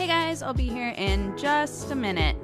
Hey guys, I'll be here in just a minute.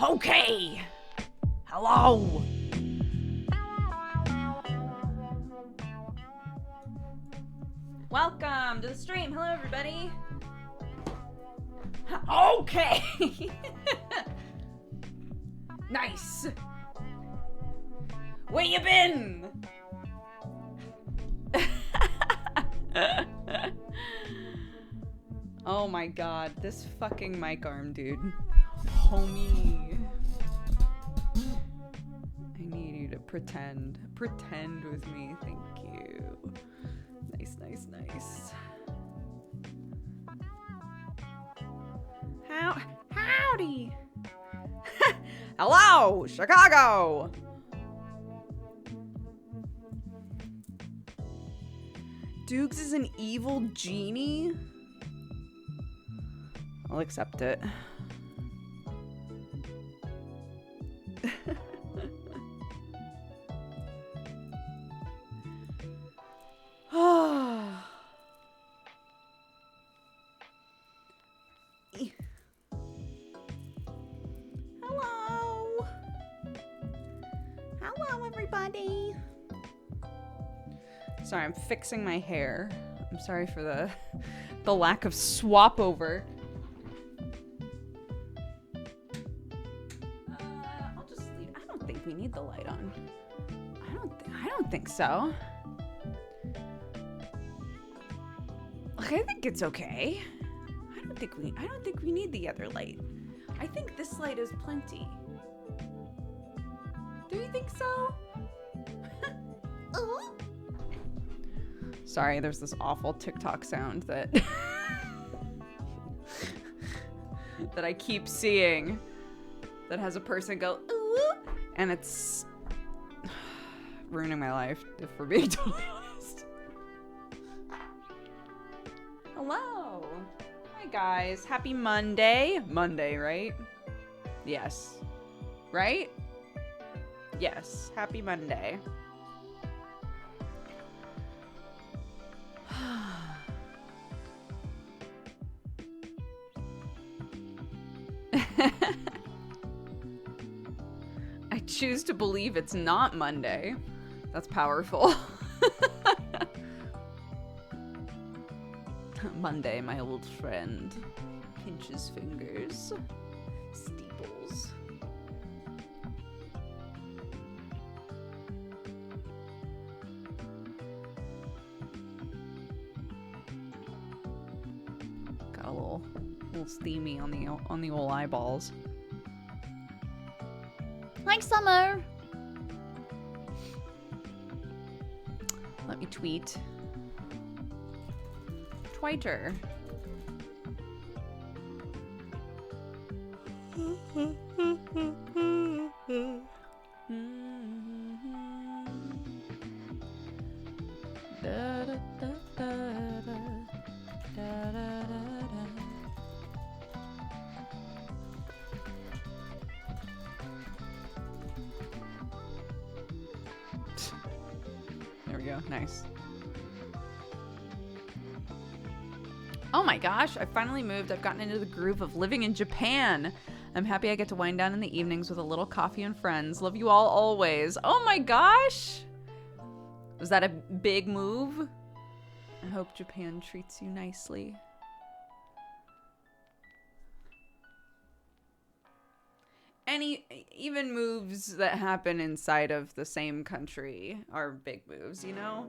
Okay. Hello. Welcome to the stream. Hello, everybody. Okay. Nice. Where you been? Oh my god, this fucking mic arm, dude. Homie. I need you to pretend. Pretend with me, thank you. Nice, nice, nice. Howdy. Hello, Chicago. Dukes is an evil genie? I'll accept it. Hello. Hello, everybody. Sorry, I'm fixing my hair. I'm sorry for the lack of swap over. I'll just leave. I don't think we need the light on. I don't think so. Like, I think it's okay. I don't think we need the other light. I think this light is plenty. Do you think so? Sorry, there's this awful TikTok sound that that I keep seeing that has a person go ooh, and it's ruining my life, if we're being totally honest. Hello. Hi guys. Happy Monday. Monday, right? Yes. Right? Yes. Happy Monday. I choose to believe it's not Monday. That's powerful. Monday, my old friend. Pinches fingers. Steeples. Got a little steamy on the old eyeballs. Like summer. Let me tweet. Twiter. There we go. Nice. Oh my gosh, I finally moved. I've gotten into the groove of living in Japan. I'm happy I get to wind down in the evenings with a little coffee and friends. Love you all always. Oh my gosh! Was that a big move? I hope Japan treats you nicely. Even moves that happen inside of the same country are big moves, you know?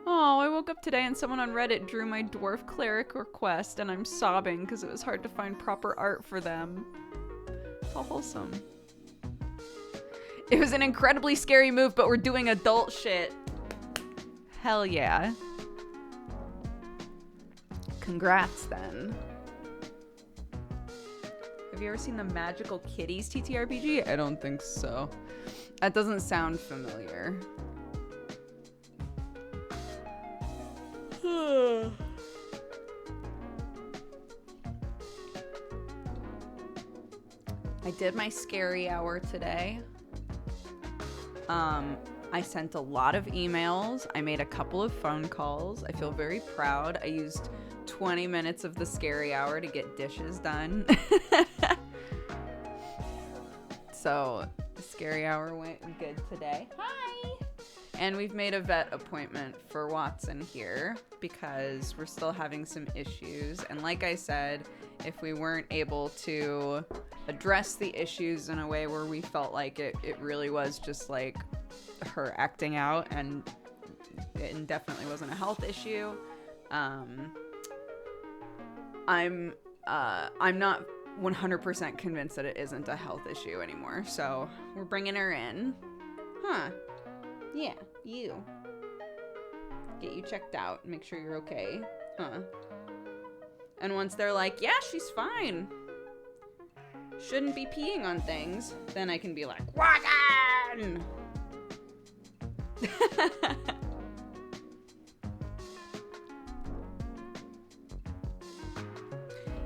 Oh, I woke up today and someone on Reddit drew my dwarf cleric request and I'm sobbing because it was hard to find proper art for them. It's all wholesome. It was an incredibly scary move, but we're doing adult shit. Hell yeah. Congrats then. Have you ever seen the Magical Kitties TTRPG? I don't think so. That doesn't sound familiar. I did my scary hour today. I sent a lot of emails. I made a couple of phone calls. I feel very proud. I used 20 minutes of the scary hour to get dishes done. So the scary hour went good today. Hi! And we've made a vet appointment for Watson here because we're still having some issues. And like I said, if we weren't able to address the issues in a way where we felt like it really was just like her acting out and it definitely wasn't a health issue, I'm not 100% convinced that it isn't a health issue anymore. So we're bringing her in. Huh. Yeah, you. Get you checked out. Make sure you're okay. Huh. And once they're like, yeah, she's fine. Shouldn't be peeing on things. Then I can be like, Watson!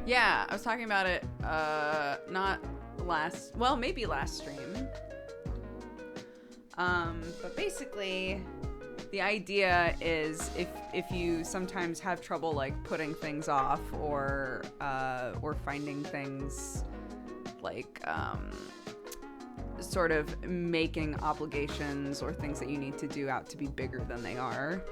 Yeah, I was talking about it, maybe last stream. But basically, the idea is if you sometimes have trouble like putting things off or finding things like sort of making obligations or things that you need to do out to be bigger than they are,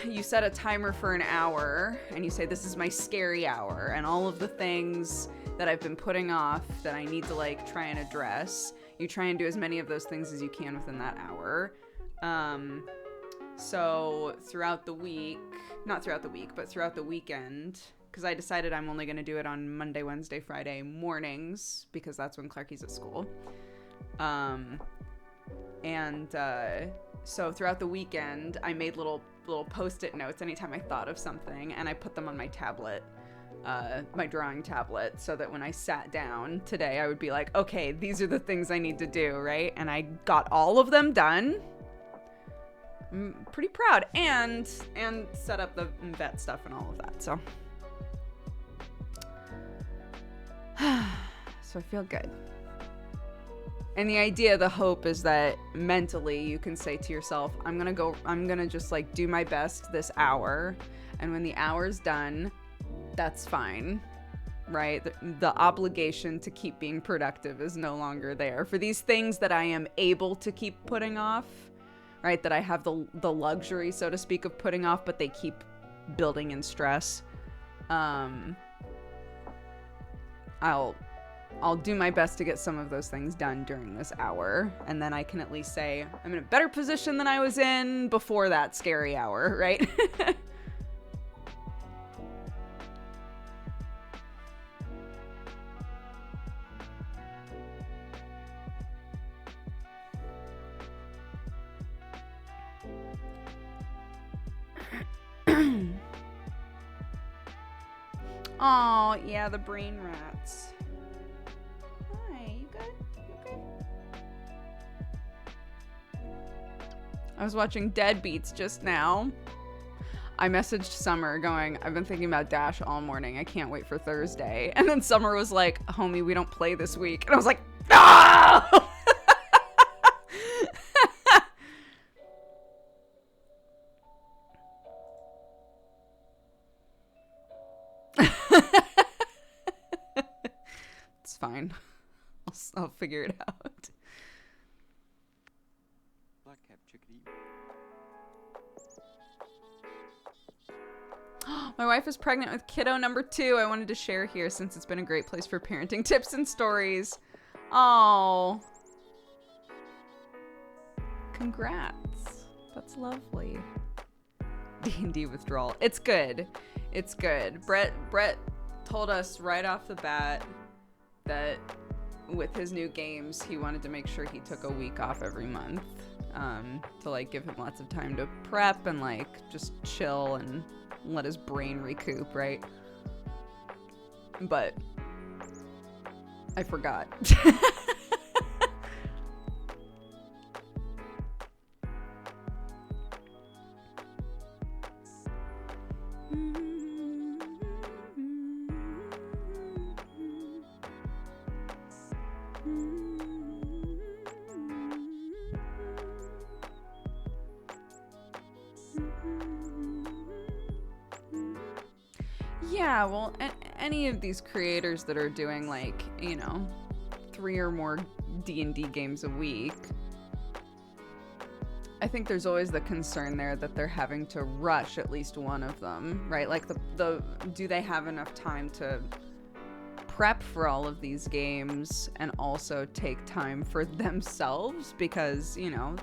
you set a timer for an hour and you say, this is my scary hour, and all of the things that I've been putting off that I need to like try and address, you try and do as many of those things as you can within that hour. So throughout the week, not throughout the week, but throughout the weekend, because I decided I'm only going to do it on Monday, Wednesday, Friday mornings, because that's when Clarky's at school. So throughout the weekend, I made little post-it notes anytime I thought of something, and I put them on my tablet, my drawing tablet, so that when I sat down today, I would be like, okay, these are the things I need to do, right? And I got all of them done. I'm pretty proud, and set up the vet stuff and all of that, so. So I feel good. And the idea, the hope is that mentally you can say to yourself, I'm gonna just like do my best this hour. And when the hour's done, that's fine, right? The obligation to keep being productive is no longer there. For these things that I am able to keep putting off, right? That I have the luxury, so to speak, of putting off, but they keep building in stress. I'll do my best to get some of those things done during this hour, and then I can at least say I'm in a better position than I was in before that scary hour, right? Oh, yeah, the brain rats. I was watching Deadbeats just now. I messaged Summer going, I've been thinking about Dash all morning. I can't wait for Thursday. And then Summer was like, homie, we don't play this week. And I was like, no! It's fine. I'll figure it out. My wife is pregnant with kiddo number 2. I wanted to share here since it's been a great place for parenting tips and stories. Oh. Congrats. That's lovely. D&D withdrawal. It's good. It's good. Brett told us right off the bat that with his new games, he wanted to make sure he took a week off every month to like give him lots of time to prep and like just chill and let his brain recoup, right? But I forgot. Yeah, well, any of these creators that are doing, like, you know, 3 or more D&D games a week, I think there's always the concern there that they're having to rush at least one of them, right? Like, do they have enough time to prep for all of these games and also take time for themselves? Because, you know,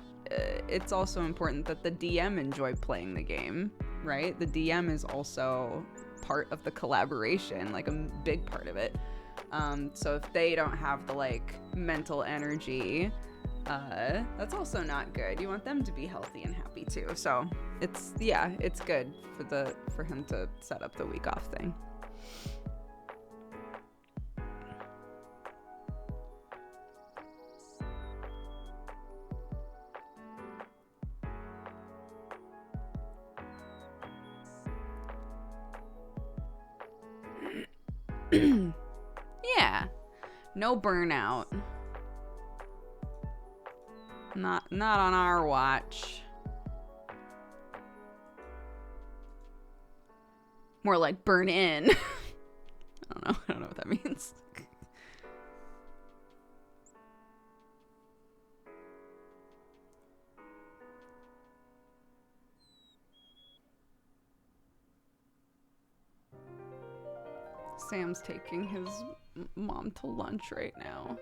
it's also important that the DM enjoy playing the game, right? The DM is also part of the collaboration, like a big part of it. So if they don't have the, like, mental energy, that's also not good. You want them to be healthy and happy too. So it's good for him to set up the week off thing. Yeah, no burnout. Not on our watch. More like burn in. I don't know what that means. Sam's taking his mom to lunch right now.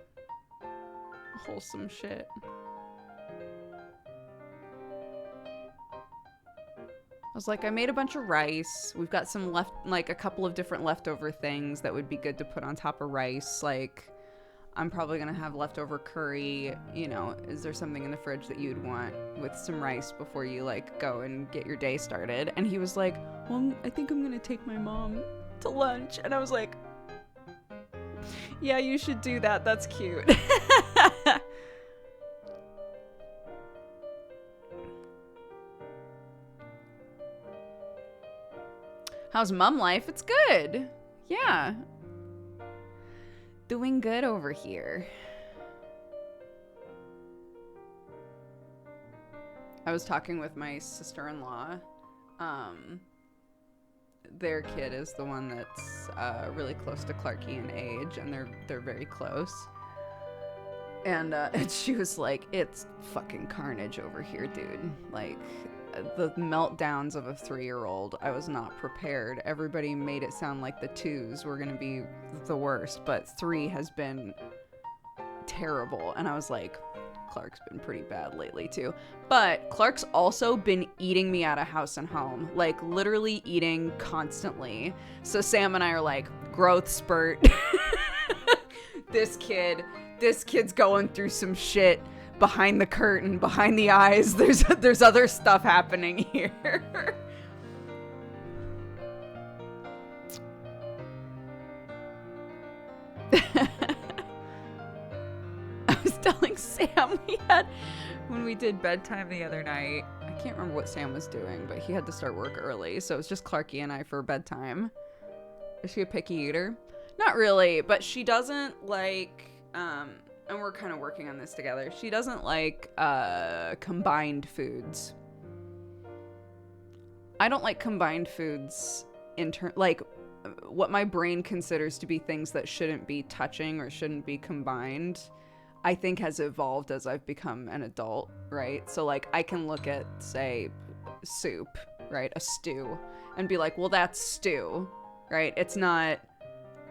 Wholesome shit. I was like, I made a bunch of rice. We've got some left, like a couple of different leftover things that would be good to put on top of rice. Like, I'm probably gonna have leftover curry. You know, is there something in the fridge that you'd want with some rice before you, like, go and get your day started? And he was like, well, I think I'm gonna take my mom to lunch. And I was like, yeah, you should do that. That's cute. How's mum life? It's good. Yeah. Doing good over here. I was talking with my sister-in-law. Their kid is the one that's really close to Clarky in age, and they're very close. And she was like, it's fucking carnage over here, dude. Like, the meltdowns of a 3-year-old, I was not prepared. Everybody made it sound like the 2s were gonna be the worst, but 3 has been terrible. And I was like, Clark's been pretty bad lately too. But Clark's also been eating me out of house and home, like literally eating constantly. So Sam and I are like, growth spurt. This kid's going through some shit. Behind the curtain, behind the eyes, there's other stuff happening here. I was telling Sam when we did bedtime the other night, I can't remember what Sam was doing, but he had to start work early, so it was just Clarky and I for bedtime. Is she a picky eater? Not really, but she doesn't like, and we're kind of working on this together. She doesn't like combined foods. I don't like combined foods like what my brain considers to be things that shouldn't be touching or shouldn't be combined, I think has evolved as I've become an adult, right? So like I can look at, say, soup, right? A stew, and be like, well, that's stew, right? It's not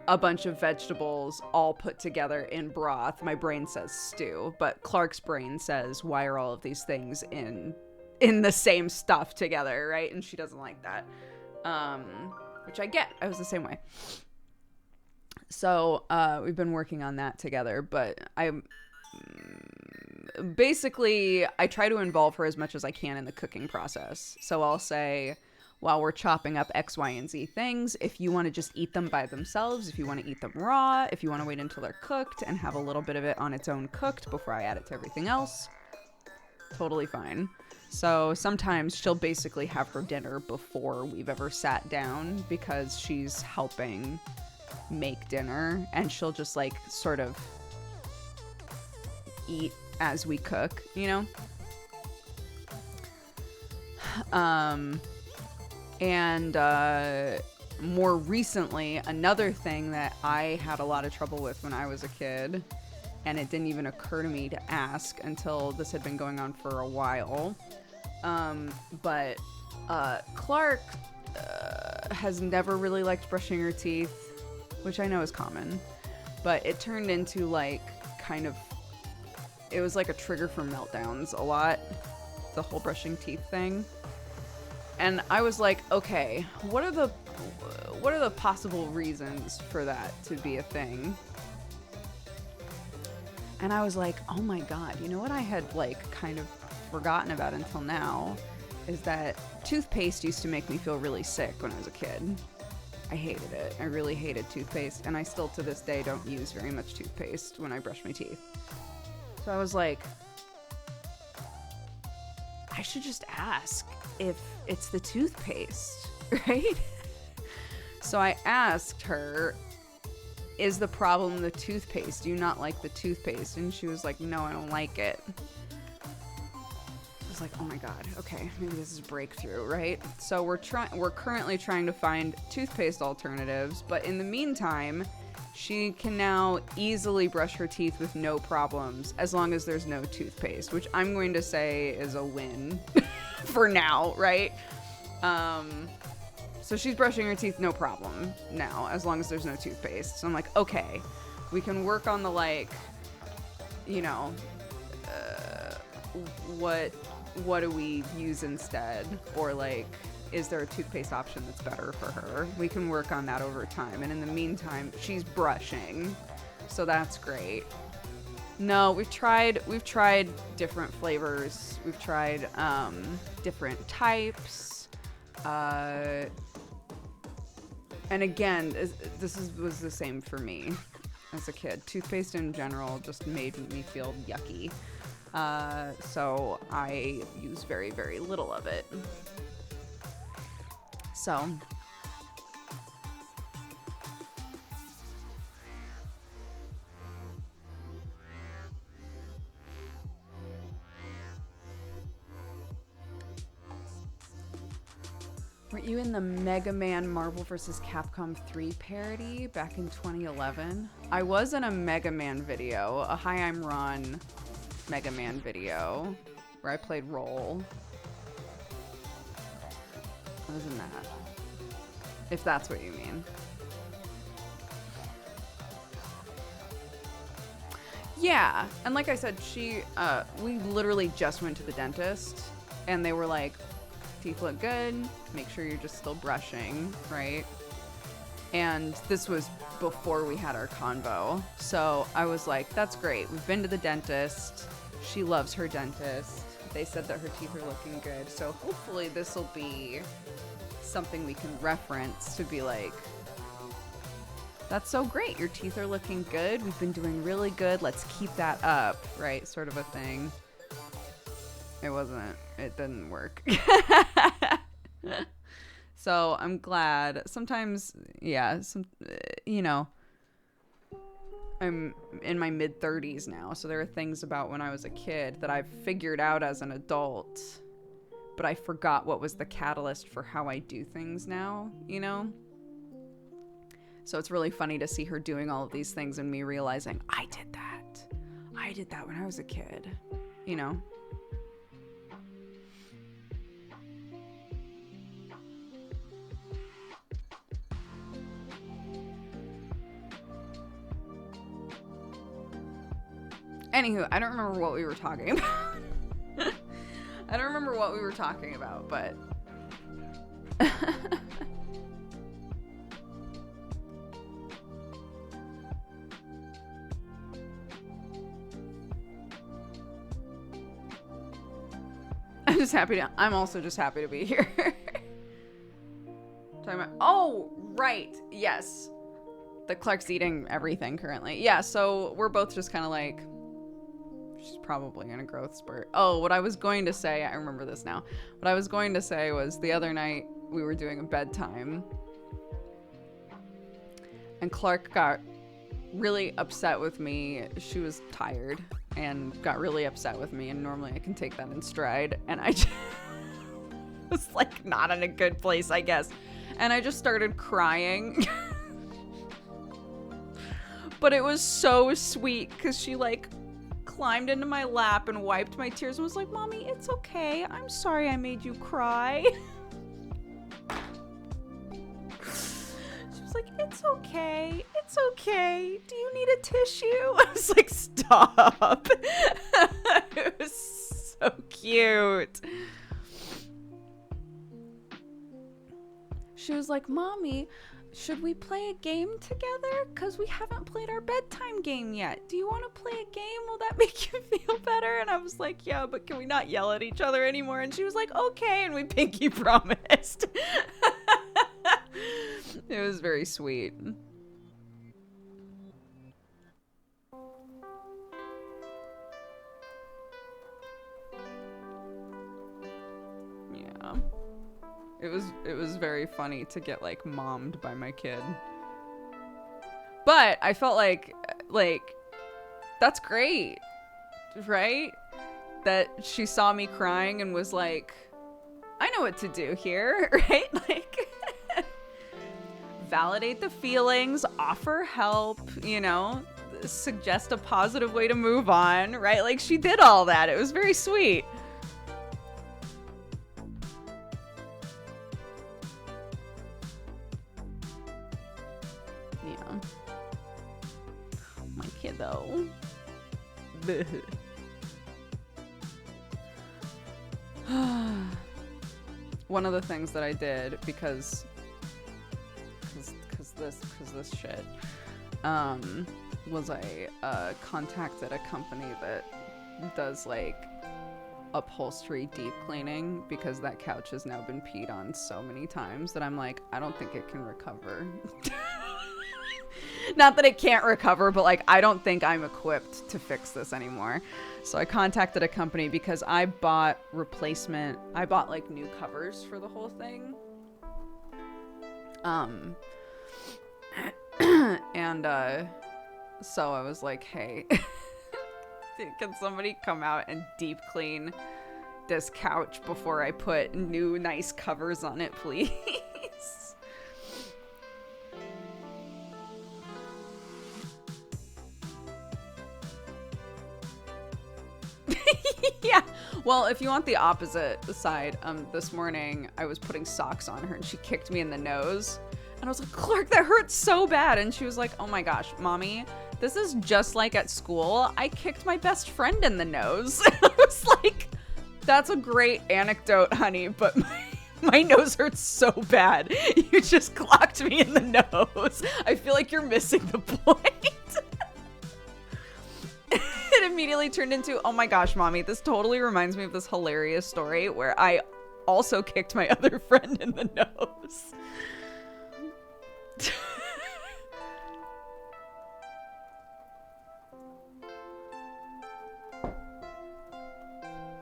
a bunch of vegetables all put together in broth. My brain says stew, but Clark's brain says, why are all of these things in the same stuff together, right? And she doesn't like that, which I get. I was the same way. So we've been working on that together, but I try to involve her as much as I can in the cooking process. So I'll say, while we're chopping up X, Y, and Z things, if you want to just eat them by themselves, if you want to eat them raw, if you want to wait until they're cooked and have a little bit of it on its own cooked before I add it to everything else, totally fine. So sometimes she'll basically have her dinner before we've ever sat down because she's helping make dinner, and she'll just like sort of eat as we cook, you know? And more recently, another thing that I had a lot of trouble with when I was a kid, and it didn't even occur to me to ask until this had been going on for a while. But Clark has never really liked brushing her teeth, which I know is common, but it turned into like kind of, it was like a trigger for meltdowns a lot, the whole brushing teeth thing. And I was like, okay, what are the possible reasons for that to be a thing? And I was like, oh my God, you know what I had like kind of forgotten about until now is that toothpaste used to make me feel really sick when I was a kid. I hated it. I really hated toothpaste, and I still to this day don't use very much toothpaste when I brush my teeth. So I was like, I should just ask if it's the toothpaste, right? So I asked her, is the problem the toothpaste? Do you not like the toothpaste? And she was like, no, I don't like it. I was like, oh my God, okay, maybe this is a breakthrough, right? So we're currently trying to find toothpaste alternatives, but in the meantime, she can now easily brush her teeth with no problems as long as there's no toothpaste, which I'm going to say is a win for now, right? So she's brushing her teeth no problem now as long as there's no toothpaste. So I'm like, okay, we can work on the like, you know, what do we use instead? Or like, is there a toothpaste option that's better for her? We can work on that over time. And in the meantime, she's brushing. So that's great. No, we've tried different flavors. We've tried different types. And again, was the same for me as a kid. Toothpaste in general just made me feel yucky. So I use very, very little of it. So were you in the Mega Man Marvel vs. Capcom 3 parody back in 2011? I was in a Mega Man video, a Hi, I'm Ron Mega Man video, where I played Roll. I was in that, if that's what you mean. Yeah, and like I said, we literally just went to the dentist, and they were like, teeth look good, make sure you're just still brushing, right? And this was before we had our convo. So I was like, that's great. We've been to the dentist. She loves her dentist. They said that her teeth are looking good. So hopefully this will be something we can reference to be like, that's so great. Your teeth are looking good. We've been doing really good. Let's keep that up, right? Sort of a thing. It didn't work. So I'm glad. Sometimes, yeah, you know, I'm in my mid-30s now, so there are things about when I was a kid that I've figured out as an adult, but I forgot what was the catalyst for how I do things now, you know? So it's really funny to see her doing all of these things and me realizing, I did that when I was a kid, you know? Anywho, I don't remember what we were talking about. I don't remember what we were talking about, but... I'm also just happy to be here. Talking about, oh, right, yes. The Clark's eating everything currently. Yeah, so we're both just kind of like... She's probably in a growth spurt. Oh, what I was going to say, I remember this now. What I was going to say was the other night we were doing a bedtime and Clark got really upset with me. She was tired and got really upset with me, and normally I can take that in stride, and I just was like not in a good place, I guess. And I just started crying. But it was so sweet because she like climbed into my lap and wiped my tears and was like, Mommy, it's okay. I'm sorry I made you cry. She was like, it's okay. It's okay. Do you need a tissue? I was like, stop. It was so cute. She was like, Mommy, should we play a game together? Because we haven't played our bedtime game yet. Do you want to play a game? Will that make you feel better? And I was like, yeah, but can we not yell at each other anymore? And she was like, okay. And we pinky promised. It was very sweet. Yeah. It was very funny to get like mommed by my kid. But I felt like that's great, right? That she saw me crying and was like, I know what to do here, right? Like validate the feelings, offer help, you know, suggest a positive way to move on, right? Like she did all that. It was very sweet. My kiddo. One of the things that I did because this shit was I contacted a company that does like upholstery deep cleaning because that couch has now been peed on so many times that I'm like, I don't think it can recover. Not that it can't recover, but like I don't think I'm equipped to fix this anymore. So I contacted a company because I bought like new covers for the whole thing. And so I was like, hey, can somebody come out and deep clean this couch before I put new nice covers on it, please? Yeah. Well, if you want the opposite side, this morning I was putting socks on her and she kicked me in the nose. And I was like, Clark, that hurts so bad. And she was like, oh my gosh, Mommy, this is just like at school. I kicked my best friend in the nose. And I was like, that's a great anecdote, honey, but my nose hurts so bad. You just clocked me in the nose. I feel like you're missing the point. It immediately turned into, oh my gosh, Mommy, this totally reminds me of this hilarious story where I also kicked my other friend in the nose.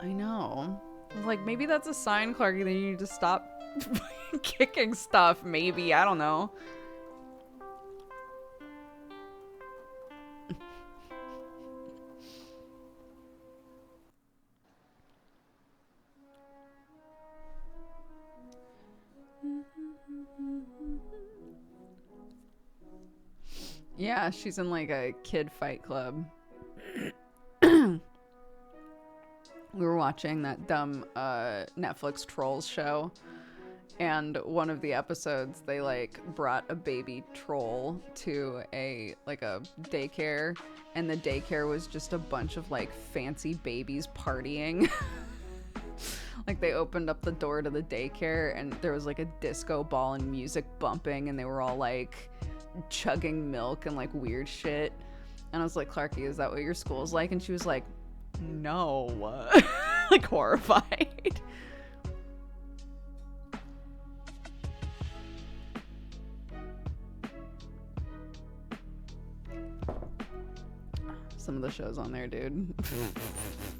I know. I was like, maybe that's a sign, Clarky, that you need to stop kicking stuff. Maybe. I don't know. Yeah, she's in like a kid fight club. We were watching that dumb Netflix Trolls show, and one of the episodes they like brought a baby troll to a daycare, and the daycare was just a bunch of like fancy babies partying. Like they opened up the door to the daycare and there was like a disco ball and music bumping, and they were all like chugging milk and like weird shit. And I was like, Clarky, is that what your school's like? And she was like, no. Like horrified. Some of the shows on there, dude.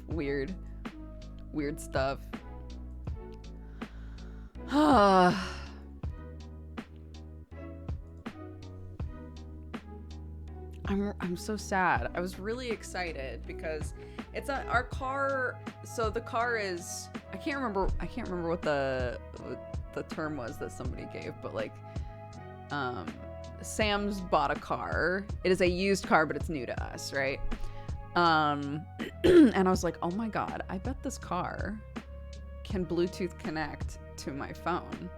Weird stuff. I'm so sad. I was really excited because it's our car. So the car is, I can't remember what the term was that somebody gave, but like, Sam's bought a car. It is a used car, but it's new to us, right? And I was like, oh my God, I bet this car can Bluetooth connect to my phone.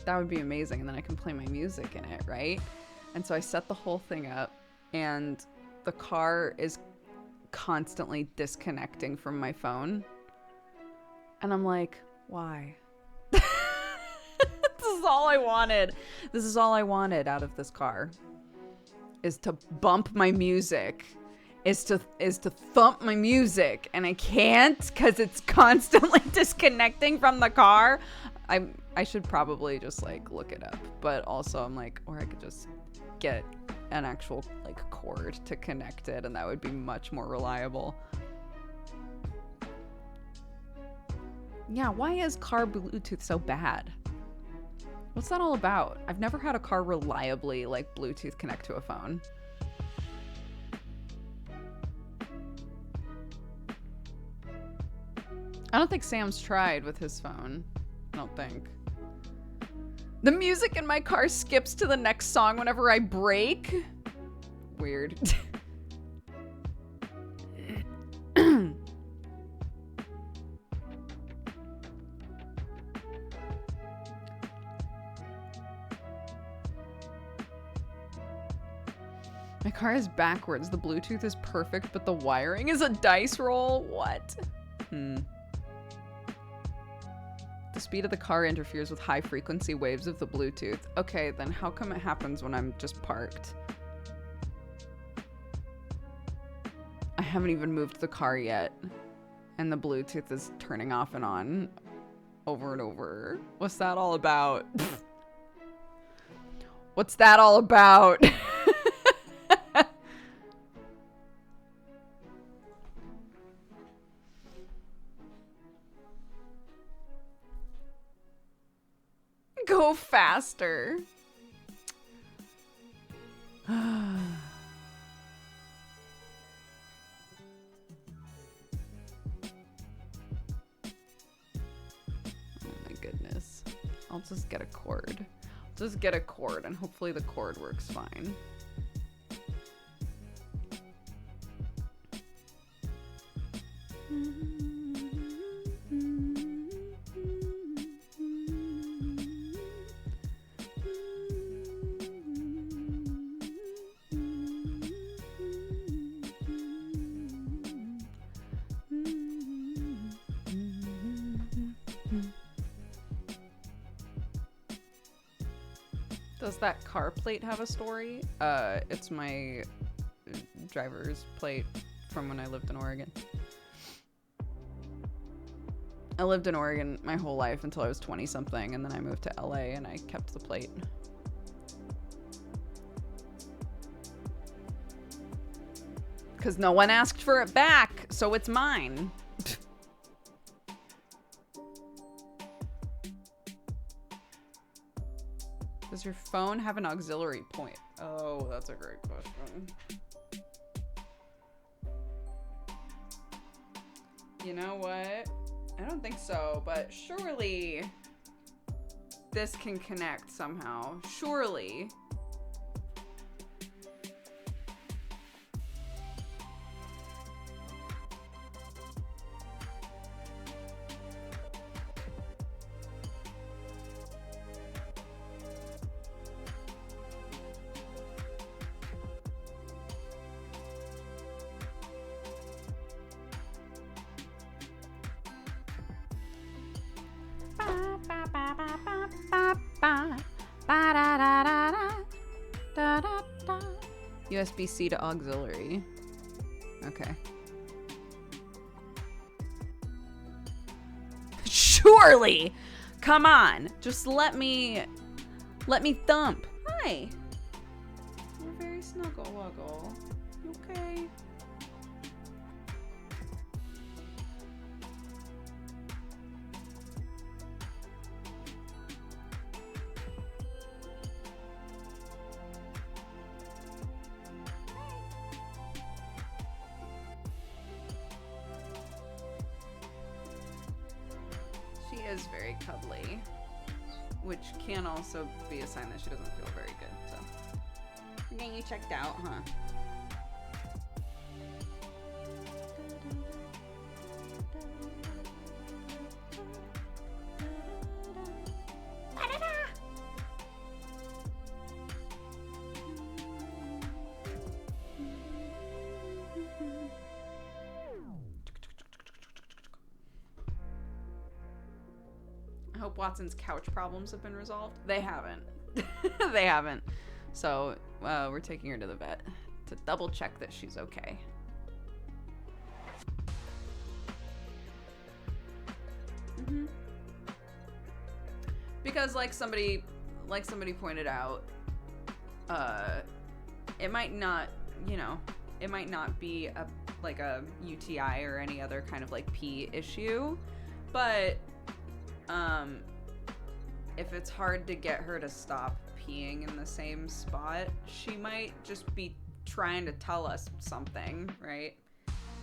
That would be amazing. And then I can play my music in it, right? And so I set the whole thing up, and the car is constantly disconnecting from my phone. And I'm like, why? This is all I wanted. This is all I wanted out of this car. Is to bump my music. Is to thump my music. And I can't because it's constantly disconnecting from the car. I should probably just like look it up. But also I'm like, or I could just get an actual like cord to connect it, and that would be much more reliable. Yeah, why is car Bluetooth so bad? What's that all about? I've never had a car reliably like Bluetooth connect to a phone. I don't think Sam's tried with his phone. I don't think. The music in my car skips to the next song whenever I brake. Weird. My car is backwards. The Bluetooth is perfect, but the wiring is a dice roll. What? The speed of the car interferes with high frequency waves of the Bluetooth. Okay, then how come it happens when I'm just parked? I haven't even moved the car yet, and the Bluetooth is turning off and on over and over. What's that all about? What's that all about? Go faster. Oh my goodness. I'll just get a cord. Just get a cord, and hopefully the cord works fine. Does that car plate have a story? It's my driver's plate from when I lived in Oregon. I lived in Oregon my whole life until I was 20 something, and then I moved to LA and I kept the plate. Because no one asked for it back, so it's mine. Does your phone have an auxiliary point? Oh, that's a great question. You know what? I don't think so, but surely this can connect somehow. Surely. USB-C to auxiliary. Okay. Surely! Come on! Just let me thump. Hi! We're very snuggle-wuggle. Okay. Is very cuddly. which can also be a sign that she doesn't feel very good, so. Getting you checked out, huh? I hope Watson's couch problems have been resolved. They haven't. They haven't. So we're taking her to the vet to double check that she's okay. Because like somebody pointed out, it might not, you know, it might not be a UTI or any other kind of like pee issue, but if it's hard to get her to stop peeing in the same spot, she might just be trying to tell us something, right?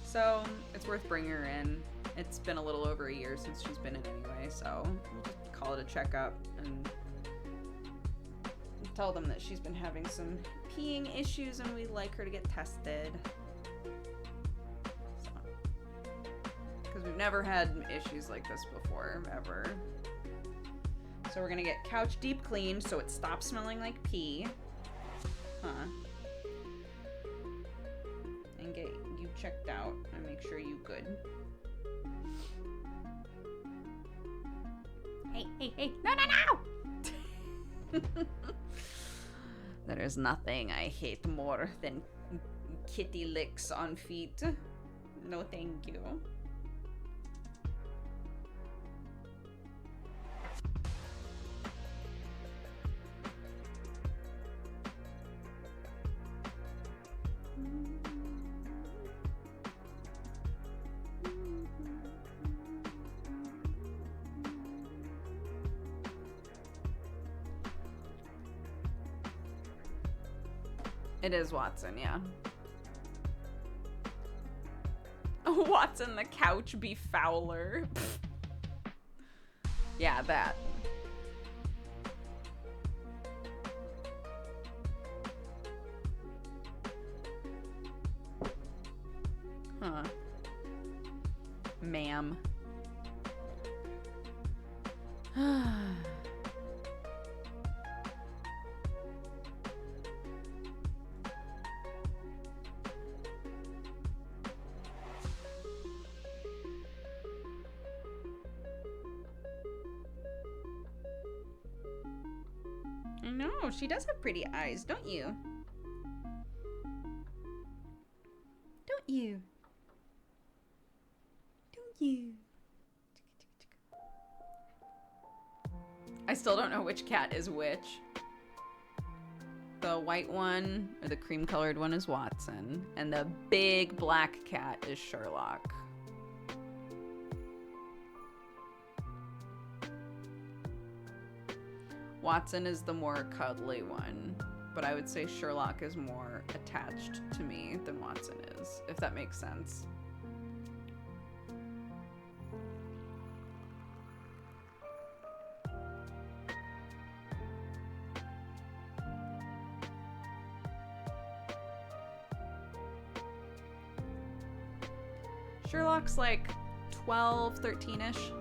So it's worth bringing her in. It's been a little over a year since she's been in anyway, so we'll just call it a checkup and tell them that she's been having some peeing issues and we'd like her to get tested. So, because we've never had issues like this before, ever. So we're gonna get couch deep cleaned so it stops smelling like pee. And get you checked out and make sure you good. Hey, no! There is nothing I hate more than kitty licks on feet. No thank you. It is Watson, yeah. Watson the couch befouler. Yeah, that. Huh. Ma'am. No, she does have pretty eyes, don't you? Don't you? Don't you? I still don't know which cat is which. The white one, or the cream-colored one, is Watson, and the big black cat is Sherlock. Watson is the more cuddly one, but I would say Sherlock is more attached to me than Watson is, if that makes sense. Sherlock's like 12, 13-ish.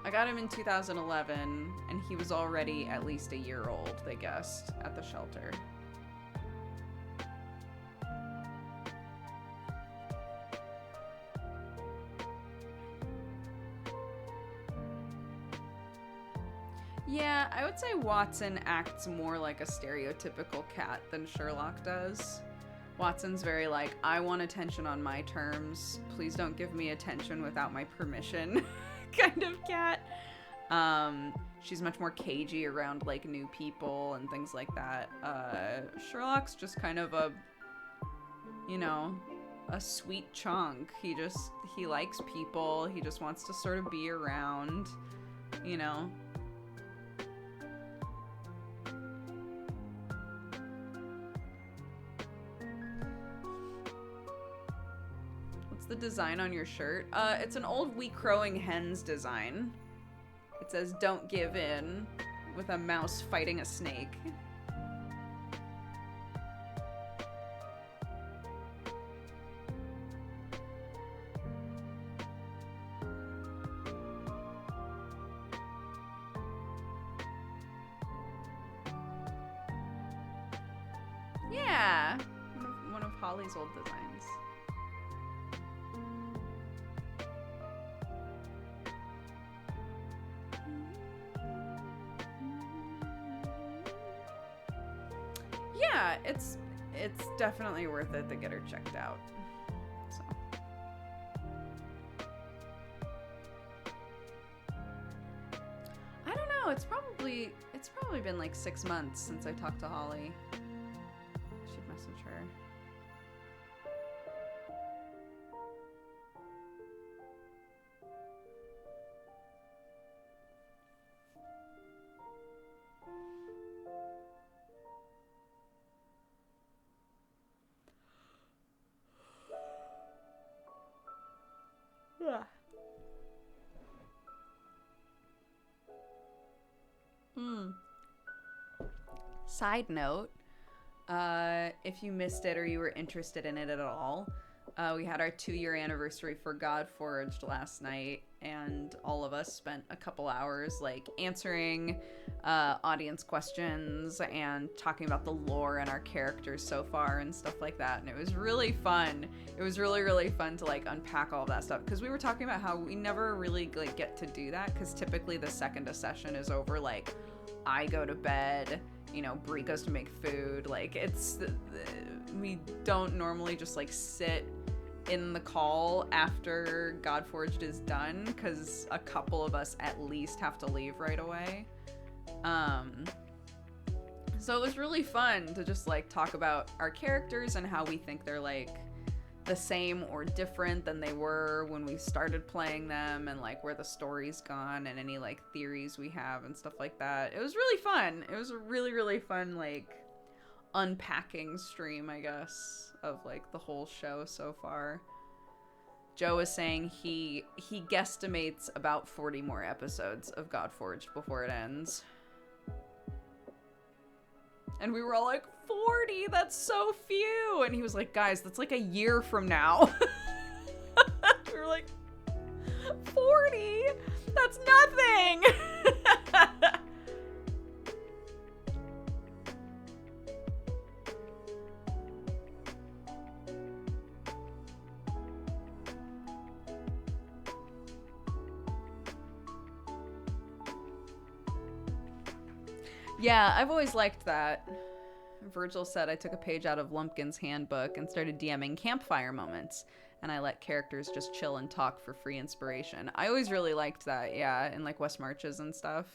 I got him in 2011, and he was already at least a year old, they guessed, at the shelter. Yeah, I would say Watson acts more like a stereotypical cat than Sherlock does. Watson's very like, I want attention on my terms. Please don't give me attention without my permission kind of cat. She's much more cagey around like new people and things like that. Sherlock's just kind of a, you know, a sweet chunk. He likes people. He just wants to sort of be around, you know. the design on your shirt? It's an old We Crowing Hens design. It says, "Don't give in," with a mouse fighting a snake. Yeah, one of Holly's old designs. Yeah, it's definitely worth it to get her checked out. So. I don't know. It's probably been like 6 months since I talked to Holly. I should message her. Side note, if you missed it or you were interested in it at all, we had our 2-year anniversary for Godforged last night, and all of us spent a couple hours like answering audience questions and talking about the lore and our characters so far and stuff like that, and it was really fun. It was really, really fun to like unpack all of that stuff, because we were talking about how we never really like get to do that, because typically the second a session is over, like I go to bed, you know, Brie goes to make food, like we don't normally just like sit in the call after Godforged is done, because a couple of us at least have to leave right away. So it was really fun to just like talk about our characters and how we think they're like the same or different than they were when we started playing them, and like where the story's gone and any like theories we have and stuff like that. It was really fun. It was a really, really fun like unpacking stream, I guess, of like the whole show so far. Joe was saying he guesstimates about 40 more episodes of Godforged before it ends. And we were all like, 40? That's so few! And he was like, guys, that's like a year from now. We were like, 40? That's nothing! Yeah, I've always liked that. Virgil said, I took a page out of Lumpkin's handbook and started DMing campfire moments, and I let characters just chill and talk for free inspiration. I always really liked that, yeah, in like West Marches and stuff.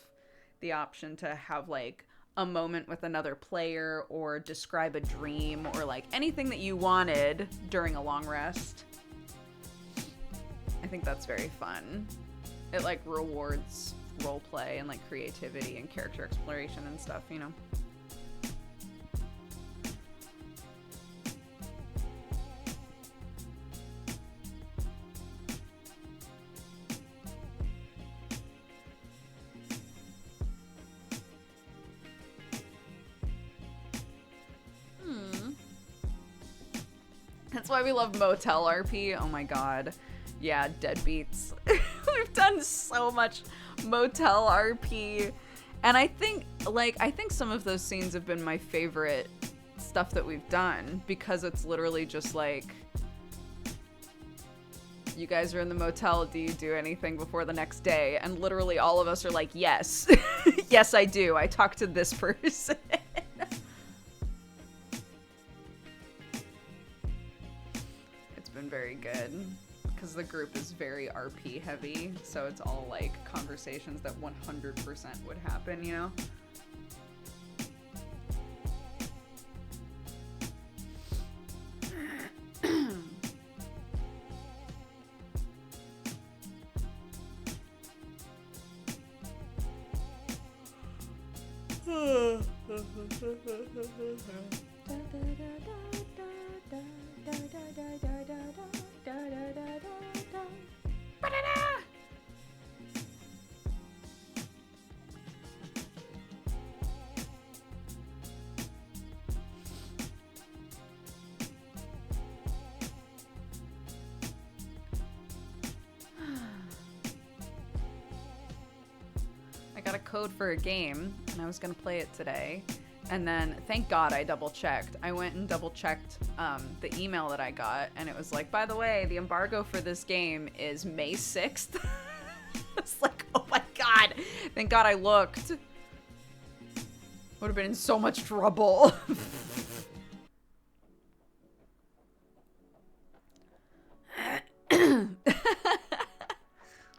The option to have like a moment with another player, or describe a dream, or like anything that you wanted during a long rest. I think that's very fun. It like rewards roleplay and like creativity and character exploration and stuff, you know. That's why we love Motel RP. Oh my god. Yeah, deadbeats. We've done so much Motel RP. And I think some of those scenes have been my favorite stuff that we've done, because it's literally just like, you guys are in the motel, do you do anything before the next day? And literally all of us are like, yes. Yes, I do. I talked to this person. It's been very good, because the group is very RP heavy, so it's all like conversations that 100% would happen, you know? got a code for a game, and I was gonna play it today. And then, thank God I double-checked. I went and double-checked the email that I got, and it was like, by the way, the embargo for this game is May 6th. It's like, oh my God. Thank God I looked. Would have been in so much trouble.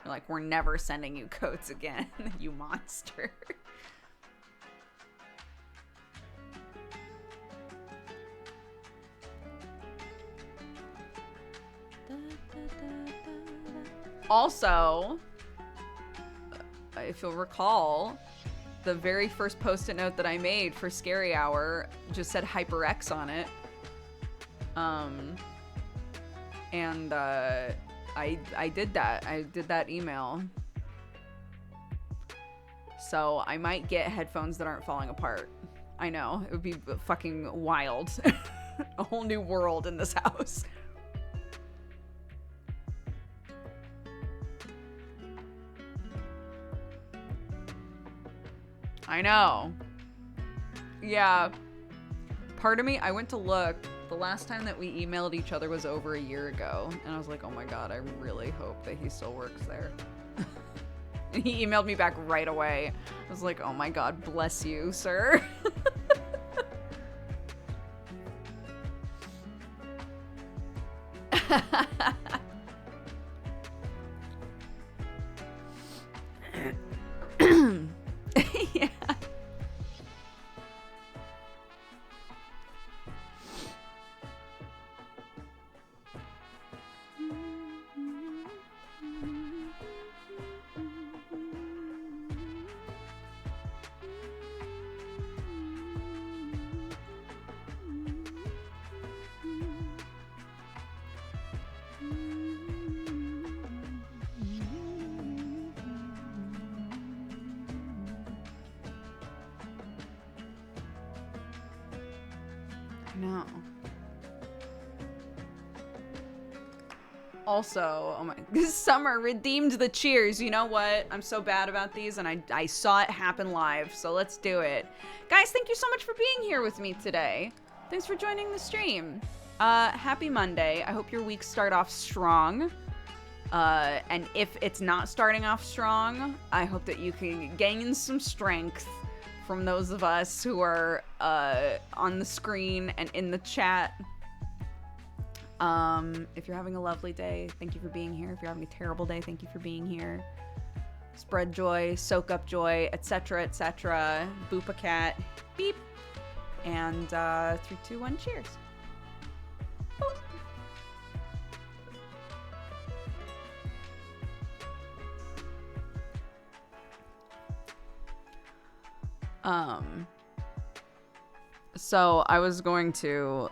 Like, we're never sending you codes again, you monster. Also, if you'll recall, the very first post-it note that I made for Scary Hour just said HyperX on it. I did that. I did that email. So I might get headphones that aren't falling apart. I know. It would be fucking wild. A whole new world in this house. I know. Yeah. Part of me, I went to look. The last time that we emailed each other was over a year ago. And I was like, oh my God, I really hope that he still works there. And he emailed me back right away. I was like, oh my God, bless you, sir. Yeah. No. Also, oh my, this summer redeemed the cheers. You know what? I'm so bad about these, and I saw it happen live, so let's do it. Guys, thank you so much for being here with me today. Thanks for joining the stream. Happy Monday. I hope your weeks start off strong. And if it's not starting off strong, I hope that you can gain some strength from those of us who are on the screen and in the chat. If you're having a lovely day, thank you for being here. If you're having a terrible day, thank you for being here. Spread joy, soak up joy, etc., etc. Boop a cat. Beep. And 3, 2, 1, cheers. Boop. So I was going to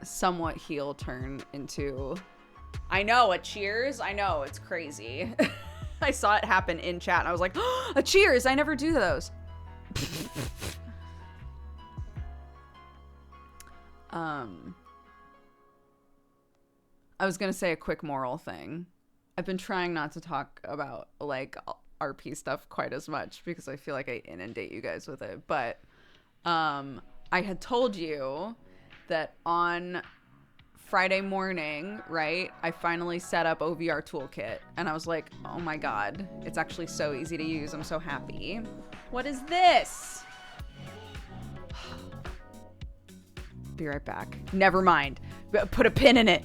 somewhat heel turn into, I know, a cheers. I know, it's crazy. I saw it happen in chat and I was like, oh, a cheers. I never do those. I was gonna say a quick moral thing. I've been trying not to talk about like RP stuff quite as much because I feel like I inundate you guys with it, but I had told you that on Friday morning, right, I finally set up OVR Toolkit, and I was like, oh my God, it's actually so easy to use. I'm so happy. What is this? Be right back. Never mind. Put a pin in it.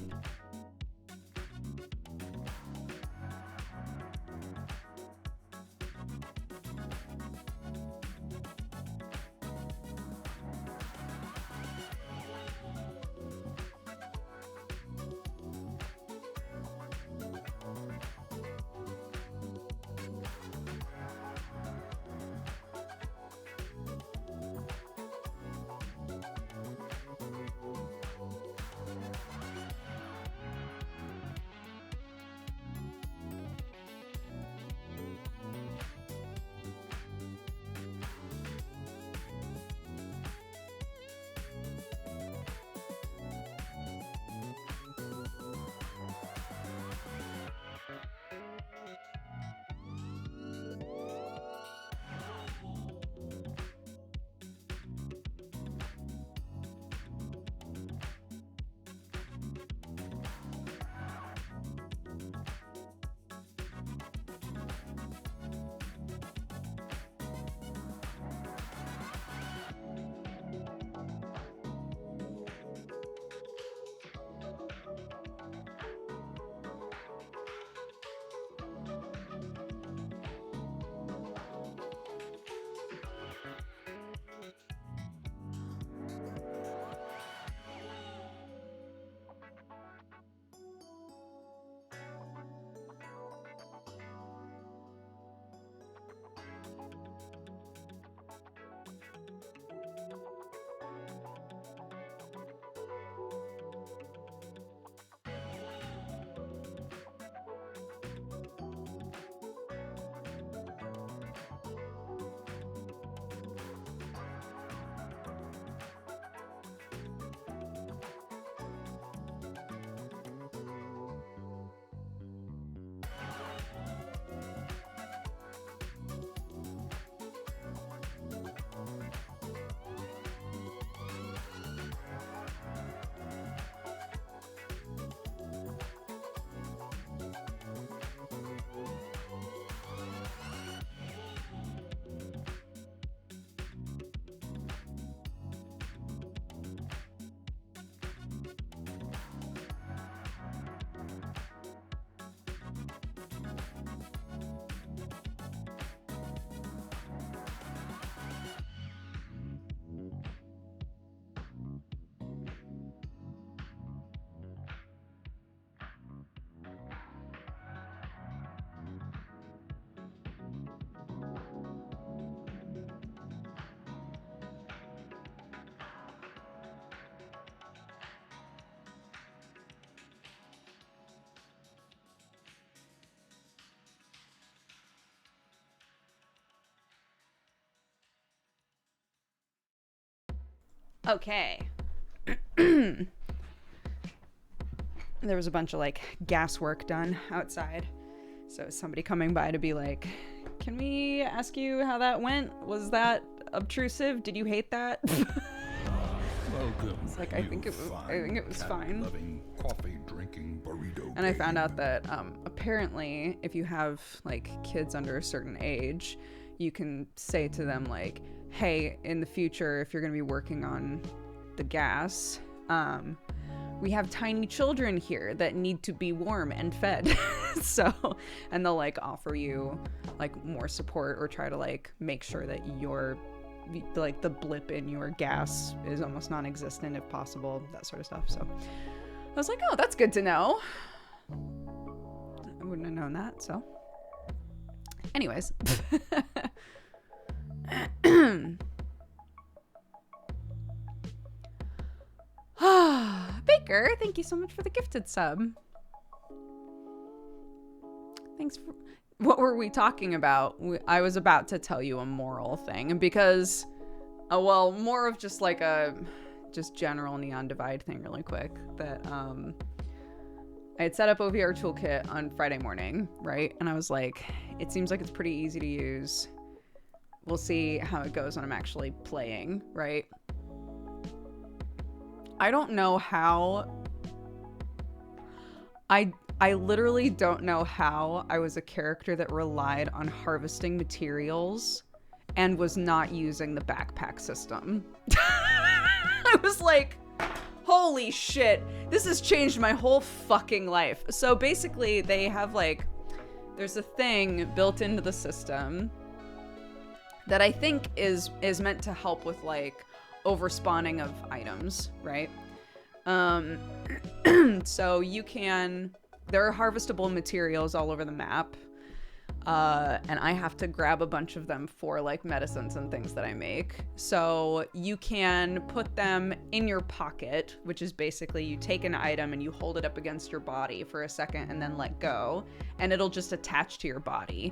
Okay. There was a bunch of like gas work done outside. So somebody coming by to be like, can we ask you how that went? Was that obtrusive? Did you hate that? Welcome. It's like, I think it was fine. Loving, coffee drinking burrito. And I found out that apparently if you have like kids under a certain age, you can say to them like, hey, in the future, if you're going to be working on the gas, we have tiny children here that need to be warm and fed. So, and they'll like offer you like more support or try to like make sure that your like the blip in your gas is almost non-existent if possible, that sort of stuff. So I was like, oh, that's good to know. I wouldn't have known that. So anyways. Baker, thank you so much for the gifted sub. Thanks for... What were we talking about? I was about to tell you a moral thing, and because, well, more of just like a just general Neon Divide thing really quick, that I had set up OVR Toolkit on Friday morning, right? And I was like, it seems like it's pretty easy to use. We'll see how it goes when I'm actually playing, right? I don't know how... I literally don't know how I was a character that relied on harvesting materials and was not using the backpack system. I was like, holy shit, this has changed my whole fucking life. So basically they have like, there's a thing built into the system that I think is meant to help with like overspawning of items, right? So you can... There are harvestable materials all over the map, and I have to grab a bunch of them for like medicines and things that I make. So you can put them in your pocket, which is basically you take an item and you hold it up against your body for a second and then let go, and it'll just attach to your body.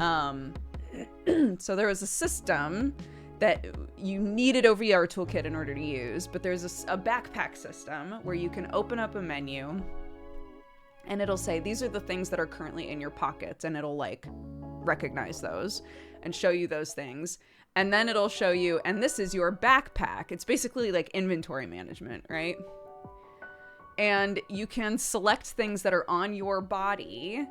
So there was a system that you needed OVR Toolkit in order to use, but there's a backpack system where you can open up a menu and it'll say, these are the things that are currently in your pockets, and it'll like recognize those and show you those things. And then it'll show you, and this is your backpack. It's basically like inventory management, right? And you can select things that are on your body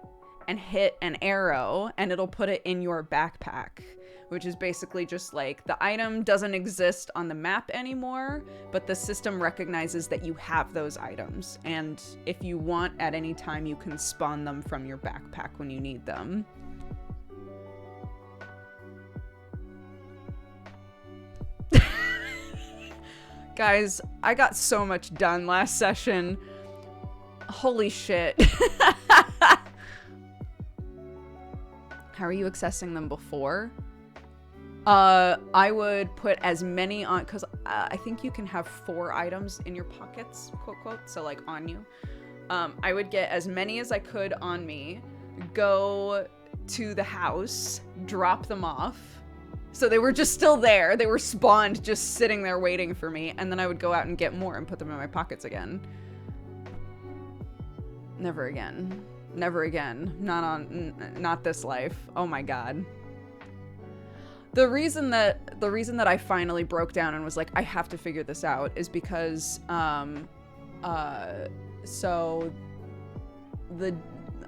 and hit an arrow, and it'll put it in your backpack, which is basically just like the item doesn't exist on the map anymore, but the system recognizes that you have those items. And if you want at any time, you can spawn them from your backpack when you need them. Guys, I got so much done last session. Holy shit. How are you accessing them before? I would put as many on, because I think you can have 4 items in your pockets, quote, quote, so like on you. I would get as many as I could on me, go to the house, drop them off. So they were just still there. They were spawned, just sitting there waiting for me. And then I would go out and get more and put them in my pockets again. Never again. Never again. Not this life. Oh my God. The reason that I finally broke down and was like, I have to figure this out is because, so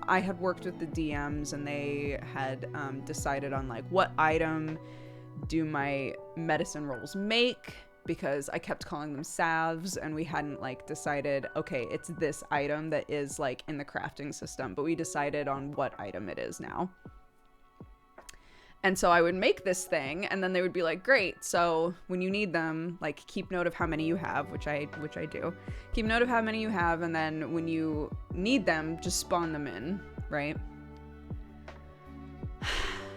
I had worked with the DMs and they had decided on like what item do my medicine rolls make, because I kept calling them salves and we hadn't like decided, okay, it's this item that is like in the crafting system, but we decided on what item it is now. And so I would make this thing and then they would be like, great, so when you need them, like keep note of how many you have, which I do. Keep note of how many you have, and then when you need them, just spawn them in, right?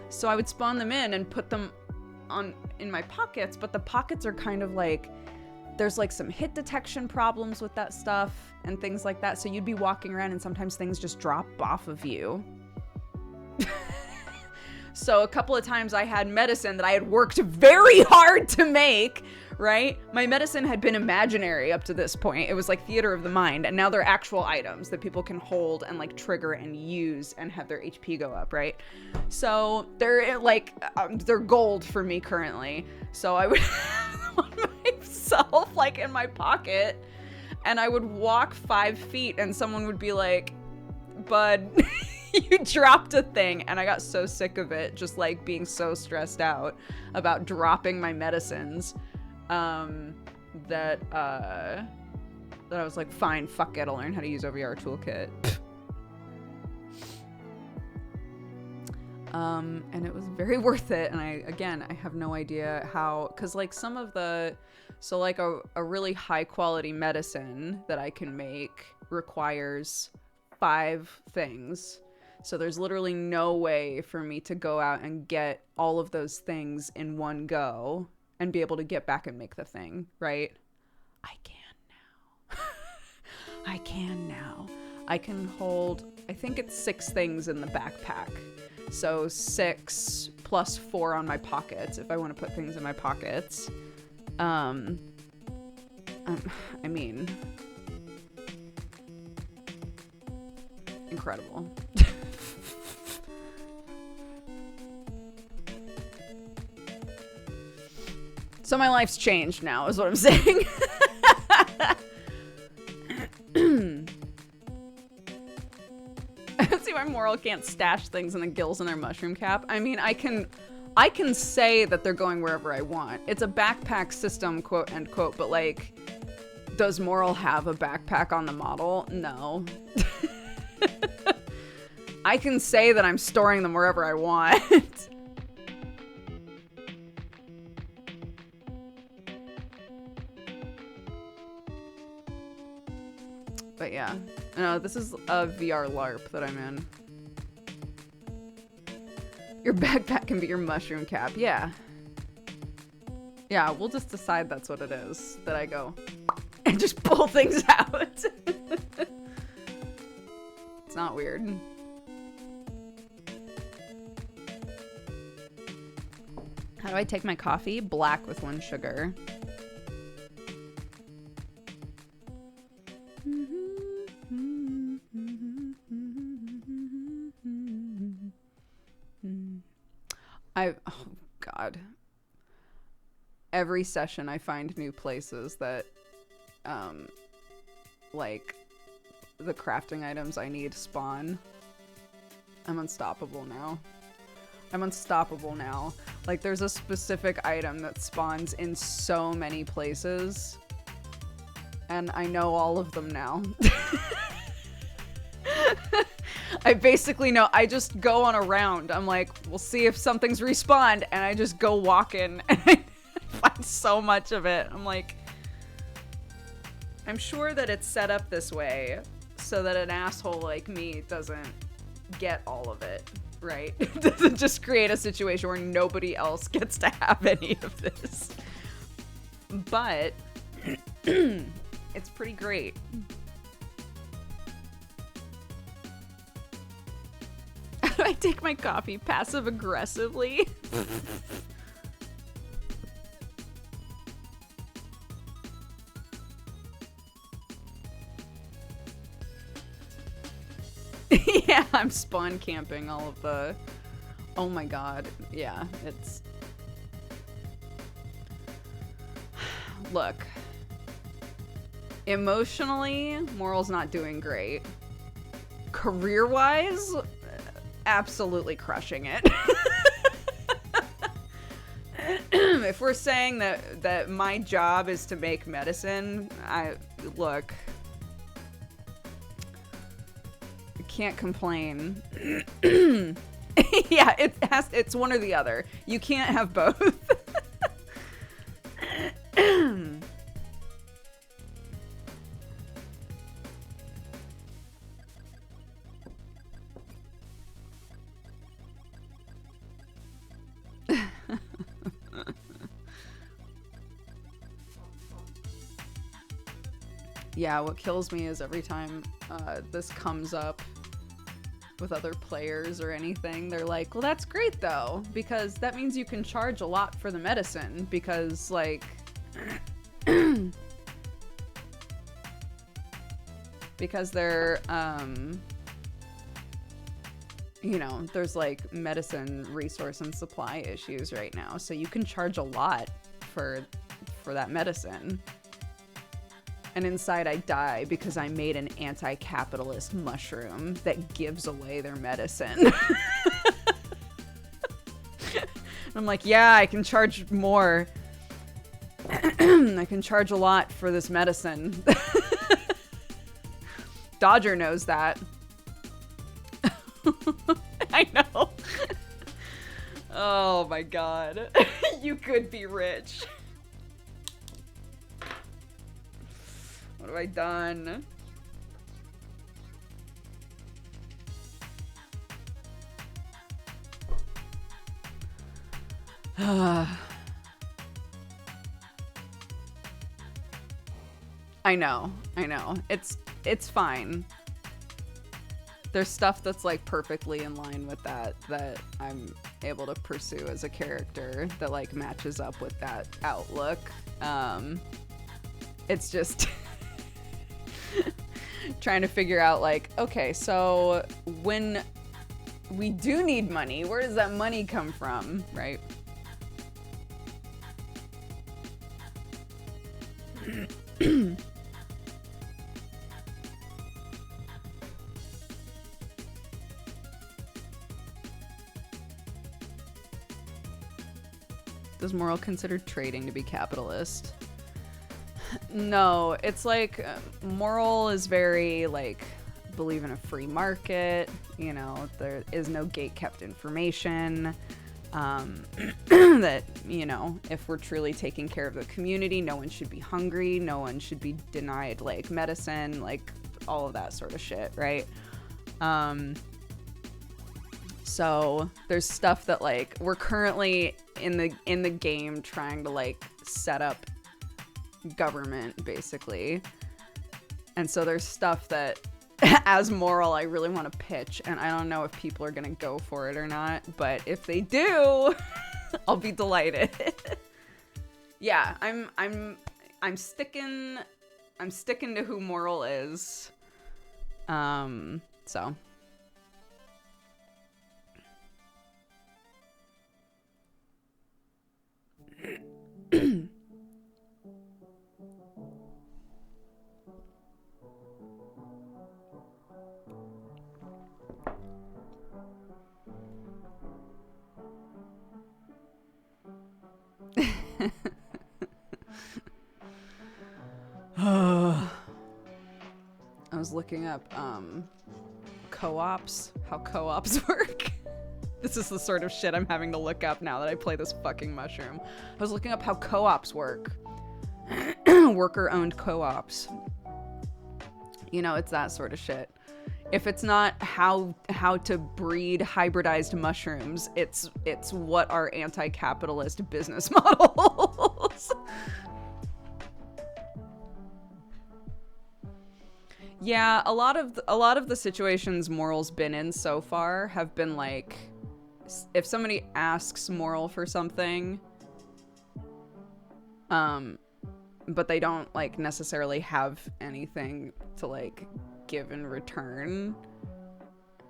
So I would spawn them in and put them in my pockets, but the pockets are kind of like, there's like some hit detection problems with that stuff and things like that. So you'd be walking around and sometimes things just drop off of you. So a couple of times I had medicine that I had worked very hard to make, right? My medicine had been imaginary up to this point. It was like theater of the mind, and now they're actual items that people can hold and like trigger and use and have their HP go up, right? So they're like, they're gold for me currently. So I would on myself like in my pocket, and I would walk 5 feet and someone would be like, bud, you dropped a thing. And I got so sick of it, just like being so stressed out about dropping my medicines, that I was like, fine, fuck it, I'll learn how to use OVR toolkit. And it was very worth it. And I have no idea how, cause like some of the, so like a really high quality medicine that I can make requires 5 things. So there's literally no way for me to go out and get all of those things in one go and be able to get back and make the thing, right? I can now. I can now. I can hold, I think it's 6 things in the backpack. So 6 plus 4 on my pockets if I want to put things in my pockets. I mean, incredible. So my life's changed now, is what I'm saying. I don't see why Moral can't stash things in the gills in their mushroom cap. I mean, I can say that they're going wherever I want. It's a backpack system, quote end quote, but like, does Moral have a backpack on the model? No. I can say that I'm storing them wherever I want. But yeah, no, this is a VR LARP that I'm in. Your backpack can be your mushroom cap. Yeah. Yeah, we'll just decide that's what it is. That I go and just pull things out. It's not weird. How do I take my coffee? Black with 1 sugar. Oh God. Every session I find new places that, like, the crafting items I need spawn. I'm unstoppable now. I'm unstoppable now. Like, there's a specific item that spawns in so many places, and I know all of them now. I basically know. I just go on a round. I'm like, we'll see if something's respawned, and I just go walking, and I find so much of it. I'm like, I'm sure that it's set up this way so that an asshole like me doesn't get all of it, right? It doesn't just create a situation where nobody else gets to have any of this. But it's pretty great. How do I take my coffee passive aggressively? Yeah, I'm spawn camping all of the... Oh my god. Yeah, it's... Look. Emotionally, Moral's not doing great. Career-wise, absolutely crushing it. If we're saying that my job is to make medicine, look... Can't complain. Yeah, it's one or the other. You can't have both. Yeah, what kills me is every time this comes up with other players or anything, they're like, well, that's great though, because that means you can charge a lot for the medicine, because like Because they're, you know, there's like medicine resource and supply issues right now. So you can charge a lot for that medicine. And inside I die because I made an anti-capitalist mushroom that gives away their medicine. I'm like, yeah, I can charge more. I can charge a lot for this medicine. Dodger knows that. I know. Oh my god. You could be rich. What have I done? I know. It's fine. There's stuff that's like perfectly in line with that I'm able to pursue as a character that like matches up with that outlook. It's just trying to figure out like, okay, so when we do need money, where does that money come from, right? Does Moral consider trading to be capitalist? No, it's like Moral is very like believe in a free market, you know, there is no gate-kept information, that, you know, if we're truly taking care of the community, no one should be hungry, no one should be denied like medicine, like all of that sort of shit, right? So there's stuff that like we're currently in the game trying to like set up government basically, and so there's stuff that as Moral I really want to pitch, and I don't know if people are gonna go for it or not, but if they do I'll be delighted. Yeah, I'm sticking to who Moral is, so I was looking up co-ops, how co-ops work. This is the sort of shit I'm having to look up now that I play this fucking mushroom. I was looking up how co-ops work. Worker-owned co-ops. You know, it's that sort of shit. If it's not how to breed hybridized mushrooms, it's what are anti-capitalist business models. Yeah, a lot of the situations Moral's been in so far have been like, if somebody asks Moral for something, but they don't like necessarily have anything to like give in return.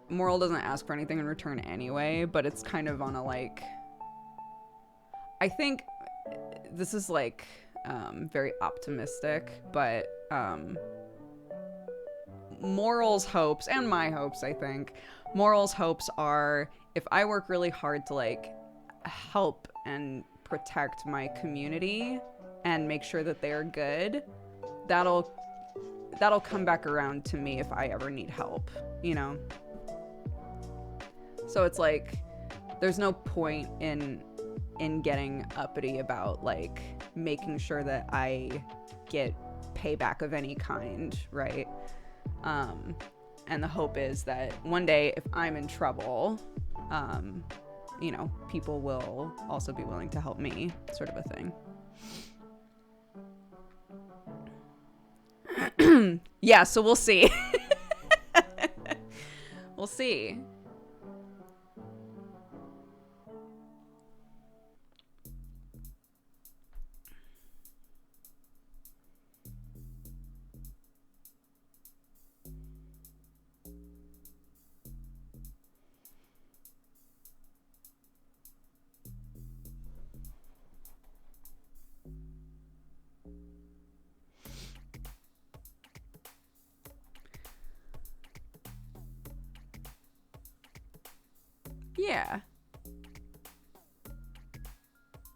Moral doesn't ask for anything in return anyway, but it's kind of on a like, I think this is like very optimistic, but Moral's hopes, and my hopes, I think, Moral's hopes are if I work really hard to like help and protect my community and make sure that they're good, that'll come back around to me if I ever need help, you know? So it's like there's no point in getting uppity about like making sure that I get payback of any kind, right? And the hope is that one day if I'm in trouble, you know, people will also be willing to help me, sort of a thing. Yeah, so we'll see. We'll see. Yeah.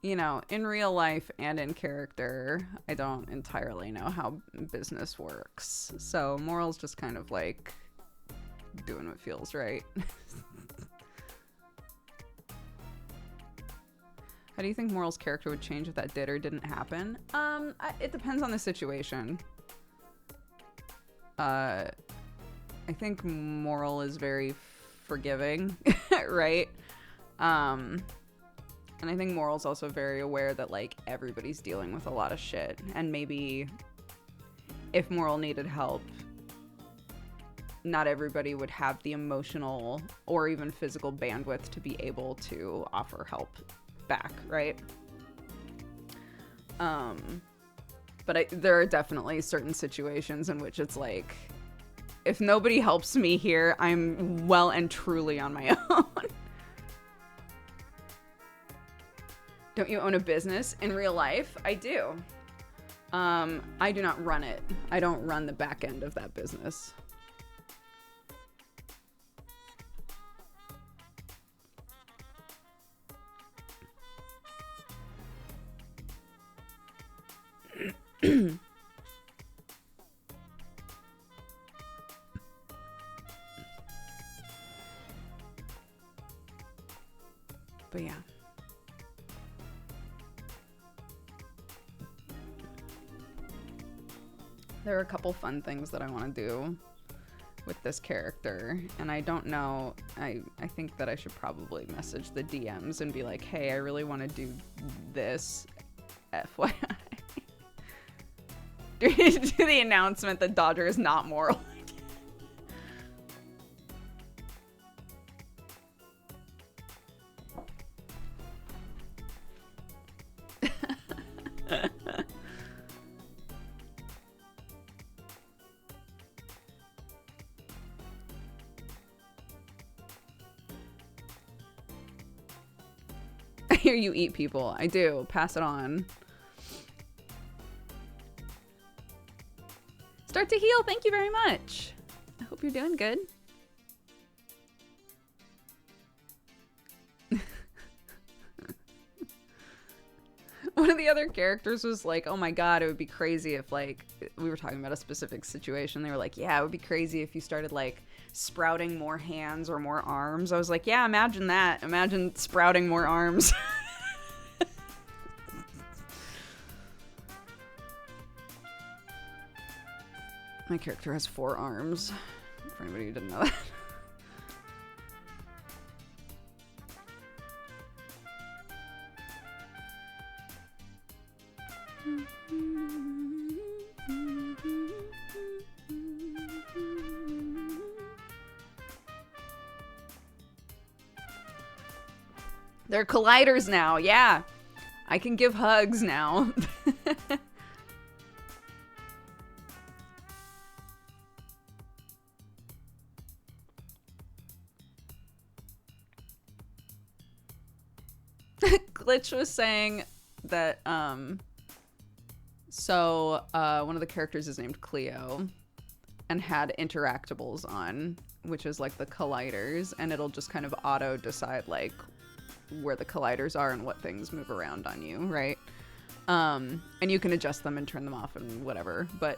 You know, in real life and in character, I don't entirely know how business works. So moral's just kind of like doing what feels right. How do you think Moral's character would change if that did or didn't happen? It depends on the situation. I think Moral is very forgiving, right? And I think Moral's also very aware that, like, everybody's dealing with a lot of shit. And maybe if Moral needed help, not everybody would have the emotional or even physical bandwidth to be able to offer help back, right? But there are definitely certain situations in which it's like, if nobody helps me here, I'm well and truly on my own. Don't you own a business in real life? I do. I do not run it. I don't run the back end of that business. But yeah. There are a couple fun things that I want to do with this character, and I don't know, I think that I should probably message the DMs and be like, hey, I really want to do this, FYI. Do the announcement that Dodger is not moral. I hear you eat people. I do. Pass it on. Start to heal. Thank you very much. I hope you're doing good. One of the other characters was like, oh my god, it would be crazy if, like, we were talking about a specific situation. They were like, yeah, it would be crazy if you started, like, sprouting more hands or more arms. I was like, yeah, imagine that. Imagine sprouting more arms. My character has 4 arms, for anybody who didn't know that. They're colliders now, yeah. I can give hugs now. Glitch was saying that, one of the characters is named Cleo and had interactables on, which is like the colliders, and it'll just kind of auto decide like where the colliders are and what things move around on you, right? And you can adjust them and turn them off and whatever, but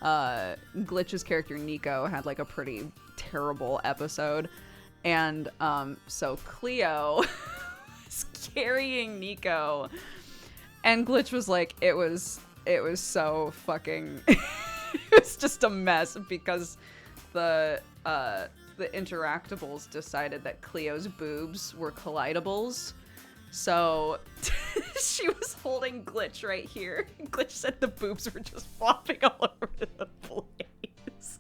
Glitch's character Nico had like a pretty terrible episode, and so Cleo was carrying Nico, and Glitch was like, it was so fucking it was just a mess because the interactables decided that Cleo's boobs were collidables. So she was holding Glitch right here. Glitch said the boobs were just flopping all over the place.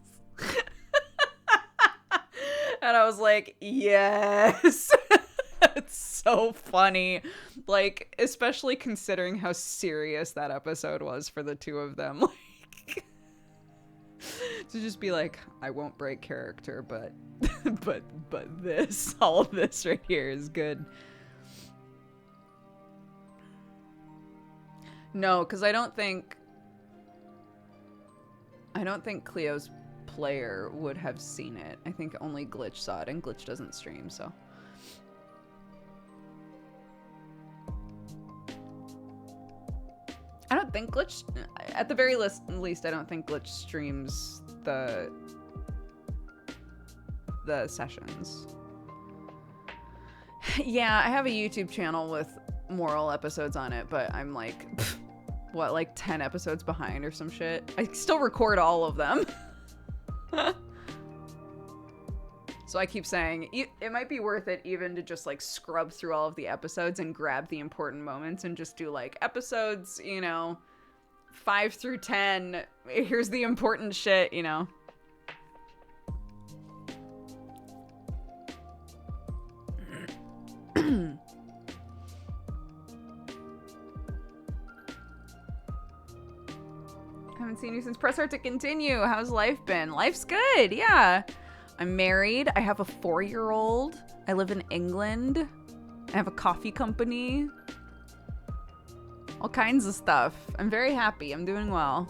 And I was like, yes. It's so funny. Like, especially considering how serious that episode was for the two of them. Like, to just be like, I won't break character, but this, all of this right here is good. No, because I don't think Cleo's player would have seen it. I think only Glitch saw it, and Glitch doesn't stream, so. I don't think Glitch, at the very least, I don't think Glitch streams the sessions. Yeah, I have a YouTube channel with moral episodes on it, but I'm like, what, like 10 episodes behind or some shit? I still record all of them. So I keep saying, it might be worth it even to just like scrub through all of the episodes and grab the important moments and just do like episodes, you know, 5 through 10. Here's the important shit, you know. Haven't seen you since Press Start to Continue. How's life been? Life's good, yeah. I'm married. I have a 4-year-old. I live in England. I have a coffee company. All kinds of stuff. I'm very happy. I'm doing well.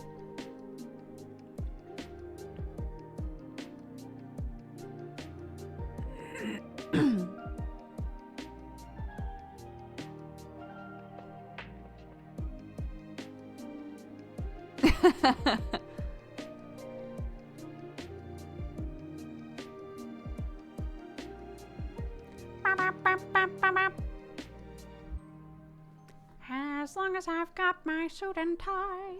As long as I've got my suit and tie.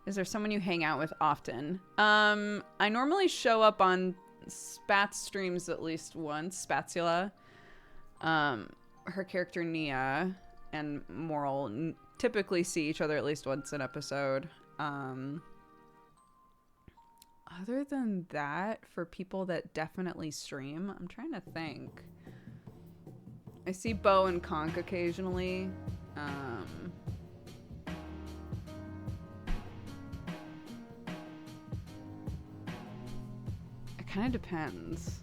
Is there someone you hang out with often? I normally show up on Spat's streams at least once. Spatula. Her character Nia and Moral typically see each other at least once an episode. Other than that, for people that definitely stream, I'm trying to think. I see Bo and Conk occasionally. It kind of depends.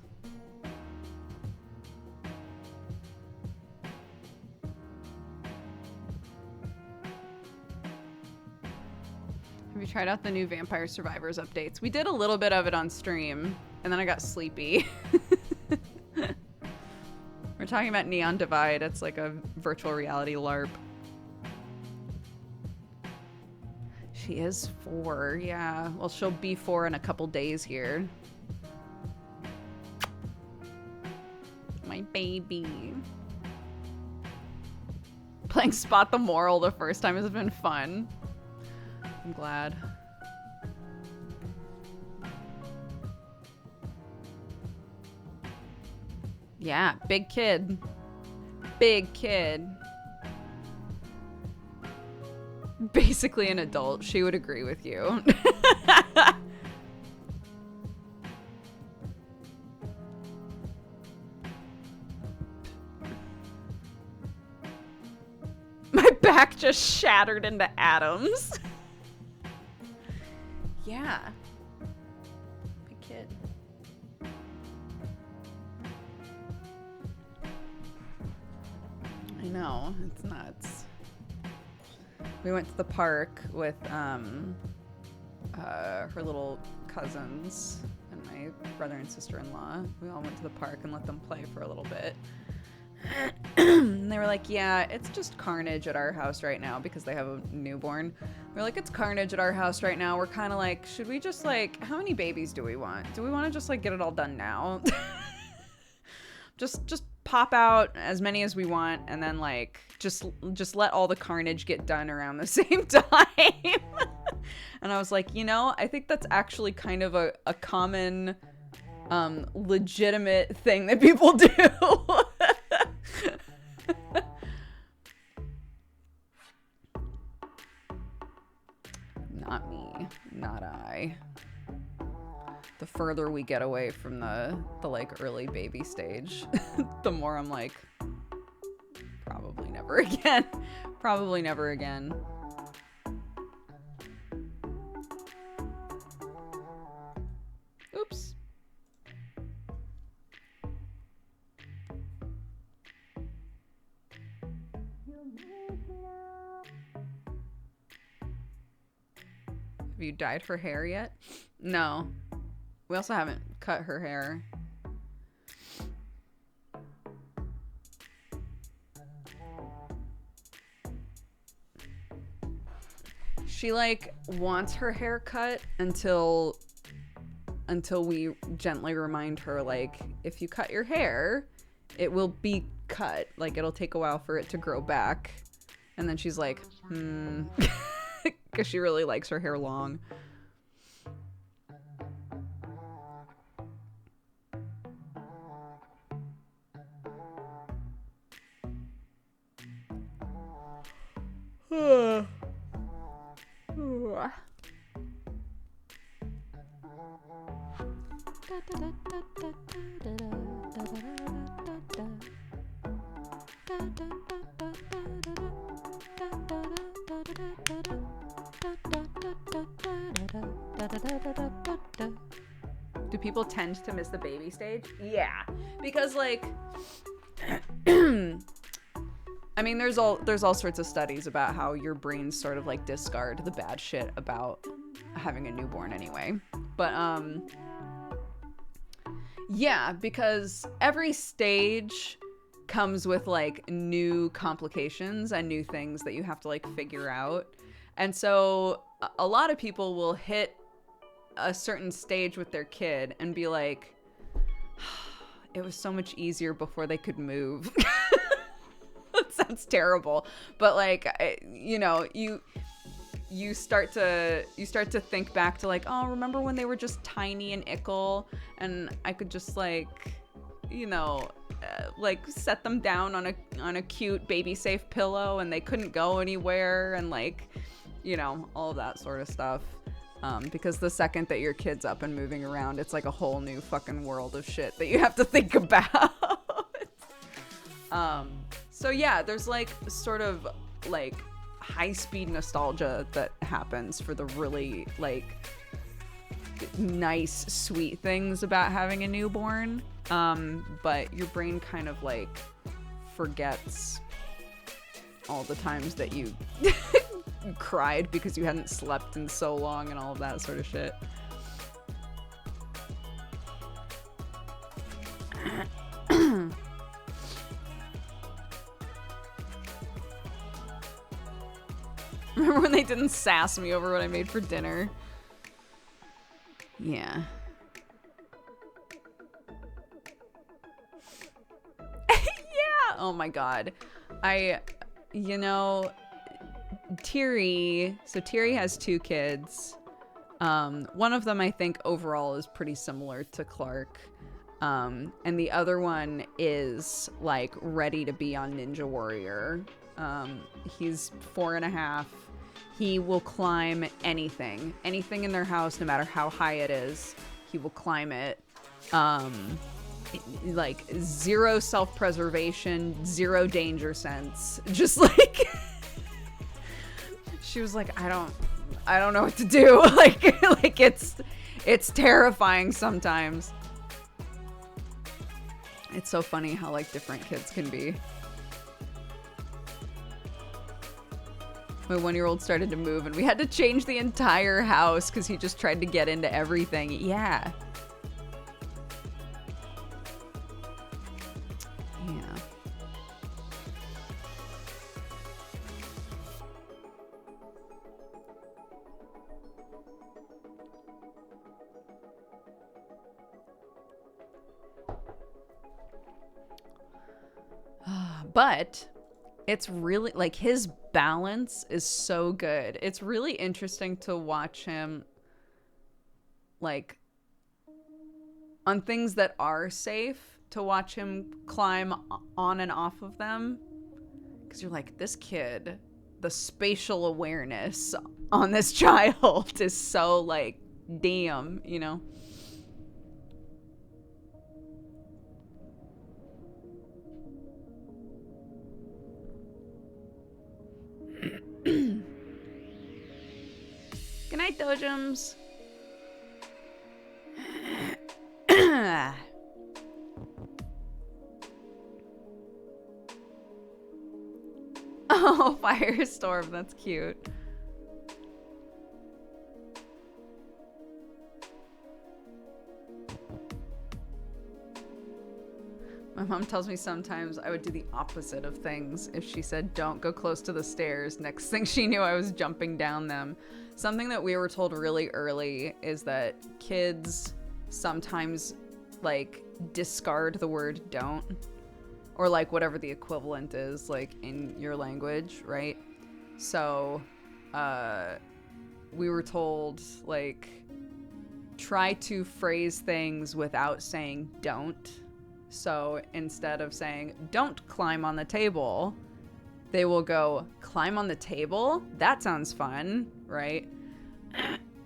Have you tried out the new Vampire Survivors updates? We did a little bit of it on stream, and then I got sleepy. We're talking about Neon Divide. It's like a virtual reality LARP. She is 4, yeah. Well, she'll be 4 in a couple days here. My baby. Playing Spot the Moral the first time has been fun. I'm glad. Yeah, big kid. Big kid. Basically an adult. She would agree with you. My back just shattered into atoms. Yeah. Big kid. I know, it's nuts. We went to the park with her little cousins and my brother and sister-in-law. We all went to the park and let them play for a little bit. And they were like, yeah, it's just carnage at our house right now because they have a newborn. We're like, it's carnage at our house right now. We're kind of like, should we just like, how many babies do we want? Do we want to just like get it all done now? just pop out as many as we want and then like just let all the carnage get done around the same time. And I was like, you know, I think that's actually kind of a common legitimate thing that people do. Not me, not I. The further we get away from the like early baby stage, the more I'm like, probably never again. Probably never again. Oops. Have you dyed her hair yet? No. We also haven't cut her hair. She like wants her hair cut until we gently remind her, like, if you cut your hair, it will be cut. Like, it'll take a while for it to grow back. And then she's like, because she really likes her hair long. Do people tend to miss the baby stage? Yeah, because like I mean, there's all sorts of studies about how your brains sort of like discard the bad shit about having a newborn anyway. But yeah, because every stage comes with like new complications and new things that you have to like figure out. And so a lot of people will hit a certain stage with their kid and be like, it was so much easier before they could move. That sounds terrible, but like, you know, you start to think back to like, oh, remember when they were just tiny and ickle and I could just like, you know, like set them down on a cute baby safe pillow and they couldn't go anywhere, and like, you know, all of that sort of stuff. Because the second that your kid's up and moving around, it's like a whole new fucking world of shit that you have to think about. So yeah, there's like sort of like high-speed nostalgia that happens for the really like nice, sweet things about having a newborn. But your brain kind of like forgets all the times that you cried because you hadn't slept in so long and all of that sort of shit. Remember when they didn't sass me over what I made for dinner? Yeah. Yeah! Oh my god. You know, Teary has 2 kids. One of them I think overall is pretty similar to Clark. And the other one is like ready to be on Ninja Warrior. He's 4.5. He will climb anything in their house, no matter how high it is. He will climb it. Like 0 self-preservation, 0 danger sense. Just like she was like, I don't know what to do. like it's terrifying sometimes. It's so funny how like different kids can be. My 1-year-old started to move and we had to change the entire house because he just tried to get into everything. Yeah. Yeah. But it's really like his balance is so good. It's really interesting to watch him like on things that are safe, to watch him climb on and off of them, because you're like, this kid, the spatial awareness on this child is so like, damn, you know. Good night, Dojums. Oh, Firestorm, that's cute. My mom tells me sometimes I would do the opposite of things. If she said, don't go close to the stairs, next thing she knew I was jumping down them. Something that we were told really early is that kids sometimes, like, discard the word don't. Or, like, whatever the equivalent is, like, in your language, right? So, we were told, like, try to phrase things without saying don't. So instead of saying, don't climb on the table, they will go, climb on the table? That sounds fun, right?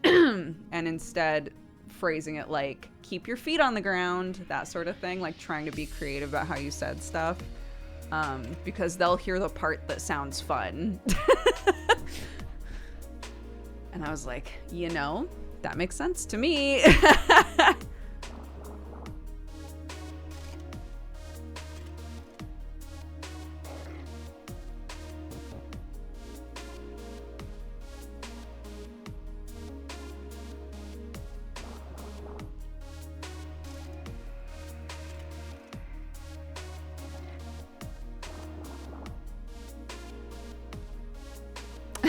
And instead phrasing it like, keep your feet on the ground, that sort of thing, like trying to be creative about how you said stuff. Because they'll hear the part that sounds fun. And I was like, you know, that makes sense to me.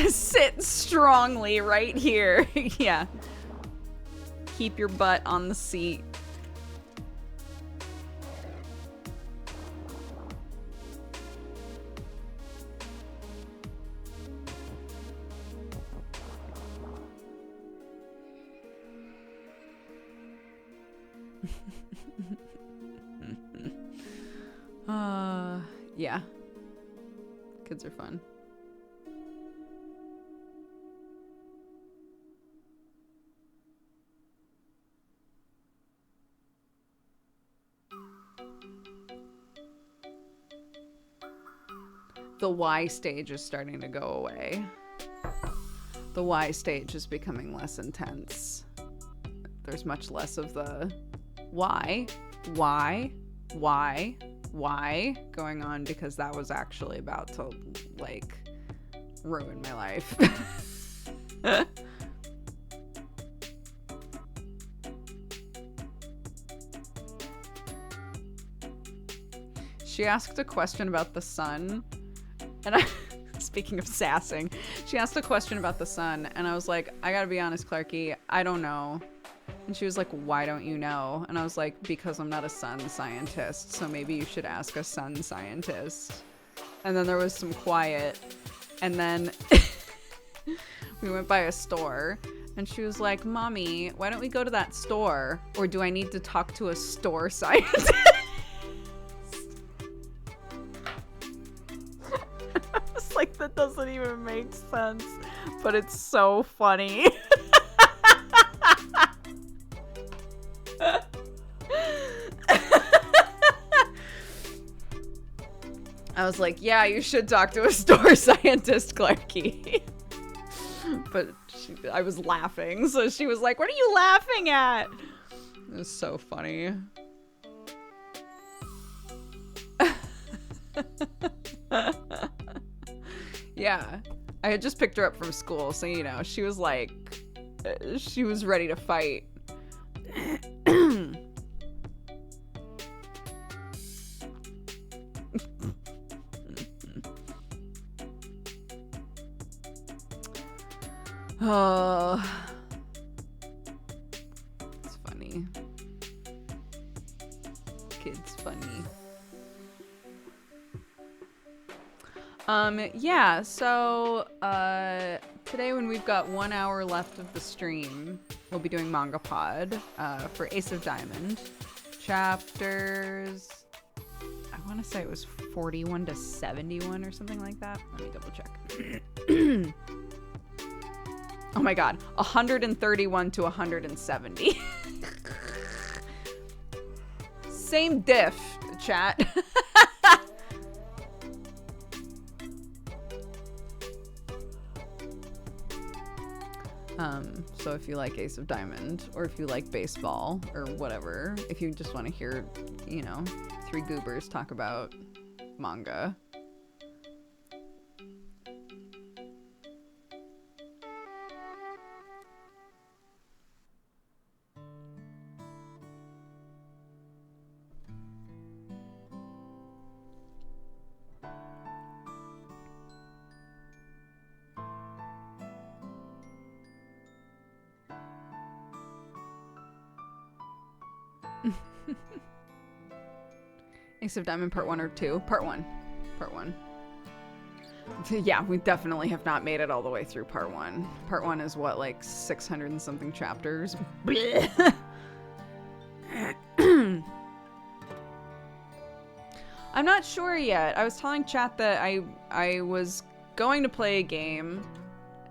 Sit strongly right here. Yeah. Keep your butt on the seat. Yeah. Kids are fun. The Y stage is starting to go away. The Y stage is becoming less intense. There's much less of the why going on, because that was actually about to, like, ruin my life. She asked a question about the sun. And speaking of sassing, she asked a question about the sun, and I was like, I gotta be honest, Clarky, I don't know. And she was like, why don't you know? And I was like, because I'm not a sun scientist, so maybe you should ask a sun scientist. And then there was some quiet, and then we went by a store, and she was like, Mommy, why don't we go to that store? Or do I need to talk to a store scientist? Like, that doesn't even make sense, but it's so funny. I was like, yeah, you should talk to a store scientist, Clarky. But I was laughing, so she was like, what are you laughing at? It was so funny. Yeah, I had just picked her up from school, so, you know, she was like, she was ready to fight. Oh, it's funny. Kids funny. Yeah, so, today when we've got 1 hour left of the stream, we'll be doing Mangapod, for Ace of Diamond. Chapters, I want to say it was 41 to 71 or something like that. Let me double check. Oh my god, 131 to 170. Same diff, chat. So if you like Ace of Diamond, or if you like baseball, or whatever, if you just want to hear, you know, three goobers talk about manga. Except I'm in part 1 or 2. Part 1. Part 1. Yeah, we definitely have not made it all the way through part 1. Part 1 is what, like 600 and something chapters? I'm not sure yet. I was telling chat that I was going to play a game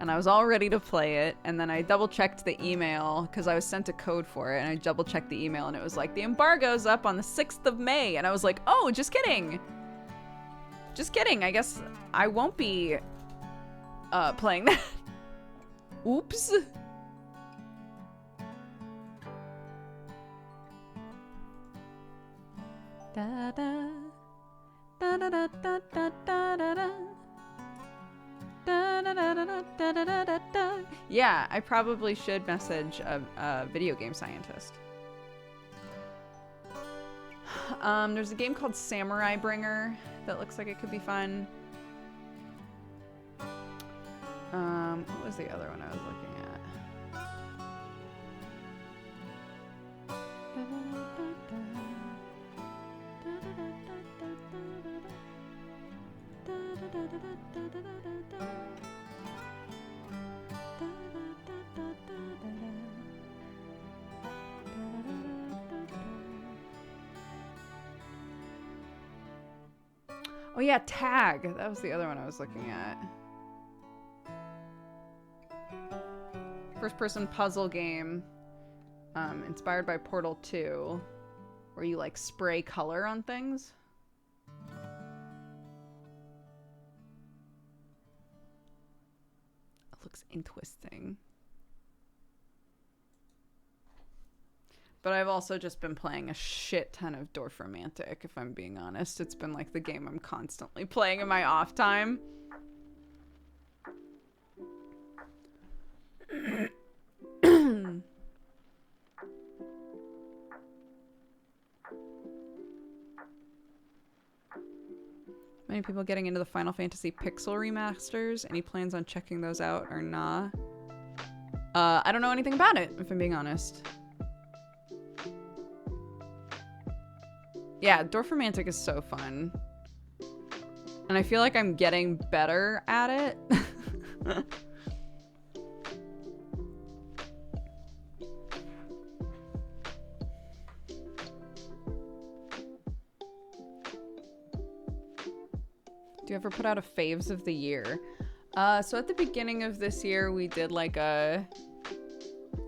and I was all ready to play it, and then I double checked the email because I was sent a code for it, and I double checked the email and it was like, the embargo's up on the 6th of May, and I was like, oh, just kidding. Just kidding. I guess I won't be playing that. Oops. Da da da da da da da da da. Yeah, I probably should message a video game scientist. There's a game called Samurai Bringer that looks like it could be fun. What was the other one I was looking at? Oh yeah, Tag. That was the other one I was looking at. First-person puzzle game, inspired by Portal 2, where you like spray color on things. It looks interesting. But I've also just been playing a shit ton of Dorfromantik, if I'm being honest. It's been like the game I'm constantly playing in my off time. Many people getting into the Final Fantasy Pixel remasters. Any plans on checking those out or nah? I don't know anything about it, if I'm being honest. Yeah, Dorfromantik is so fun. And I feel like I'm getting better at it. Do you ever put out a faves of the year? So at the beginning of this year, we did like a...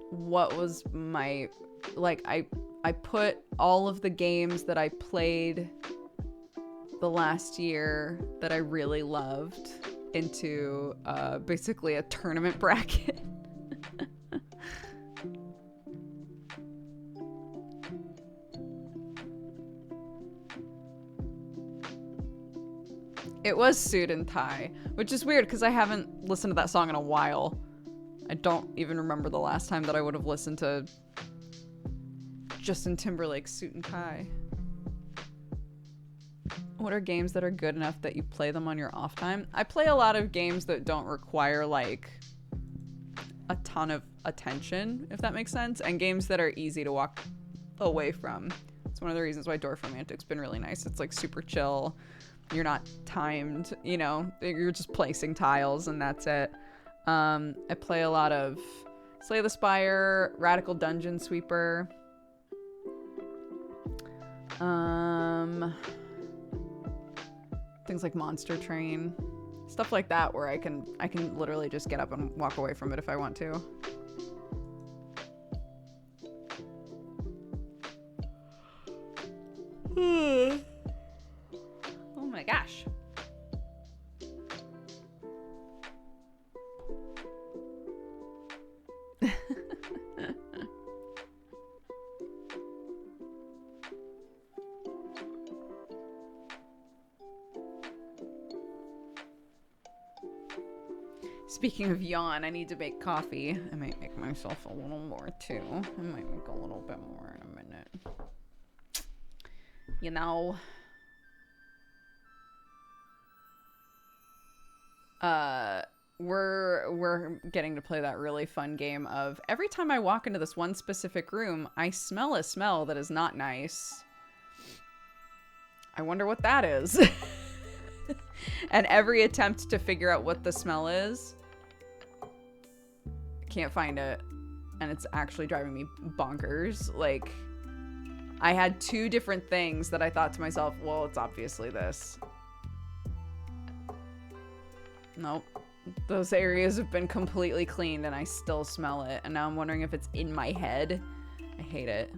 What was my... Like, I put all of the games that I played the last year that I really loved into basically a tournament bracket. It was Suit and Tie, which is weird because I haven't listened to that song in a while. I don't even remember the last time that I would have listened to Justin Timberlake's Suit and Tie. What are games that are good enough that you play them on your off time? I play a lot of games that don't require like a ton of attention, if that makes sense, and games that are easy to walk away from. It's one of the reasons why Dorfromantik's been really nice. It's like super chill. You're not timed, you know, you're just placing tiles and that's it. I play a lot of Slay the Spire, Radical Dungeon Sweeper. Things like Monster Train. Stuff like that where I can literally just get up and walk away from it if I want to. Oh my gosh. Speaking of yawn, I need to make coffee. I might make myself a little more too. I might make a little bit more in a minute. You know. we're getting to play that really fun game of every time I walk into this one specific room, I smell a smell that is not nice. I wonder what that is. And every attempt to figure out what the smell is, can't find it. And it's actually driving me bonkers. Like, I had 2 different things that I thought to myself, well, it's obviously this. Nope. Those areas have been completely cleaned and I still smell it. And now I'm wondering if it's in my head. I hate it.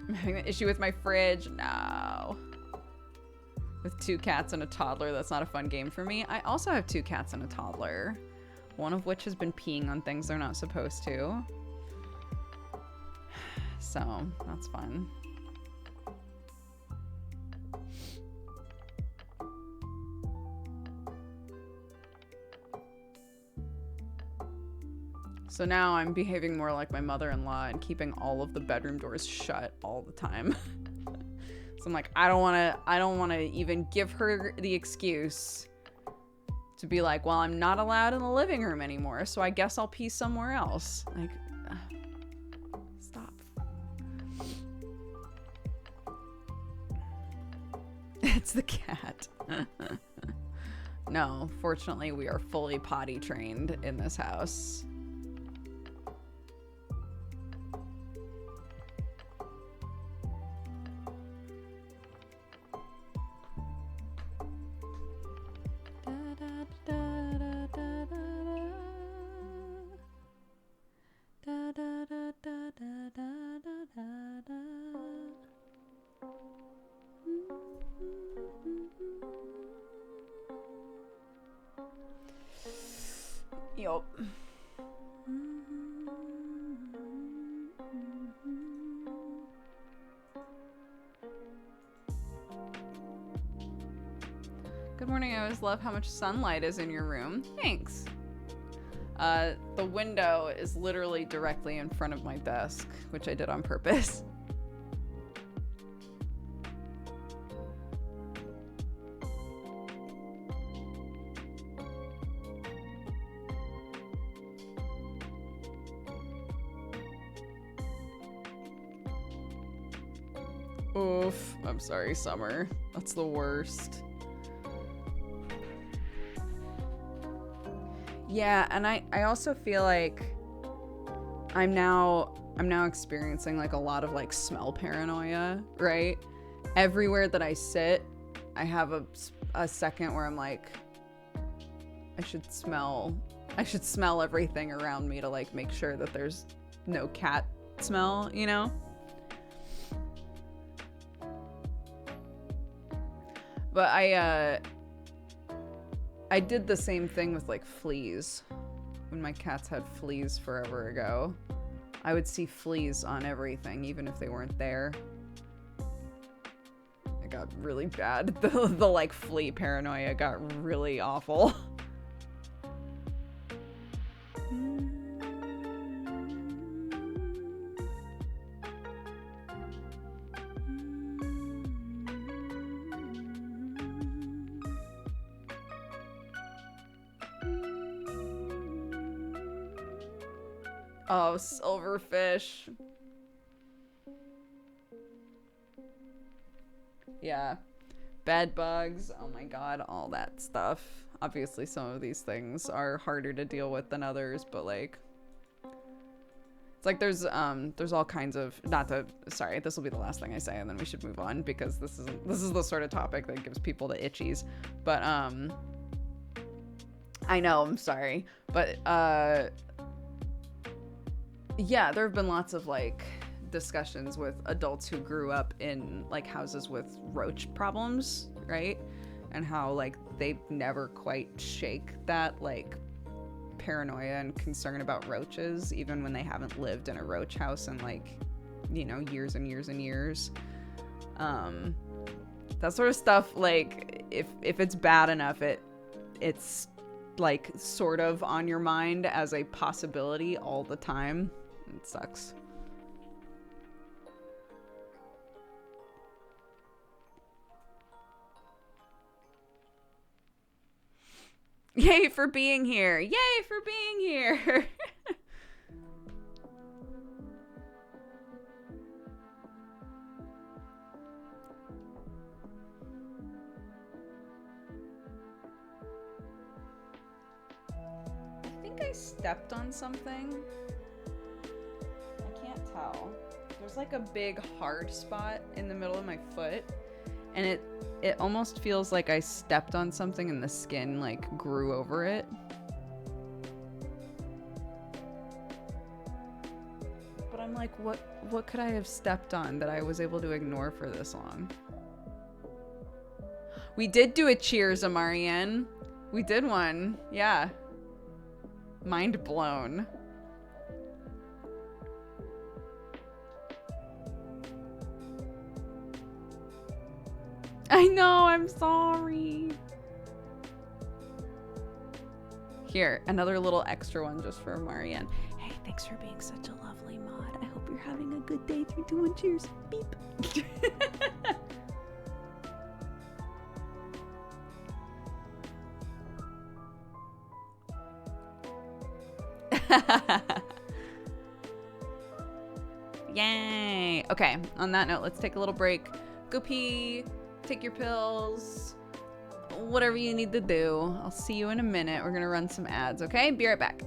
I'm having an issue with my fridge. No. With 2 cats and a toddler, that's not a fun game for me. I also have 2 cats and a toddler. One of which has been peeing on things they're not supposed to. So, that's fun. So now I'm behaving more like my mother-in-law and keeping all of the bedroom doors shut all the time. So I'm like, I don't want to even give her the excuse to be like, well, I'm not allowed in the living room anymore, so I guess I'll pee somewhere else. Like, stop. It's the cat. No, fortunately, we are fully potty trained in this house. Yup. Good morning. I always love how much sunlight is in your room. Thanks. The window is literally directly in front of my desk, which I did on purpose. Oof. I'm sorry, Summer. That's the worst. Yeah, and I also feel like I'm now experiencing like a lot of like smell paranoia, right? Everywhere that I sit, I have a second where I'm like, I should smell everything around me to like make sure that there's no cat smell, you know? But I did the same thing with like fleas. When my cats had fleas forever ago, I would see fleas on everything, even if they weren't there. It got really bad. The like flea paranoia got really awful. Oh, silverfish. Yeah. Bed bugs. Oh my god, all that stuff. Obviously, some of these things are harder to deal with than others, but like... It's like there's all kinds of... Sorry, this will be the last thing I say, and then we should move on, because this is the sort of topic that gives people the itchies. But, I know, I'm sorry. But, yeah, there have been lots of like discussions with adults who grew up in like houses with roach problems, right? And how like they never quite shake that like paranoia and concern about roaches, even when they haven't lived in a roach house in like, you know, years and years and years. That sort of stuff, like if it's bad enough, it's like sort of on your mind as a possibility all the time. It sucks. Yay for being here. Yay for being here. I think I stepped on something. I can't tell. There's like a big hard spot in the middle of my foot, and it almost feels like I stepped on something and the skin like grew over it. But I'm like, what could I have stepped on that I was able to ignore for this long? We did do a cheers, Amarian. We did one. Yeah. Mind blown. I know, I'm sorry. Here, another little extra one just for Marianne. Hey, thanks for being such a lovely mod. I hope you're having a good day. 3, 2, 1, cheers. Beep. Yay. Okay, on that note, let's take a little break. Go pee, take your pills, whatever you need to do. I'll see you in a minute. We're gonna run some ads, okay? Be right back.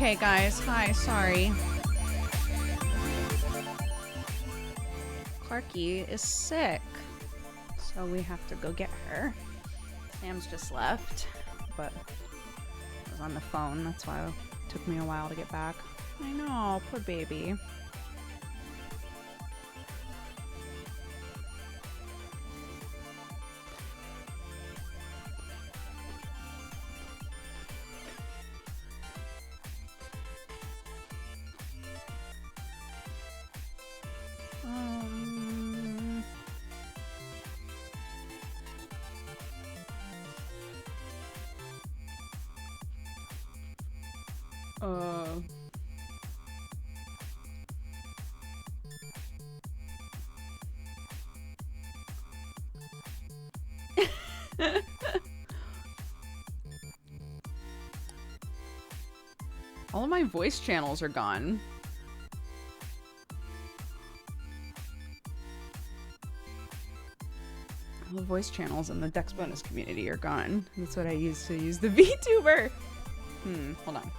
Okay, guys. Hi, sorry. Clarky is sick, so we have to go get her. Sam's just left, but I was on the phone. That's why it took me a while to get back. I know, poor baby. All of my voice channels are gone. All the voice channels in the Dexbonus community are gone. That's what I used to use the VTuber. Hold on.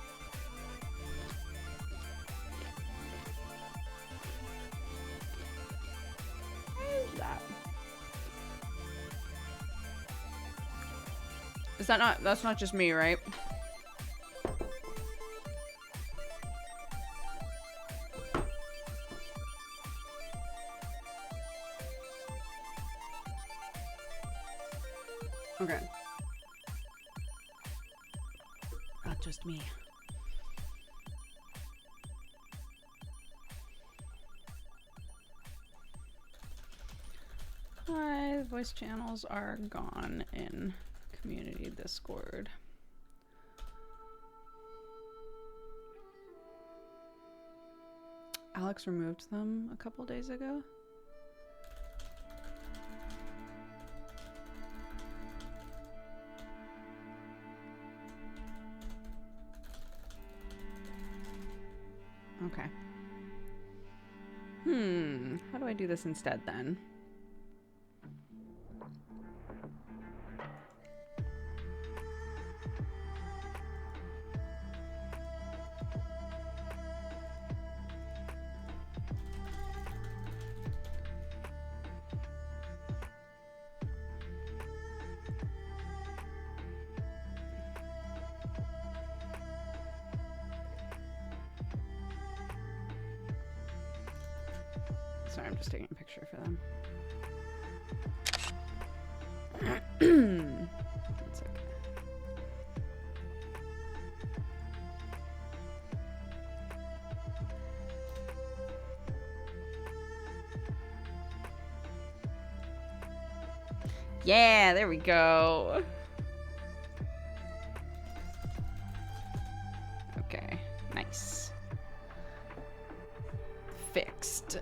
Is that not, that's not just me, right? Okay. Not just me. Hi, voice channels are gone in community Discord. Alex removed them a couple days ago. Okay. How do I do this instead then? Sorry, I'm just taking a picture for them. That's okay. Yeah, there we go. Okay, nice. Fixed.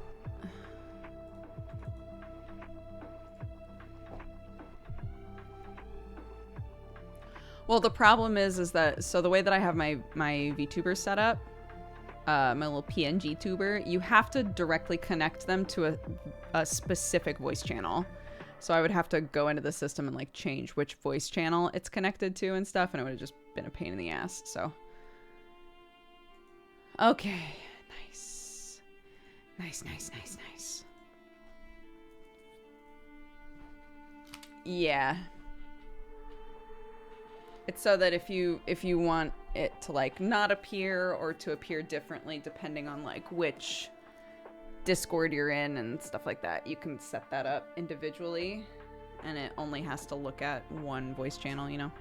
Well, the problem is that, so the way that I have my VTuber set up, my little PNG Tuber, you have to directly connect them to a specific voice channel. So I would have to go into the system and like change which voice channel it's connected to and stuff, and it would have just been a pain in the ass, so. Okay, nice. Nice, nice, nice, nice. Yeah. It's so that if you want it to like not appear or to appear differently depending on like which Discord you're in and stuff like that, you can set that up individually and it only has to look at one voice channel, you know?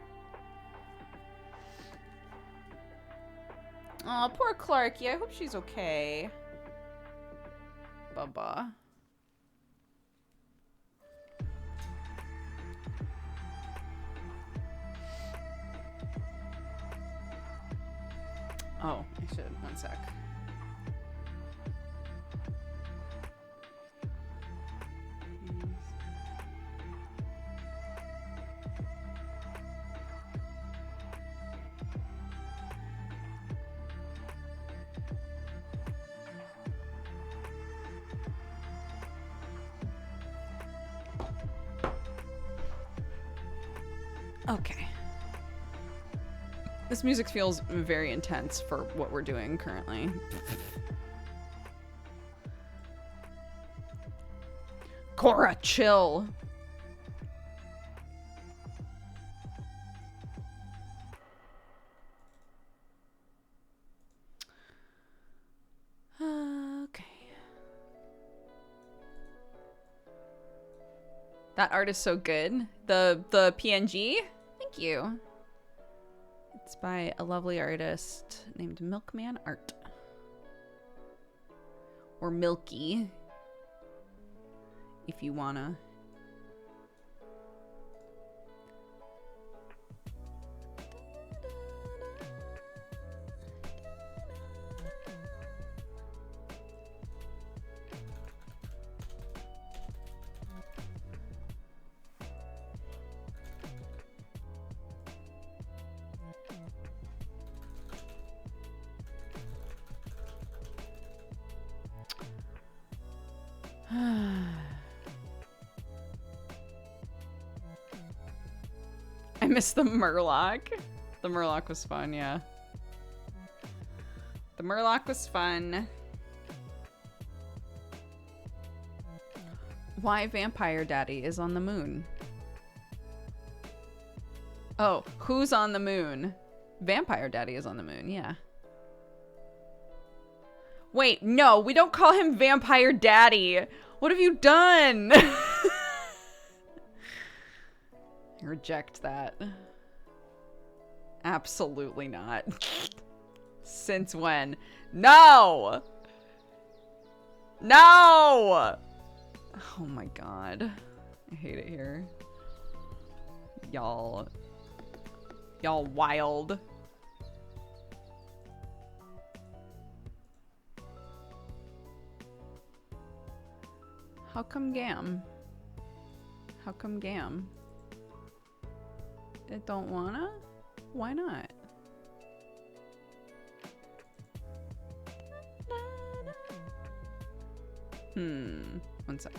Oh, poor Clarky. I hope she's okay. Bubba. Oh, I should. One sec. Okay. This music feels very intense for what we're doing currently. Cora, chill. Okay. That art is so good. The PNG? Thank you. It's by a lovely artist named Milkman Art. Or Milky, if you wanna. I miss the Murloc. The Murloc was fun, yeah. The Murloc was fun. Why Vampire Daddy is on the moon? Oh, who's on the moon? Vampire Daddy is on the moon, yeah. Wait, no, we don't call him Vampire Daddy. What have you done? Reject that. Absolutely not. Since when? No! No! Oh my god. I hate it here. Y'all wild. How come Gam? How come Gam? It don't wanna? Why not? One sec.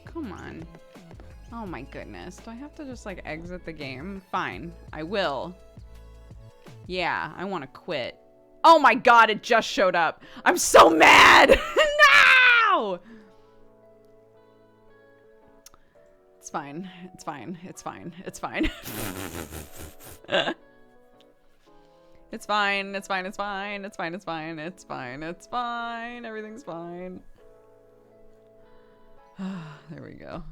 Come on. Oh my goodness. Do I have to just like exit the game? Fine. I will. Yeah, I want to quit. Oh my god, it just showed up. I'm so mad! No! It's fine. It's fine. It's fine. It's fine. It's fine. It's fine. It's fine. It's fine. It's fine. It's fine. It's fine. Everything's fine. There we go.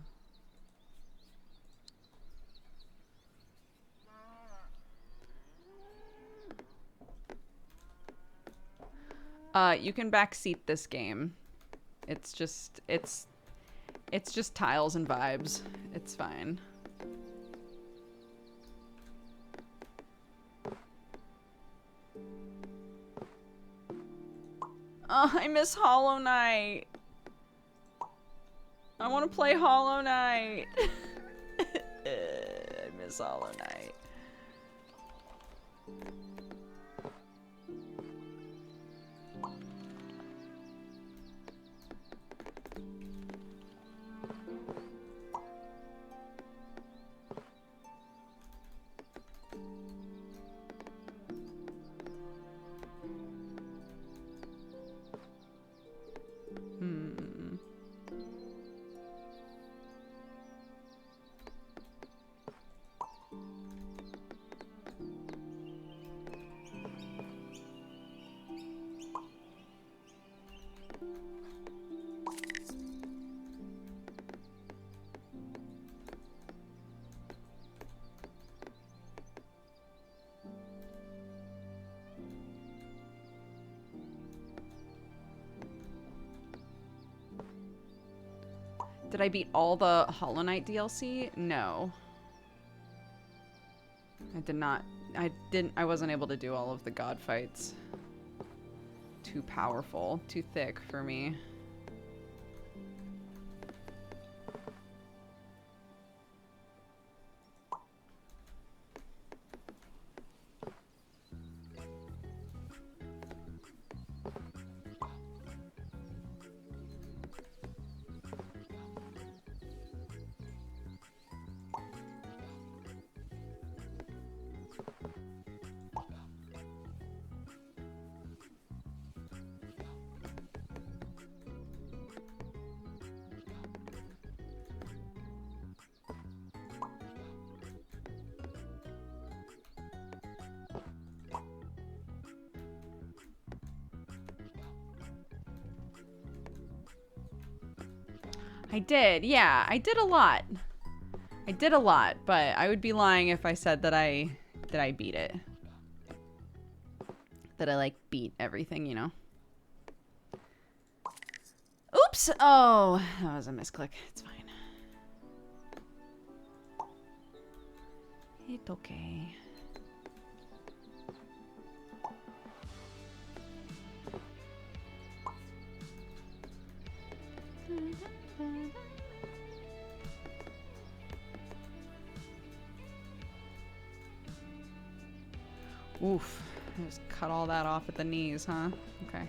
You can backseat this game. It's just tiles and vibes. It's fine. Oh, I miss Hollow Knight. I want to play Hollow Knight. I miss Hollow Knight. Did I beat all the Hollow Knight DLC? No. I did not. I wasn't able to do all of the god fights. Too powerful, too thick for me. I did, yeah. I did a lot. I did a lot, but I would be lying if I said that I beat it. That I like beat everything, you know. Oops! Oh, that was a misclick. It's fine. It's okay. Oof. Just cut all that off at the knees, huh? Okay.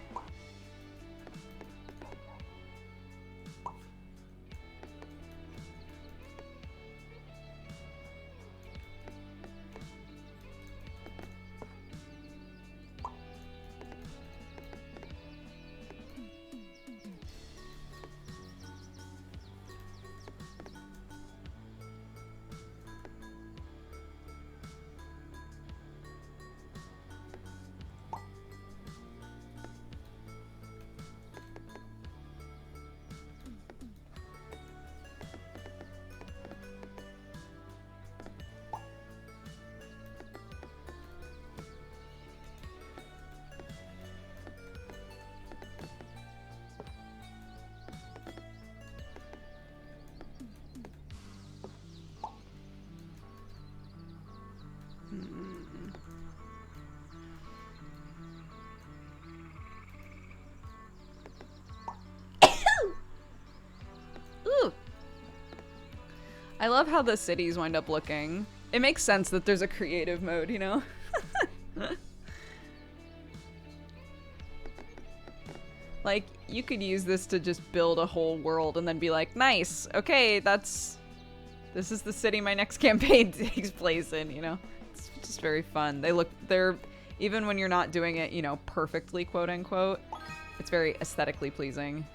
I love how the cities wind up looking. It makes sense that there's a creative mode, you know? Like, you could use this to just build a whole world and then be like, nice, okay, this is the city my next campaign takes place in, you know? It's just very fun. They're, even when you're not doing it, you know, perfectly, quote unquote, it's very aesthetically pleasing.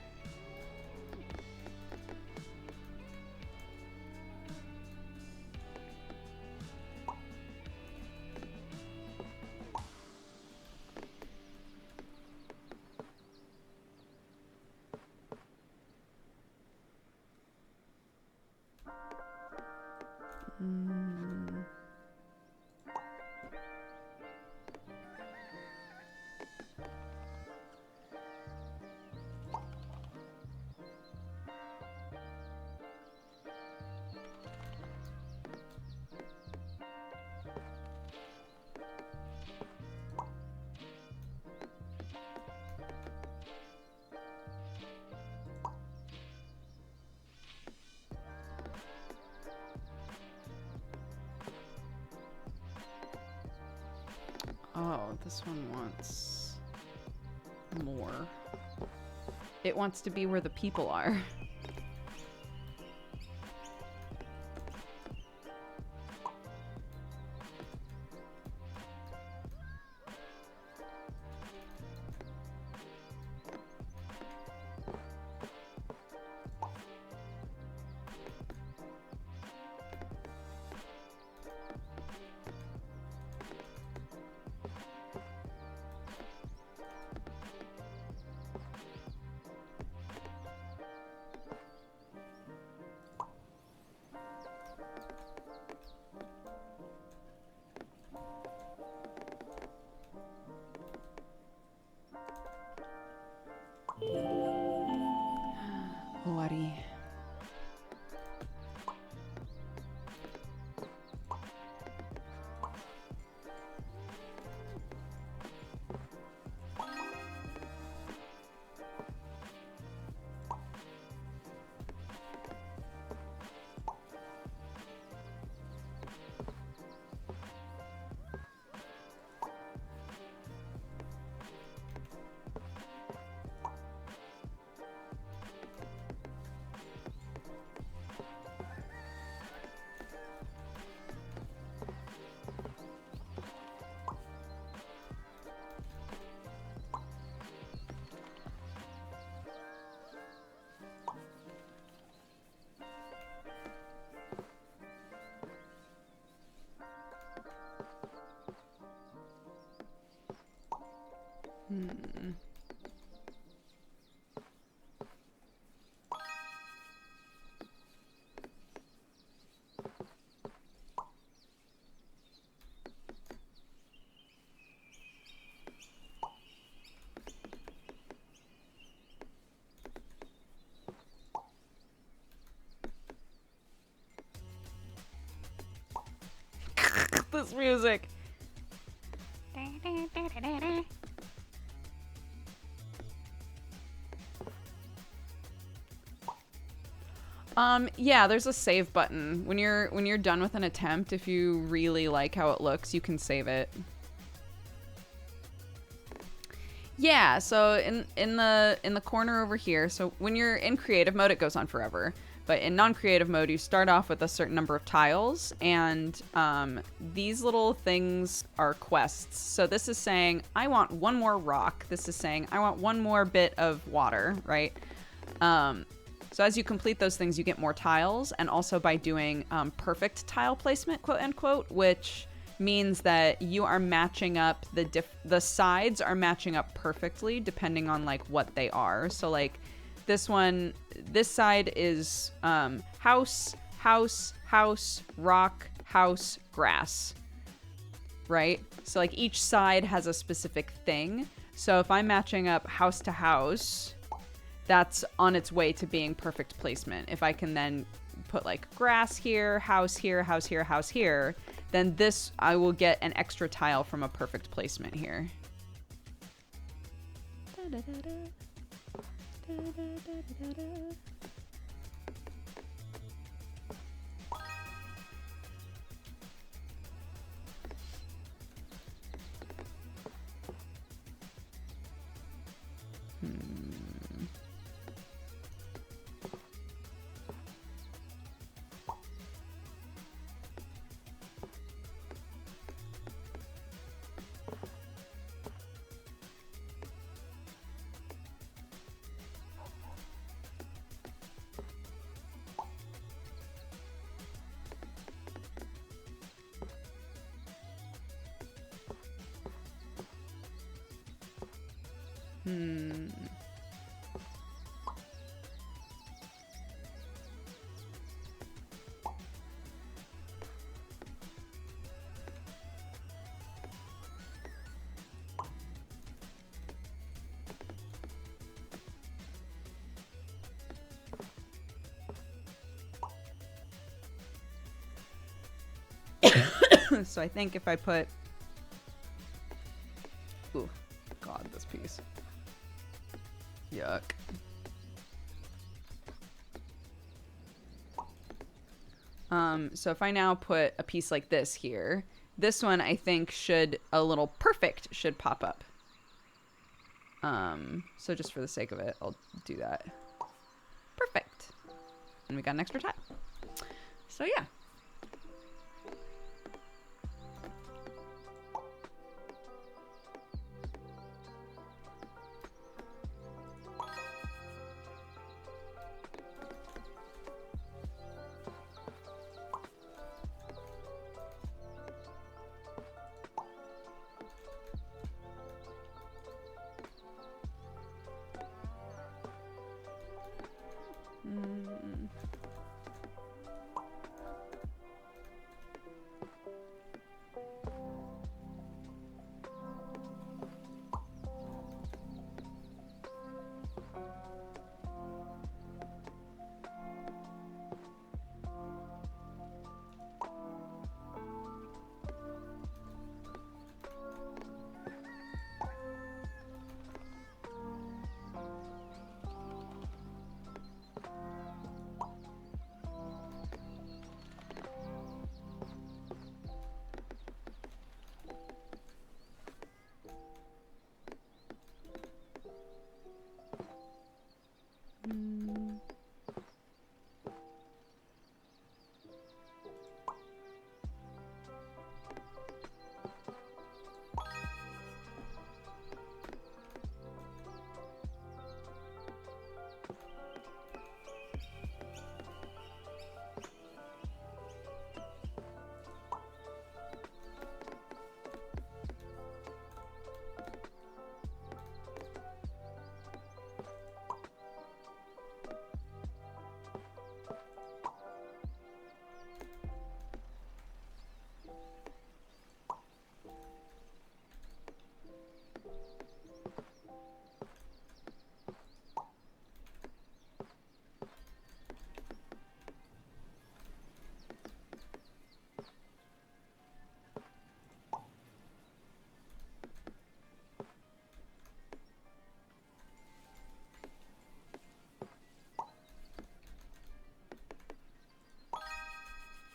Oh, this one wants more. It wants to be where the people are. Worry. This music. Yeah, there's a save button. When you're done with an attempt, if you really like how it looks, you can save it. Yeah, so in the corner over here, so when you're in creative mode, it goes on forever. But in non-creative mode, you start off with a certain number of tiles, and these little things are quests. So this is saying, I want one more rock. This is saying, I want one more bit of water, right? So as you complete those things, you get more tiles, and also by doing perfect tile placement, quote unquote, which means that you are matching up the sides are matching up perfectly depending on like what they are. So like this one, this side is house, house, house, rock, house, grass, right? So like each side has a specific thing. So if I'm matching up house to house, that's on its way to being perfect placement. If I can then put like grass here, house here, house here, house here, then this, I will get an extra tile from a perfect placement here. So I think if I put... Ooh, God, this piece. Yuck. So if I now put a piece like this here, this one I think should, a little perfect should pop up. So just for the sake of it, I'll do that. Perfect. And we got an extra tile. So yeah.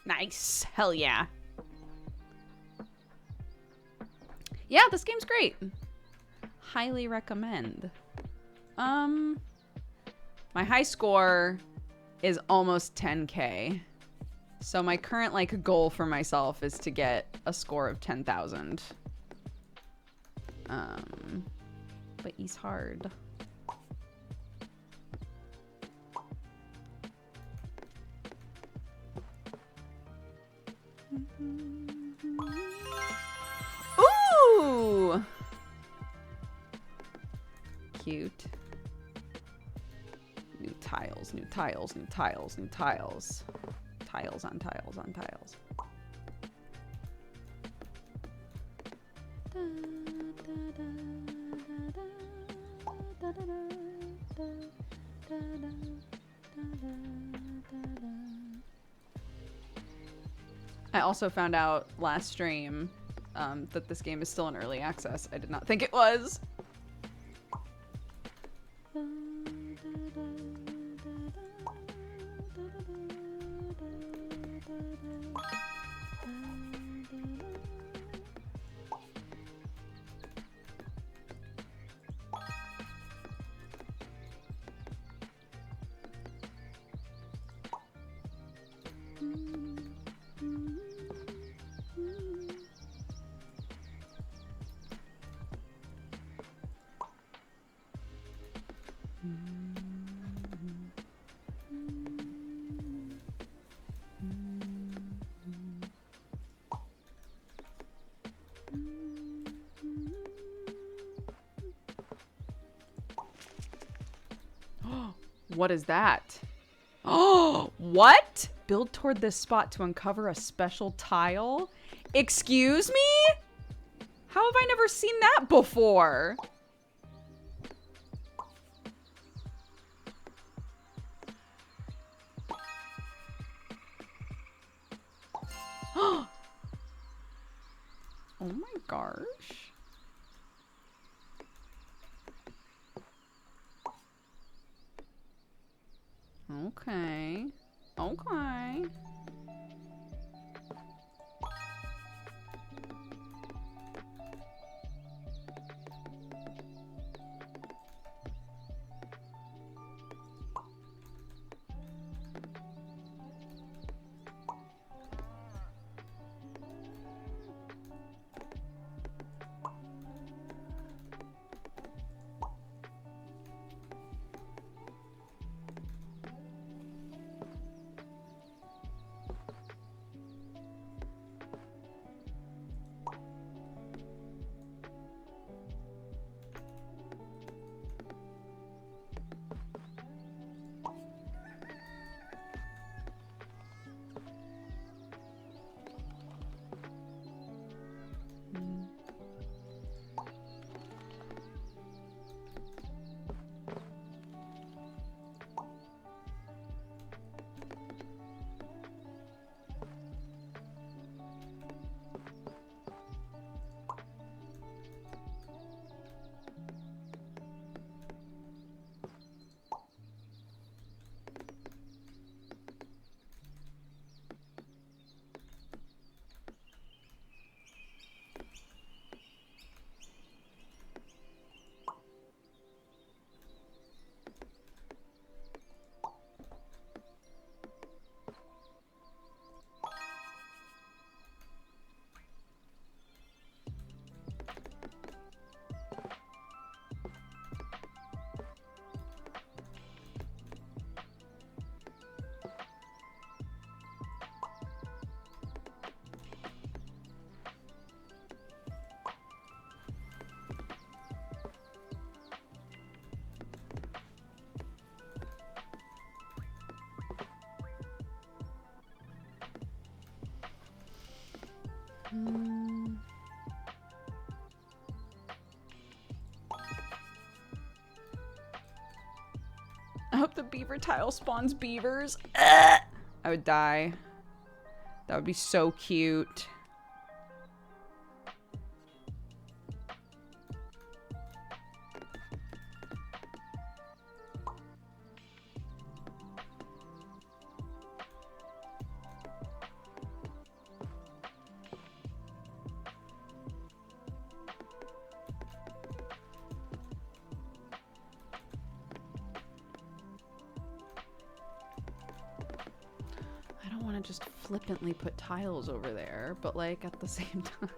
Nice. Hell yeah. Yeah, this game's great. Highly recommend. My high score is almost 10K. So my current like goal for myself is to get a score of 10,000. But he's hard. Ooh! Cute. New tiles, new tiles, new tiles, new tiles. Tiles on tiles on tiles. I also found out last stream that this game is still in early access. I did not think it was. What is that? Oh, what? Build toward this spot to uncover a special tile? Excuse me? How have I never seen that before? Oh my gosh. Okay. Okay. I hope the beaver tile spawns beavers. I would die. That would be so cute. Just flippantly put tiles over there, but like at the same time.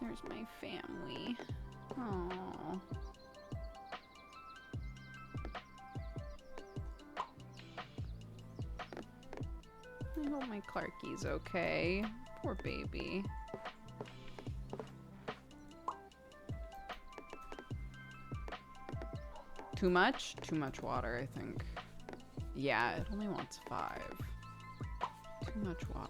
There's my family. Aww. I hope my Clarkie's okay. Poor baby. Too much? Too much water, I think. Yeah, it only wants 5. Too much water.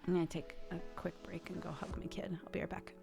I'm going to take a quick break and go hug my kid. I'll be right back.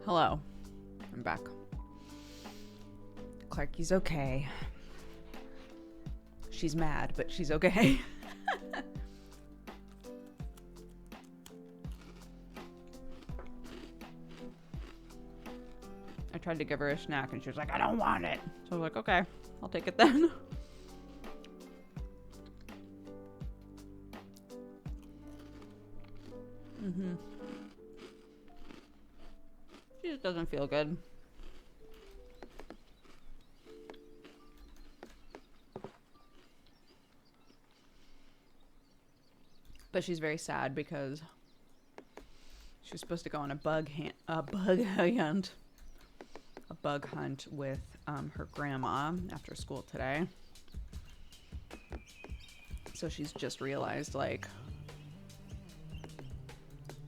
Hello. I'm back. Clarky's okay. She's mad, but she's okay. I tried to give her a snack and she was like, I don't want it. So I was like, okay, I'll take it then. She just doesn't feel good. But she's very sad because she was supposed to go on a bug hunt with her grandma after school today. So she's just realized, like,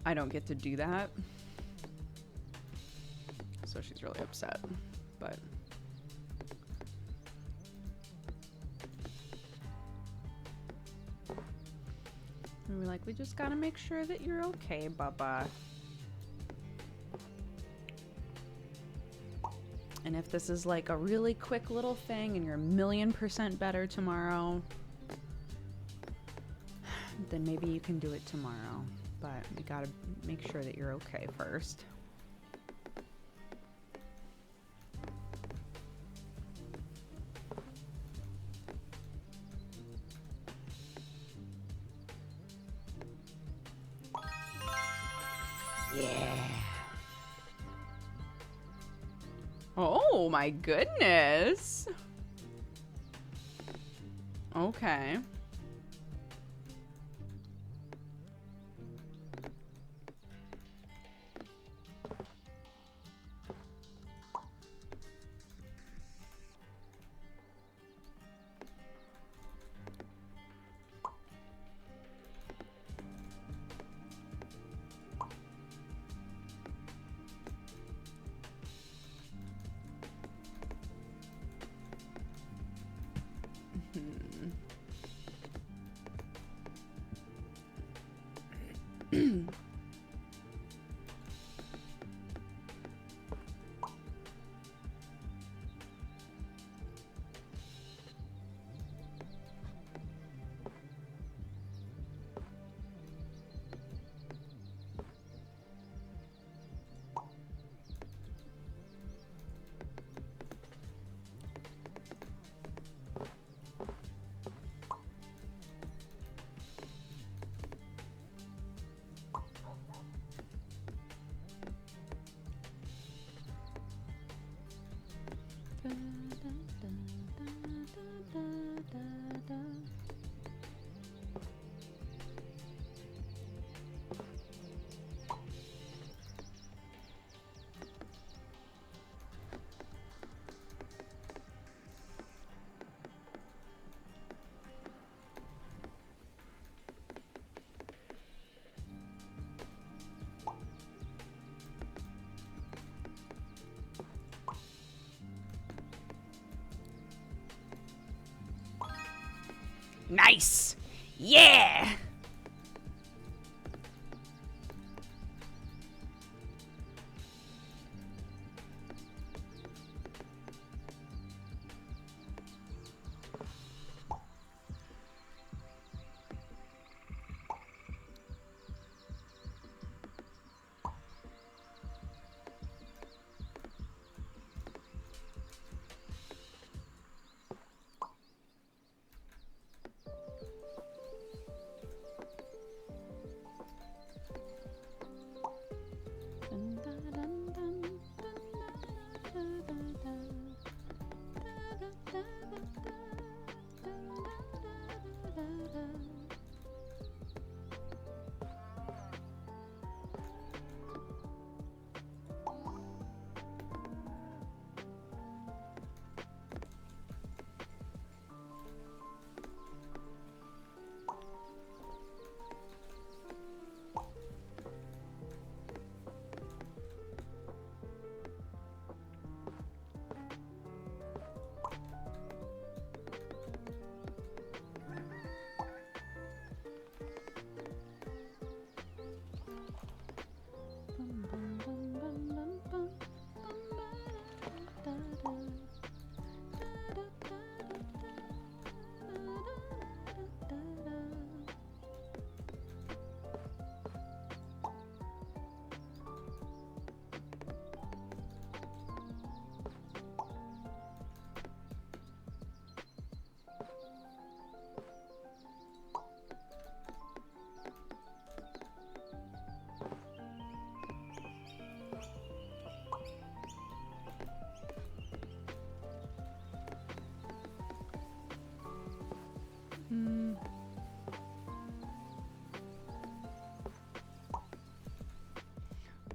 I don't get to do that. So she's really upset, but we were like, we just gotta make sure that you're okay, Baba. And if this is like a really quick little thing and you're 1,000,000% better tomorrow, then maybe you can do it tomorrow. But we gotta make sure that you're okay first. Yeah. Oh my goodness. Okay. Nice. Yeah.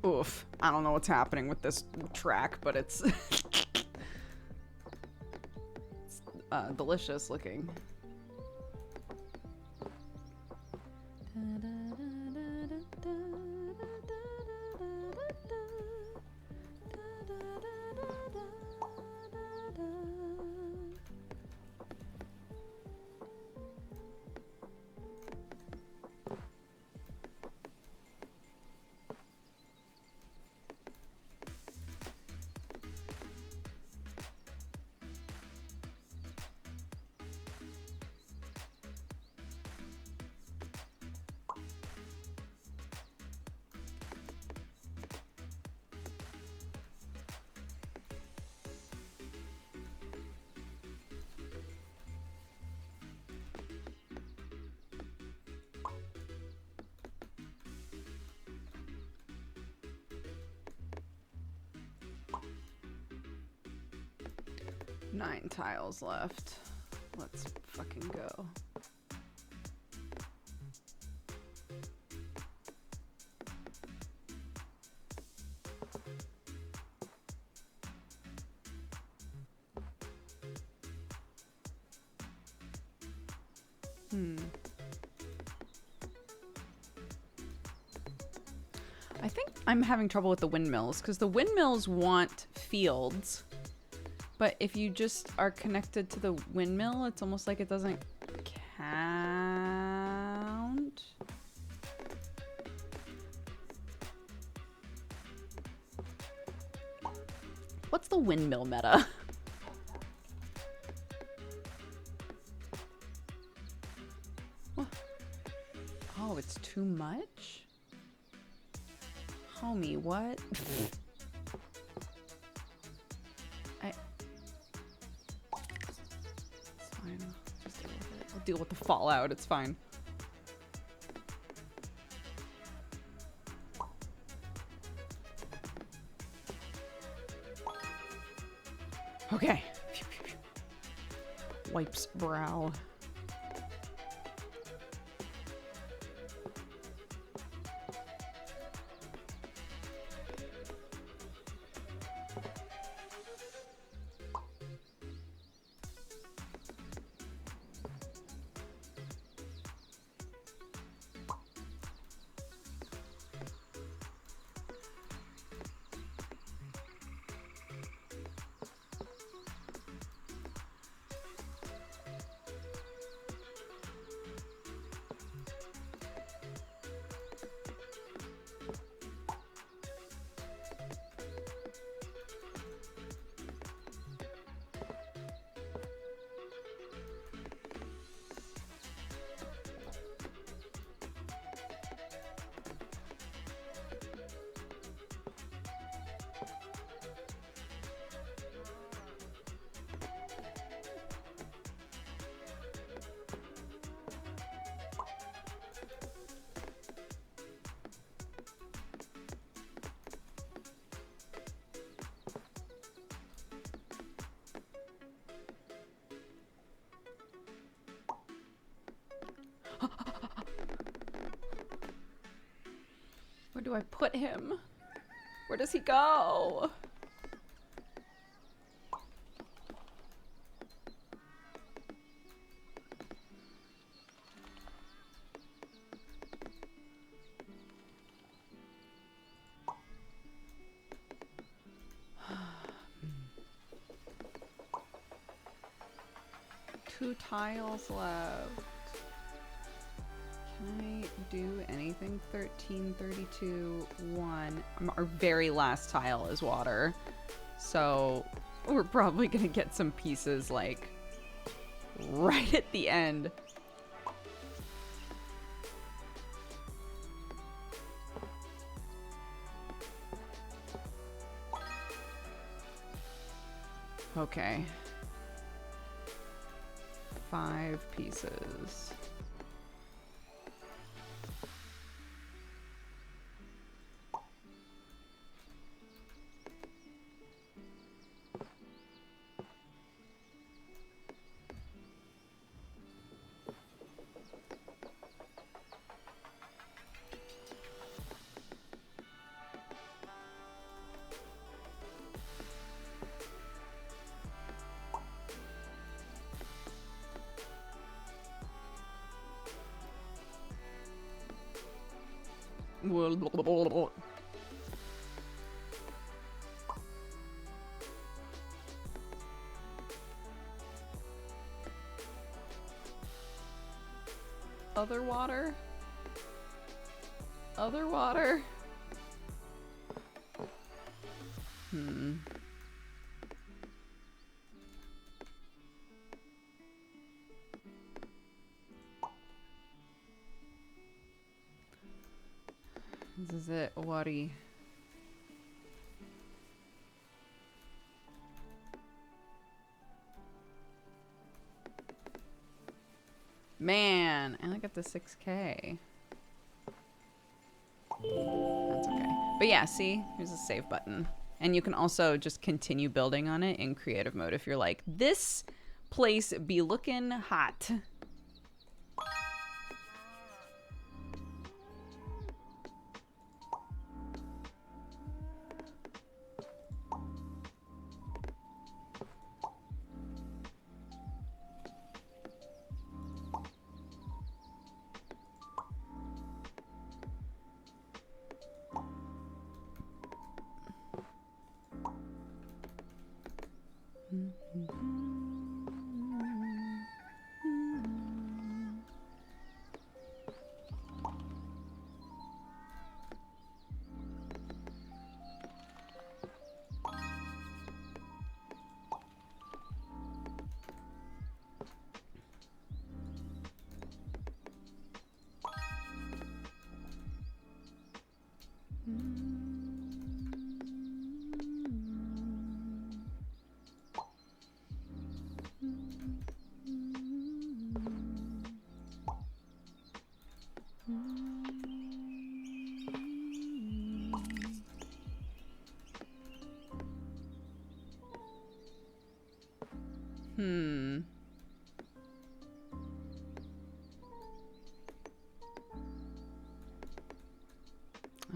Oof. I don't know what's happening with this track, but it's, it's delicious looking. Nine tiles left. Let's fucking go. I think I'm having trouble with the windmills because the windmills want fields. But if you just are connected to the windmill, it's almost like it doesn't count. What's the windmill meta? Oh, it's too much? Homie, what? Deal with the fallout, it's fine. Okay. Wipes brow. Where do I put him? Where does he go? Two tiles left. Can I do anything? 13, 32, 1. Our very last tile is water. So we're probably gonna get some pieces like right at the end. Okay. 5 pieces. Other water? Other water? This is it, Wadi. Man, I only got the 6K. That's okay. But yeah, see? Here's a save button. And you can also just continue building on it in creative mode if you're like, this place be looking hot.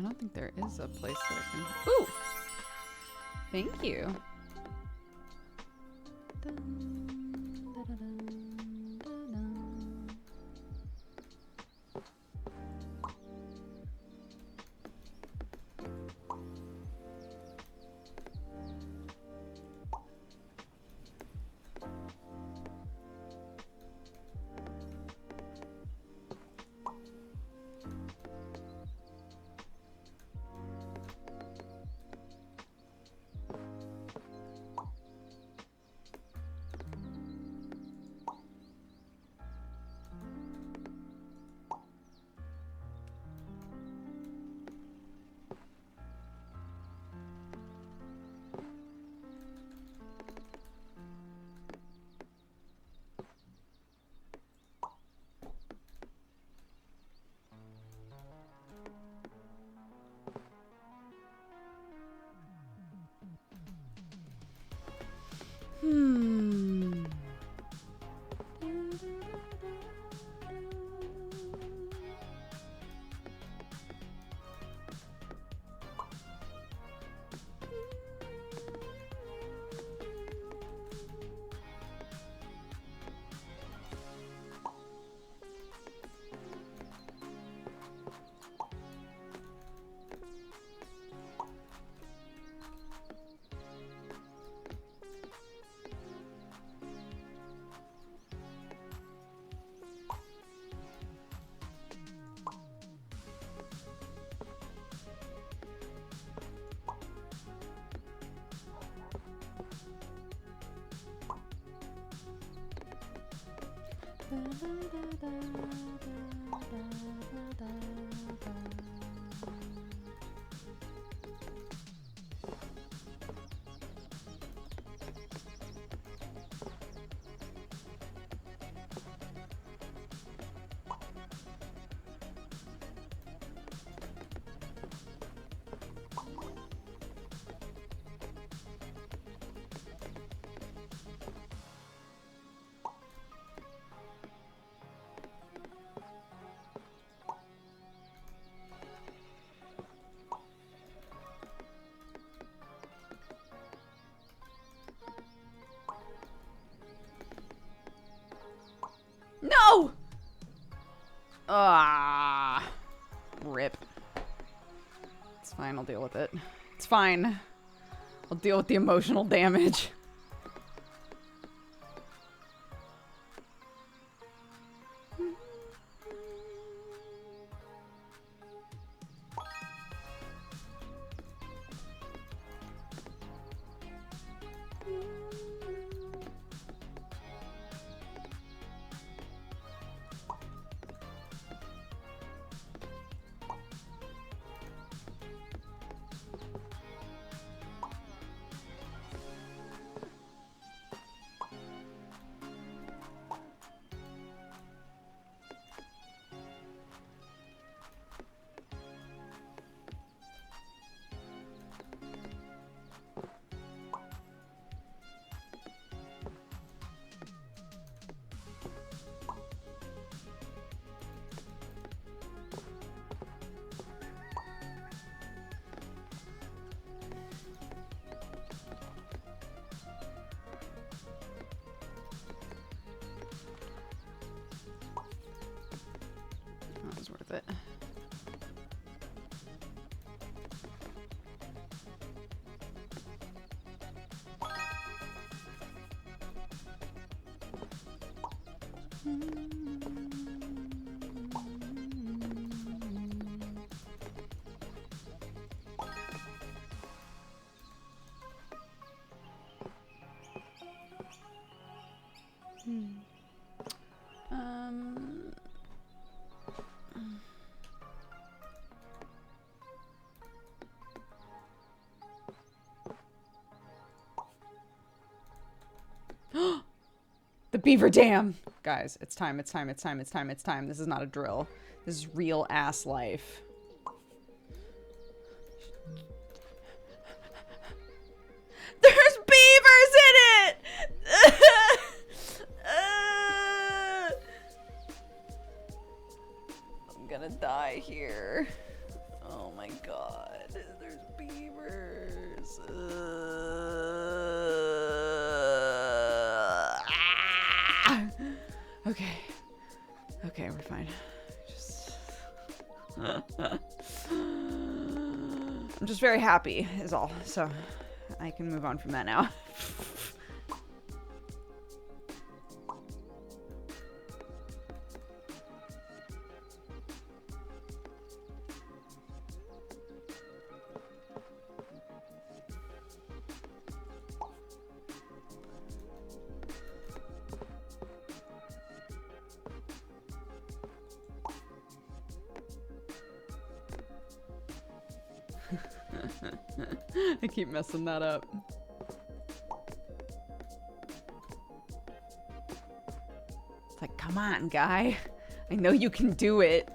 I don't think there is a place that I can... Ooh! Thank you. It's fine, I'll deal with it. It's fine. I'll deal with the emotional damage. That was worth it. The beaver dam! Guys, it's time, it's time, it's time, it's time, it's time. This is not a drill. This is real ass life. There's beavers in it! I'm gonna die here. Oh my god. There's beavers. Okay. Okay, we're fine. Just... I'm just very happy, is all. So I can move on from that now. I keep messing that up. It's like, come on, guy. I know you can do it.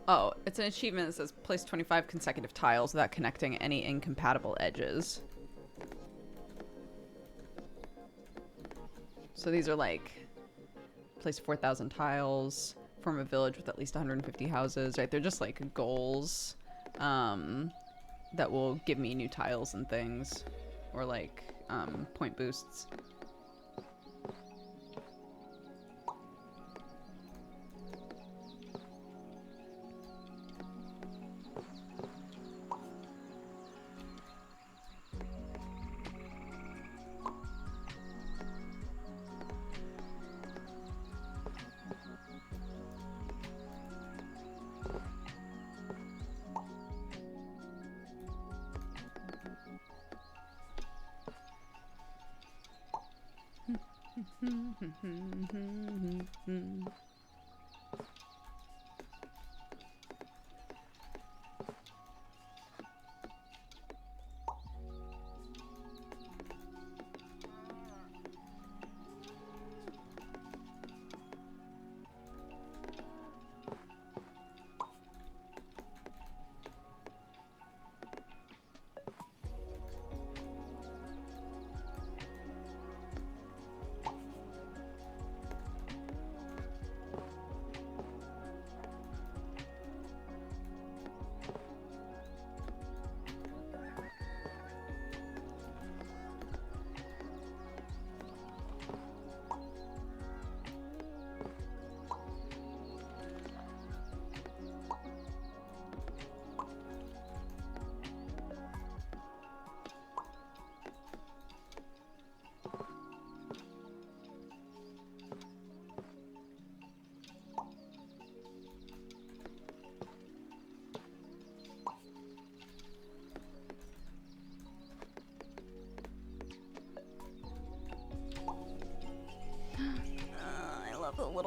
Oh, it's an achievement that says place 25 consecutive tiles without connecting any incompatible edges. So these are like place 4,000 tiles, form a village with at least 150 houses, right? They're just like goals that will give me new tiles and things, or like point boosts.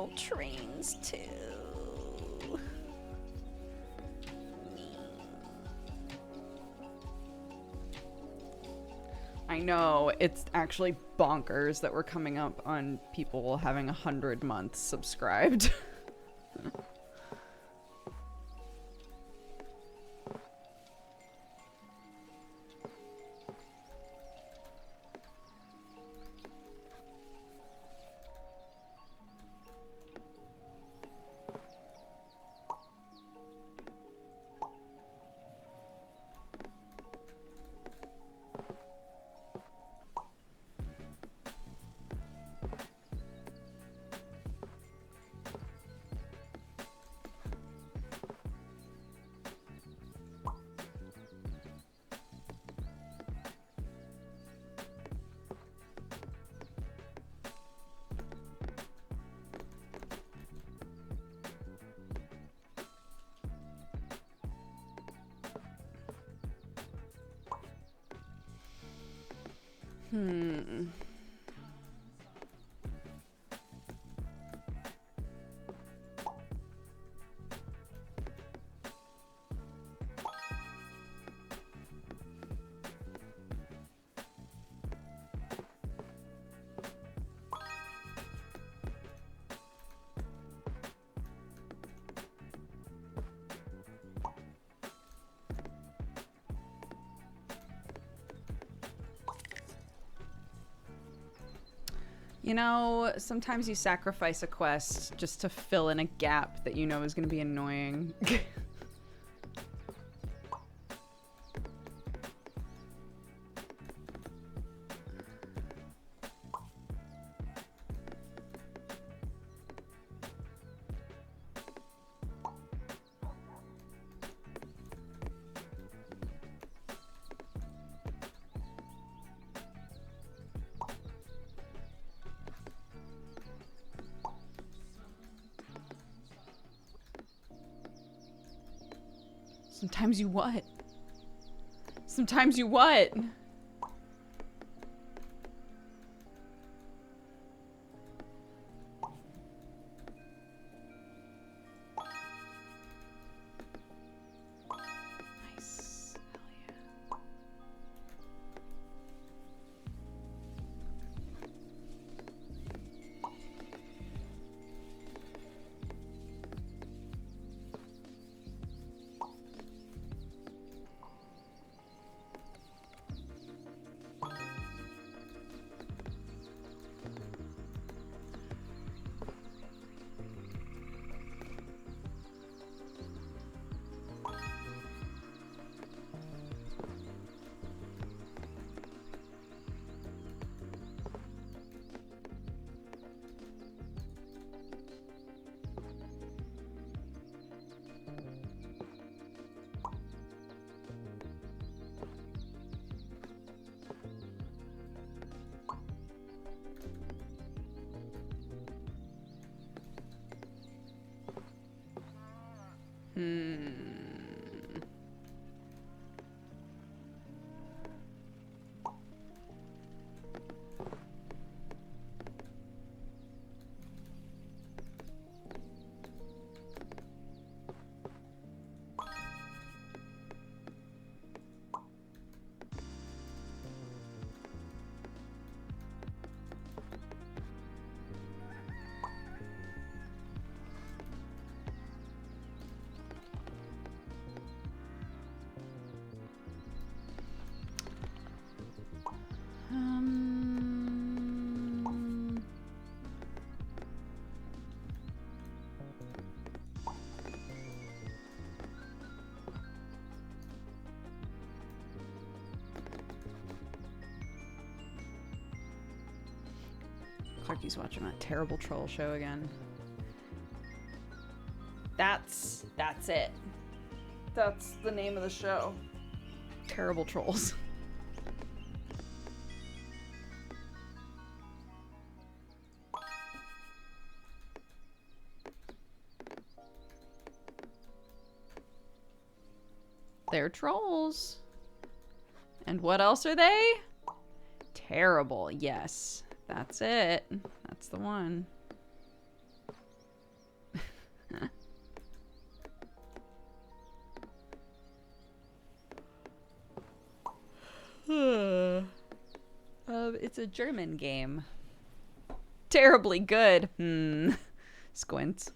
little trains too. I know, it's actually bonkers that we're coming up on people having 100 months subscribed. You know, sometimes you sacrifice a quest just to fill in a gap that you know is going to be annoying. Sometimes you what? Sometimes you what? Nice. Hell yeah. Clarky's watching that terrible troll show again. That's it. That's the name of the show. Terrible Trolls. They're trolls. And what else are they? Terrible, yes. That's it. That's the one. It's a German game. Terribly good. Squints.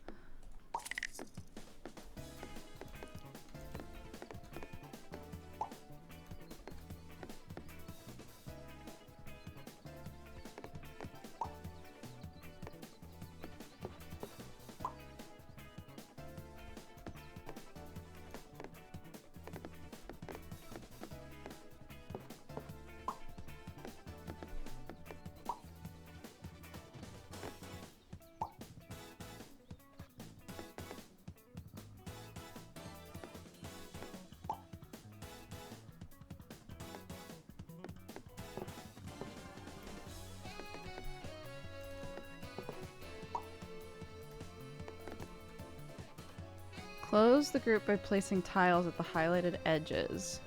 Close the group by placing tiles at the highlighted edges.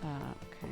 Okay.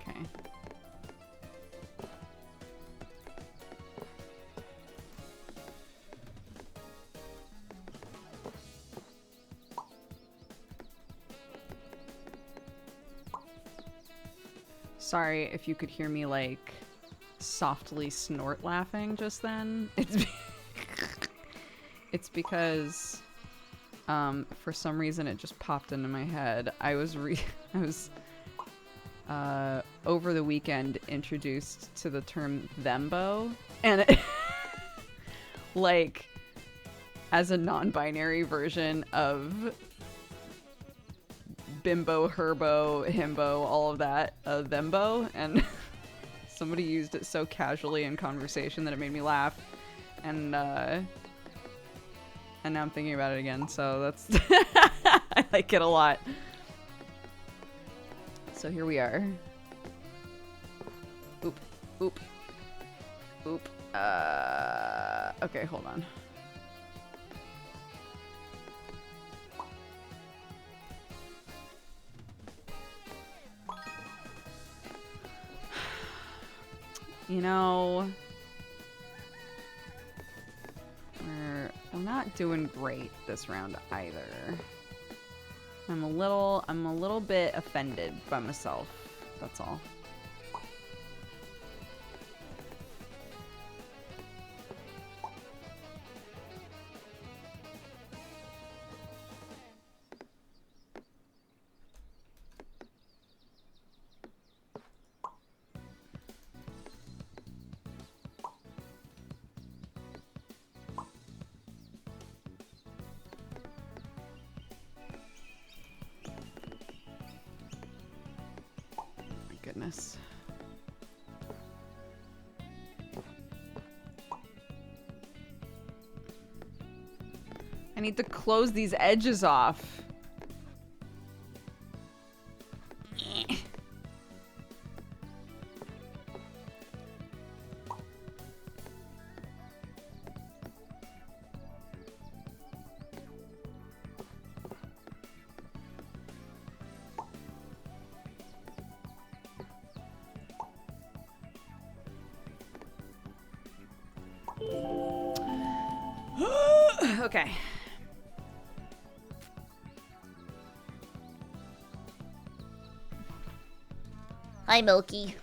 Okay. Sorry if you could hear me like softly snort laughing just then. It's because for some reason it just popped into my head. I was over the weekend introduced to the term thembo, and it like as a non-binary version of bimbo, herbo, himbo, all of that, thembo, and somebody used it so casually in conversation that it made me laugh, and now I'm thinking about it again, so that's I like it a lot. So here we are. Oop, oop, oop. Okay, hold on. You know, we're not doing great this round either. I'm a little bit offended by myself. That's all. Goodness. I need to close these edges off. Okay. Hi, Milky.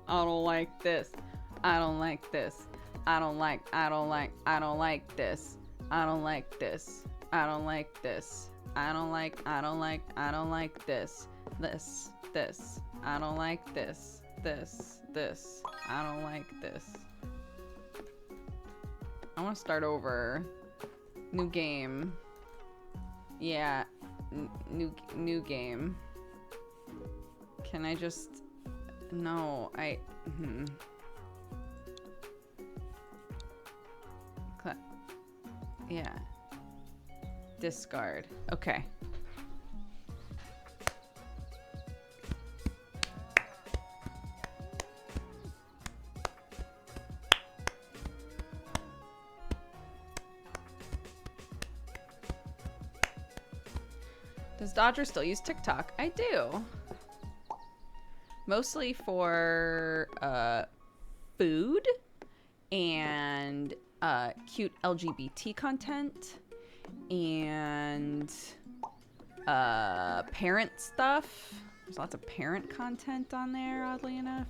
I don't like this. I don't like this. I don't like this. I don't like this. I don't like this. I don't like this. I don't like this. I don't like this. This. I don't like this. This. I don't like this. I want to start over. New game. Yeah. New game. Can I just... No, Yeah. Discard. Okay. Does Dodger still use TikTok? I do. Mostly for food and cute LGBT content and parent stuff. There's lots of parent content on there, oddly enough.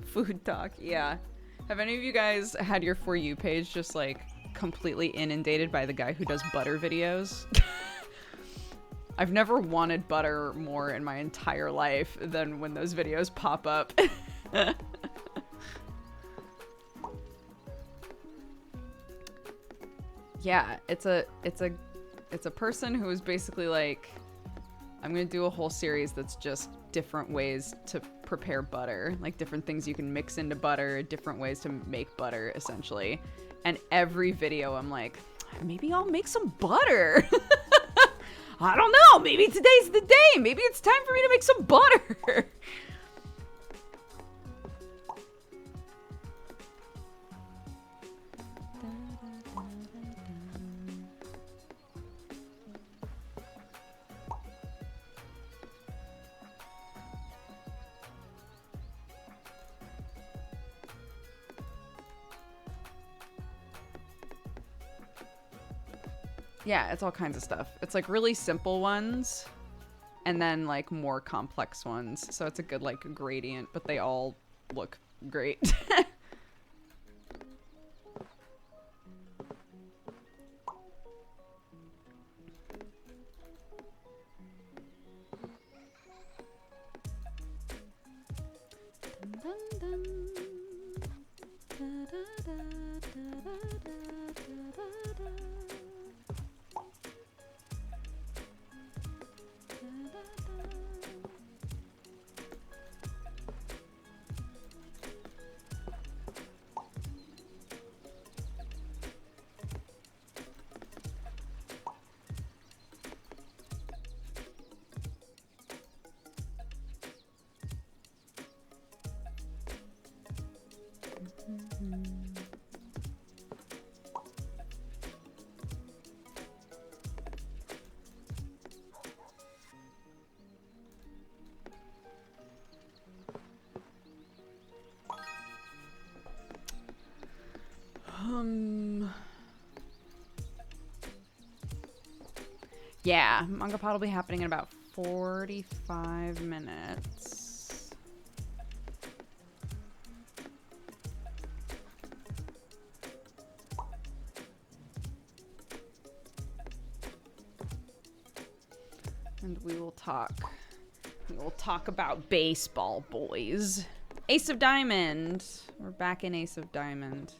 Food talk, yeah. Have any of you guys had your For You page just like completely inundated by the guy who does butter videos? I've never wanted butter more in my entire life than when those videos pop up. Yeah, it's a person who is basically like, I'm gonna do a whole series that's just different ways to prepare butter, like different things you can mix into butter, different ways to make butter, essentially. And every video I'm like, maybe I'll make some butter. I don't know, maybe today's the day, maybe it's time for me to make some butter. Yeah, it's all kinds of stuff. It's like really simple ones and then like more complex ones. So it's a good like gradient, but they all look great. Yeah, Mangapod will be happening in about 45 minutes. we will talk. We will talk about baseball, boys. Ace of Diamond. We're back in Ace of Diamond.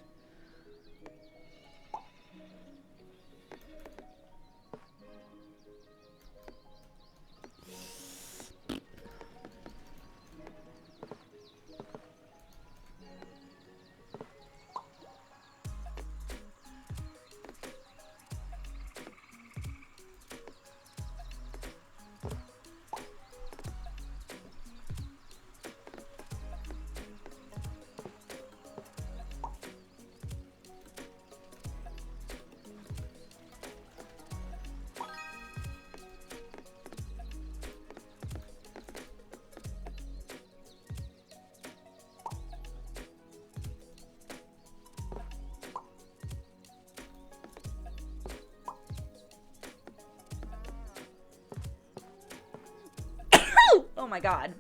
Oh my god.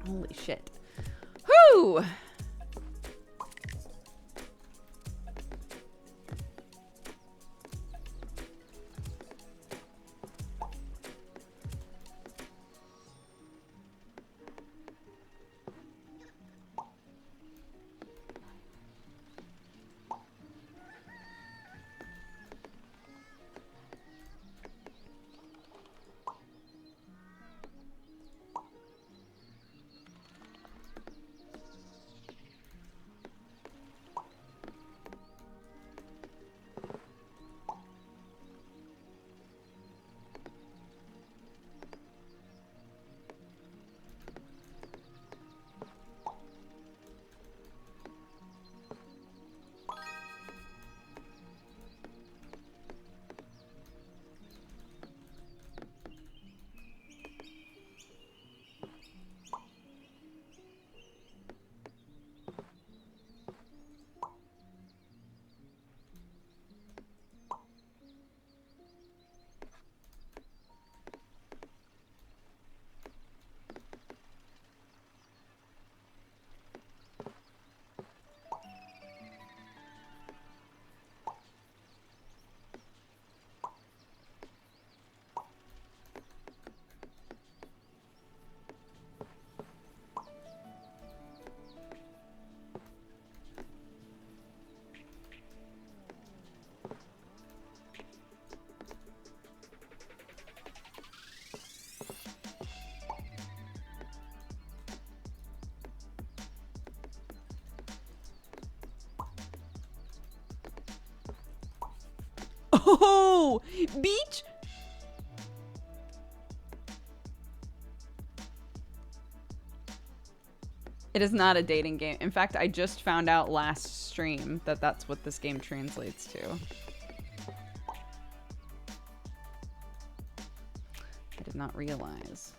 Holy shit. Whew! Oh, beach. It is not a dating game. In fact, I just found out last stream that that's what this game translates to. I did not realize.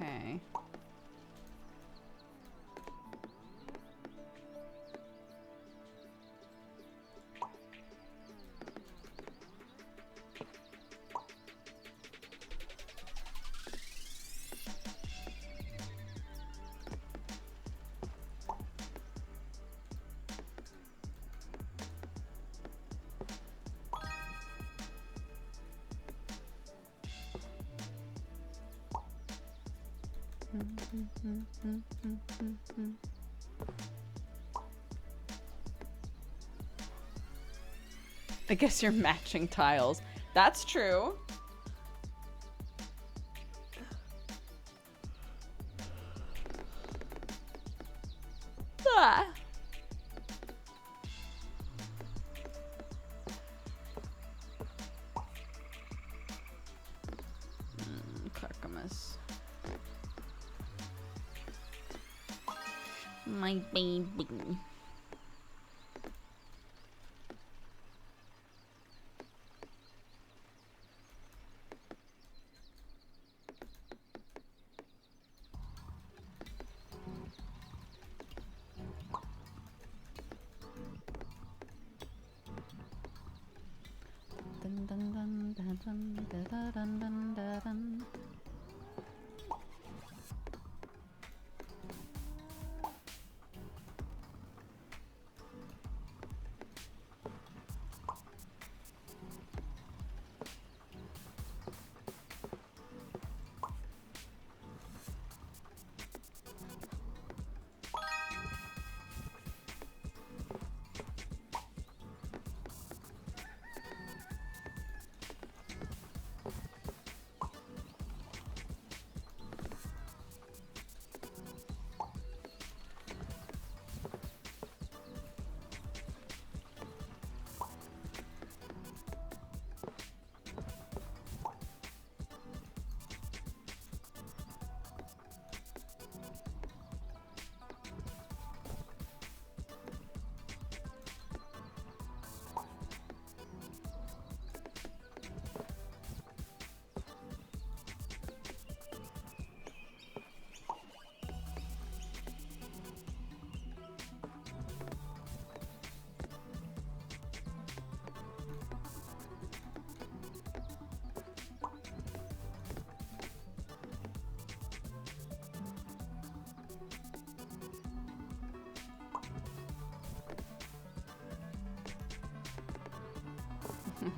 Okay. I guess you're matching tiles. That's true. Ah. promise. My baby. Dun, dun, dun, dun, dun, dun, dun, dun, dun, dun.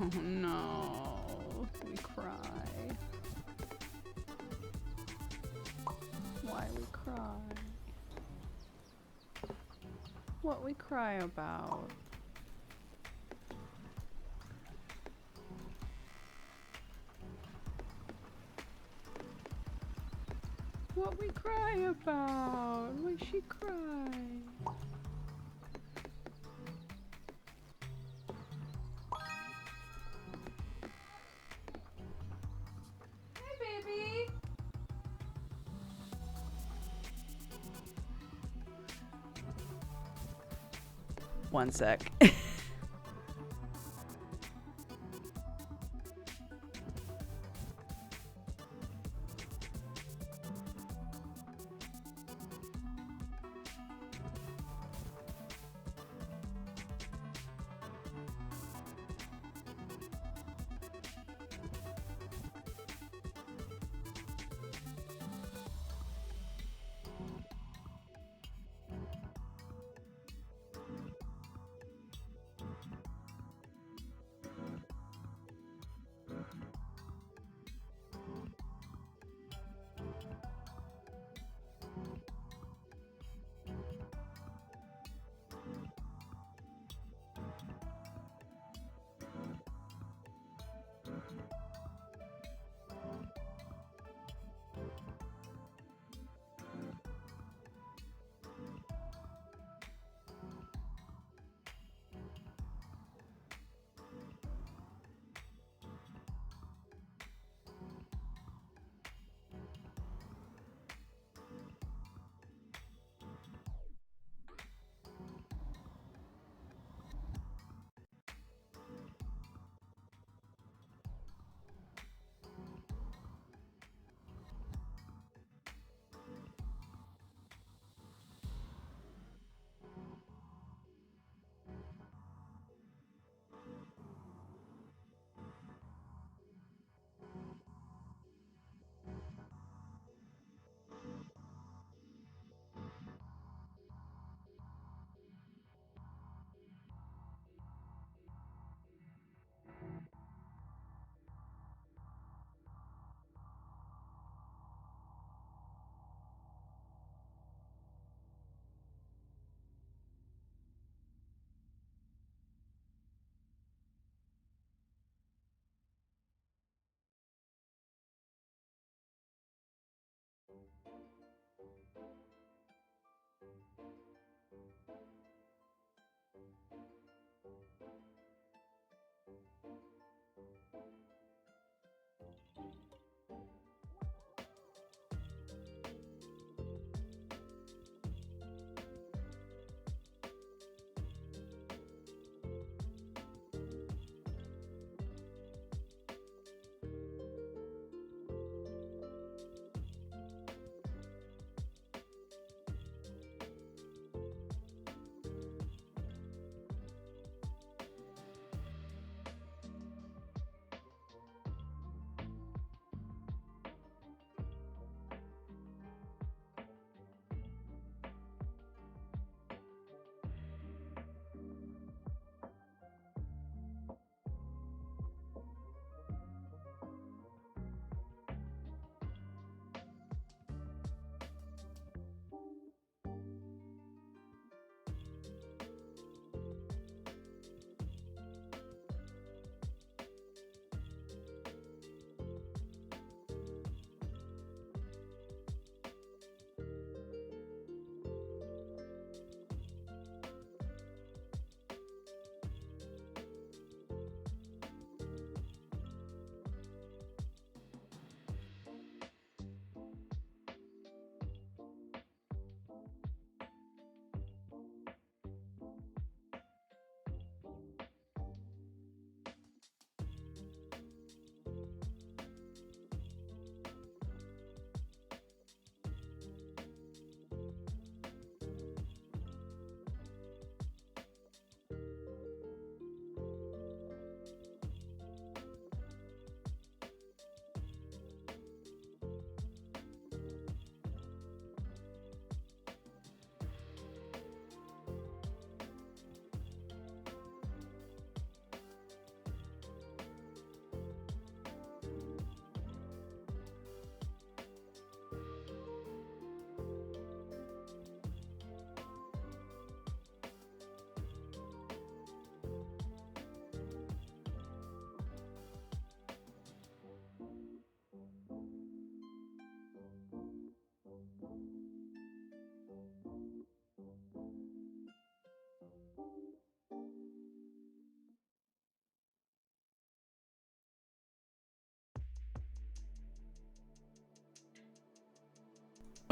Oh no, we cry. Why we cry? What we cry about? What we cry about? Why she cry? One sec.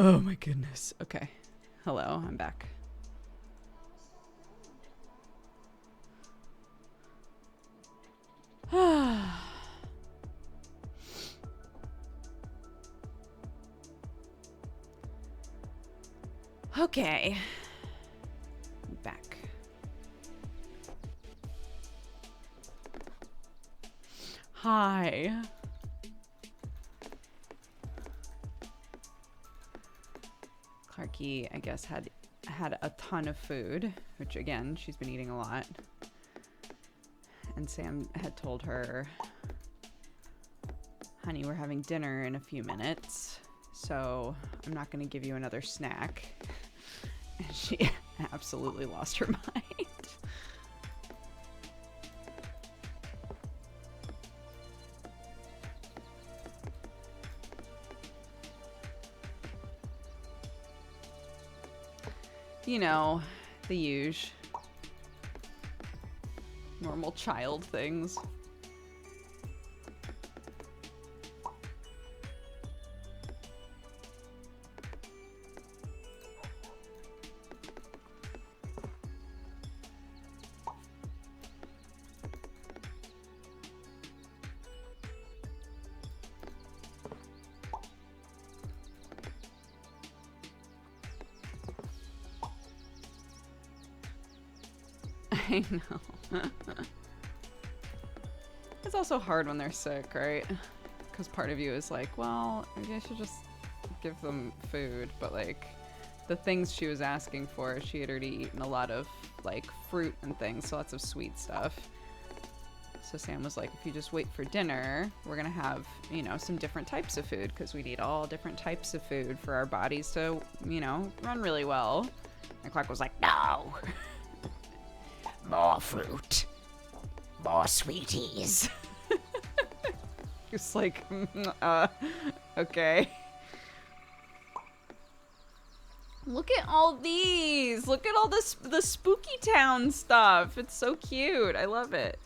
Oh my goodness. Okay. Hello, I'm back. Okay. Back. Hi. Clarky, I guess, had a ton of food, which again, she's been eating a lot. And Sam had told her, honey, we're having dinner in a few minutes, so I'm not going to give you another snack. And she absolutely lost her mind. You know, the usual. Normal child things. I know. It's also hard when they're sick, right? Because part of you is like, well, maybe I should just give them food. But like, the things she was asking for, she had already eaten a lot of like fruit and things, so lots of sweet stuff. So Sam was like, if you just wait for dinner, we're gonna have, you know, some different types of food, because we need all different types of food for our bodies to, you know, run really well. And Clark was like, no. More fruit. More sweeties. It's like, okay. Look at all these. Look at all this, the Spooky Town stuff. It's so cute. I love it.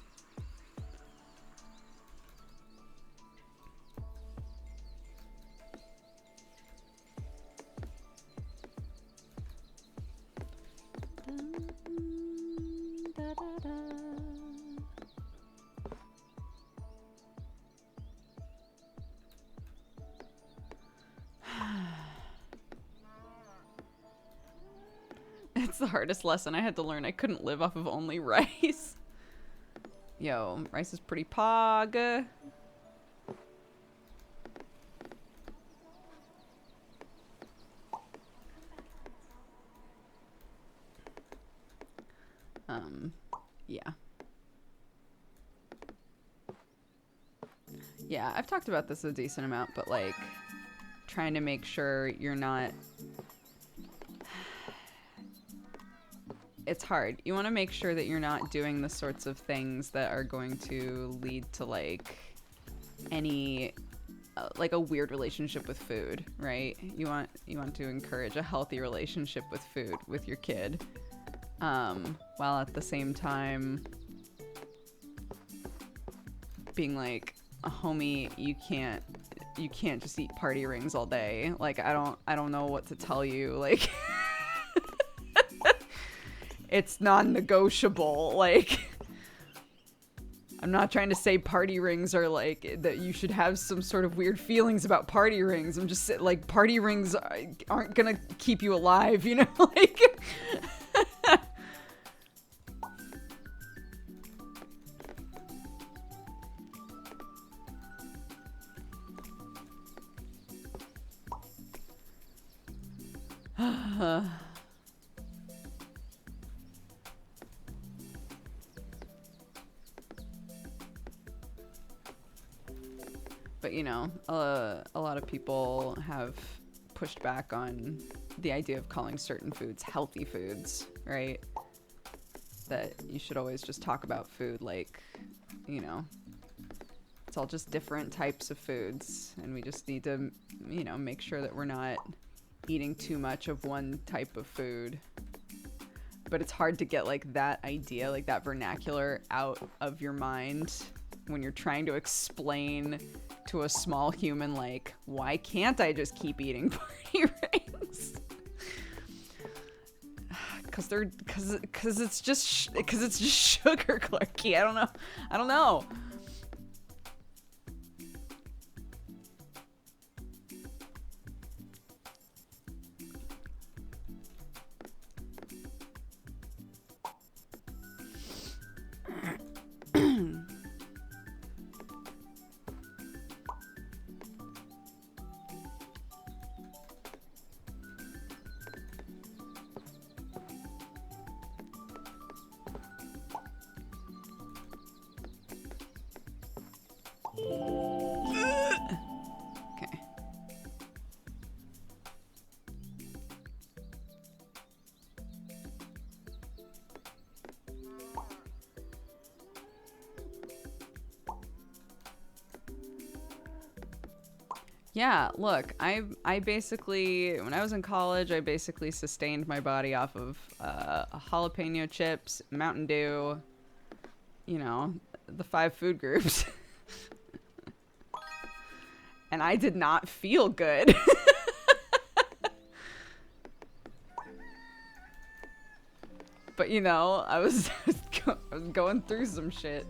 It's the hardest lesson I had to learn. I couldn't live off of only rice. Yo, rice is pretty pog. Yeah. Yeah, I've talked about this a decent amount, but like trying to make sure you're not... It's hard. You want to make sure that you're not doing the sorts of things that are going to lead to like any like a weird relationship with food, right? You want to encourage a healthy relationship with food with your kid, while at the same time being like, homie, you can't just eat party rings all day. Like I don't know what to tell you. Like it's non-negotiable. Like, I'm not trying to say party rings are like that you should have some sort of weird feelings about party rings. I'm just like, party rings aren't gonna keep you alive, you know? Like but you know, a lot of people have pushed back on the idea of calling certain foods healthy foods, right? That you should always just talk about food like, you know, it's all just different types of foods, and we just need to, you know, make sure that we're not eating too much of one type of food. But it's hard to get like that idea, like that vernacular out of your mind when you're trying to explain to a small human like, why can't I just keep eating party rings? Cause it's just sugar, Clarky. I don't know. Okay. Yeah, look, I basically, when I was in college, I basically sustained my body off of jalapeno chips, Mountain Dew, you know, the 5 food groups. And I did not feel good. But, you know, I was going through some shit.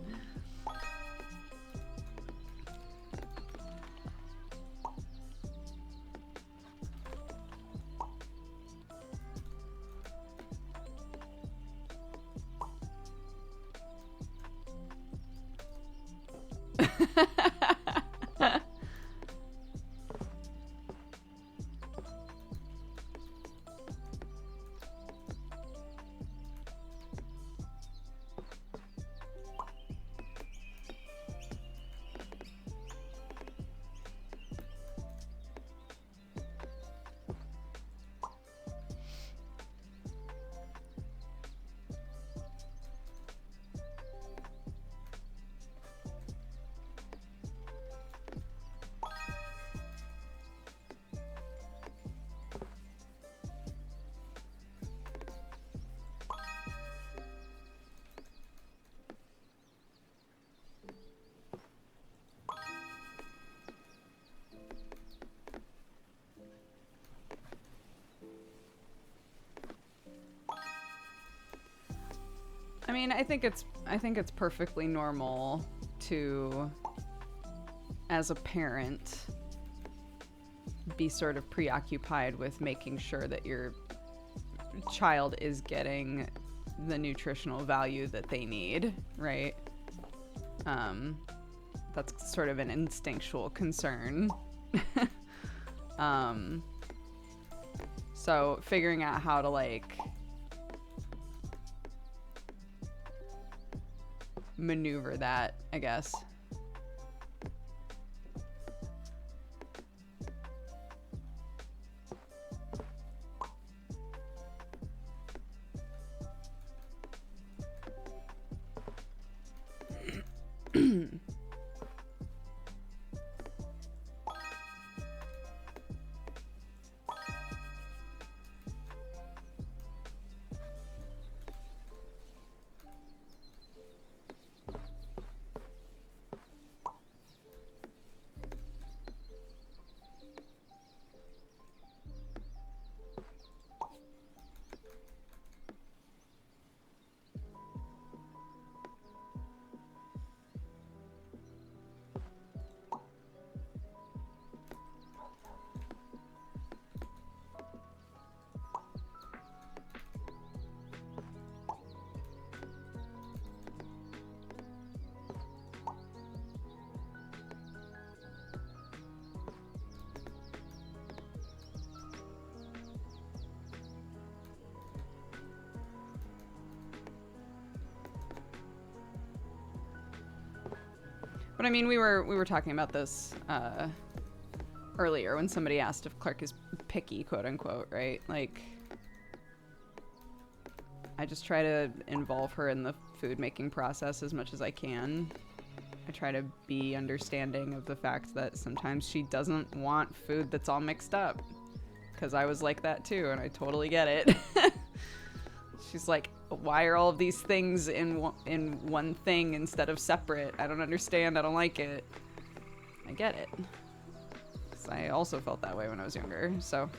I mean, I think it's perfectly normal to, as a parent, be sort of preoccupied with making sure that your child is getting the nutritional value that they need, right? That's sort of an instinctual concern. So figuring out how to like maneuver that, I guess. But I mean, we were talking about this earlier when somebody asked if Clark is picky, quote unquote, right? Like, I just try to involve her in the food making process as much as I can. I try to be understanding of the fact that sometimes she doesn't want food that's all mixed up, because I was like that too, and I totally get it. She's like, why are all of these things in one thing instead of separate? I don't understand. I don't like it. I get it. 'Cause I also felt that way when I was younger, so.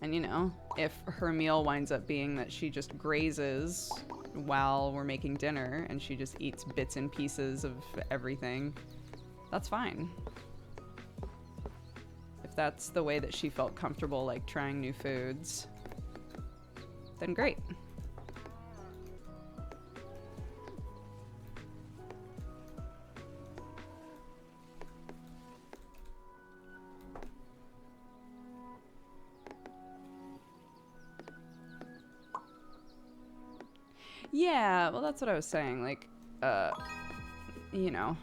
And you know, if her meal winds up being that she just grazes while we're making dinner and she just eats bits and pieces of everything, that's fine. If that's the way that she felt comfortable, like trying new foods, then great. Yeah, well, that's what I was saying. Like, you know,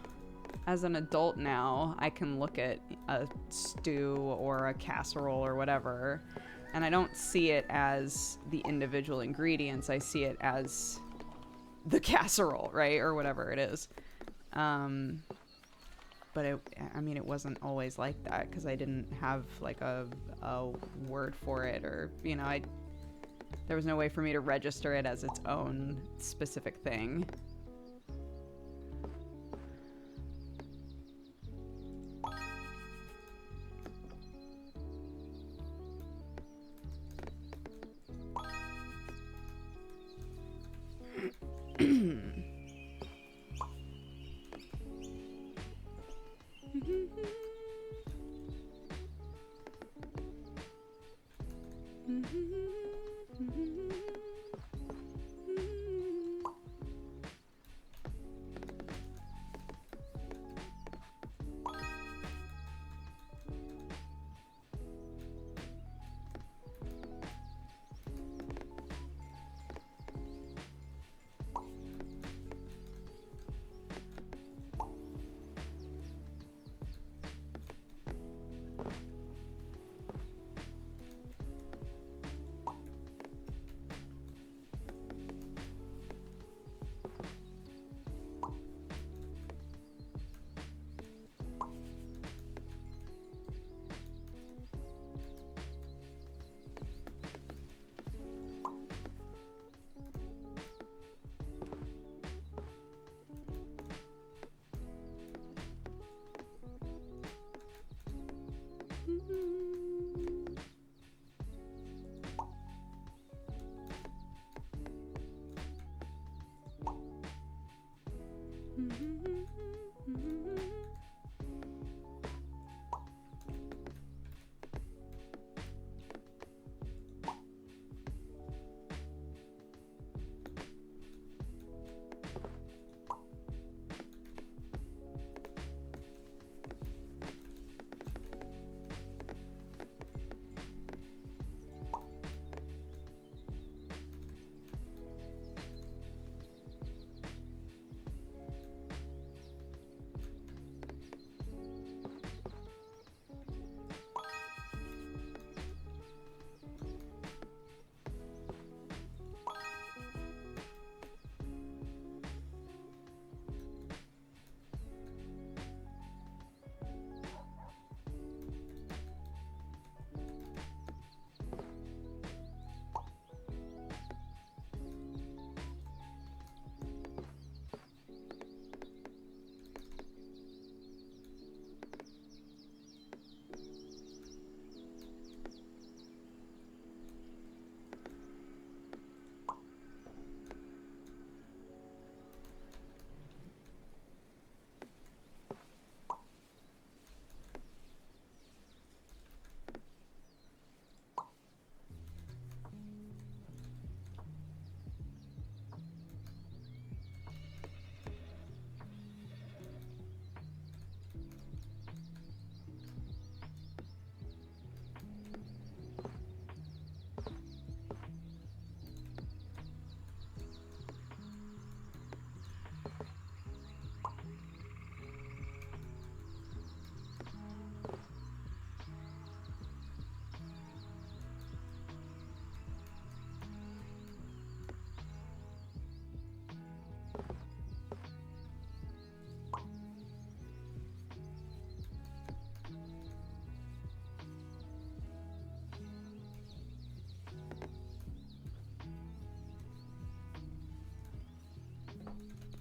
as an adult now, I can look at a stew or a casserole or whatever, and I don't see it as the individual ingredients. I see it as the casserole, right? Or whatever it is. But I mean, it wasn't always like that because I didn't have like a word for it, or, you know, there was no way for me to register it as its own specific thing.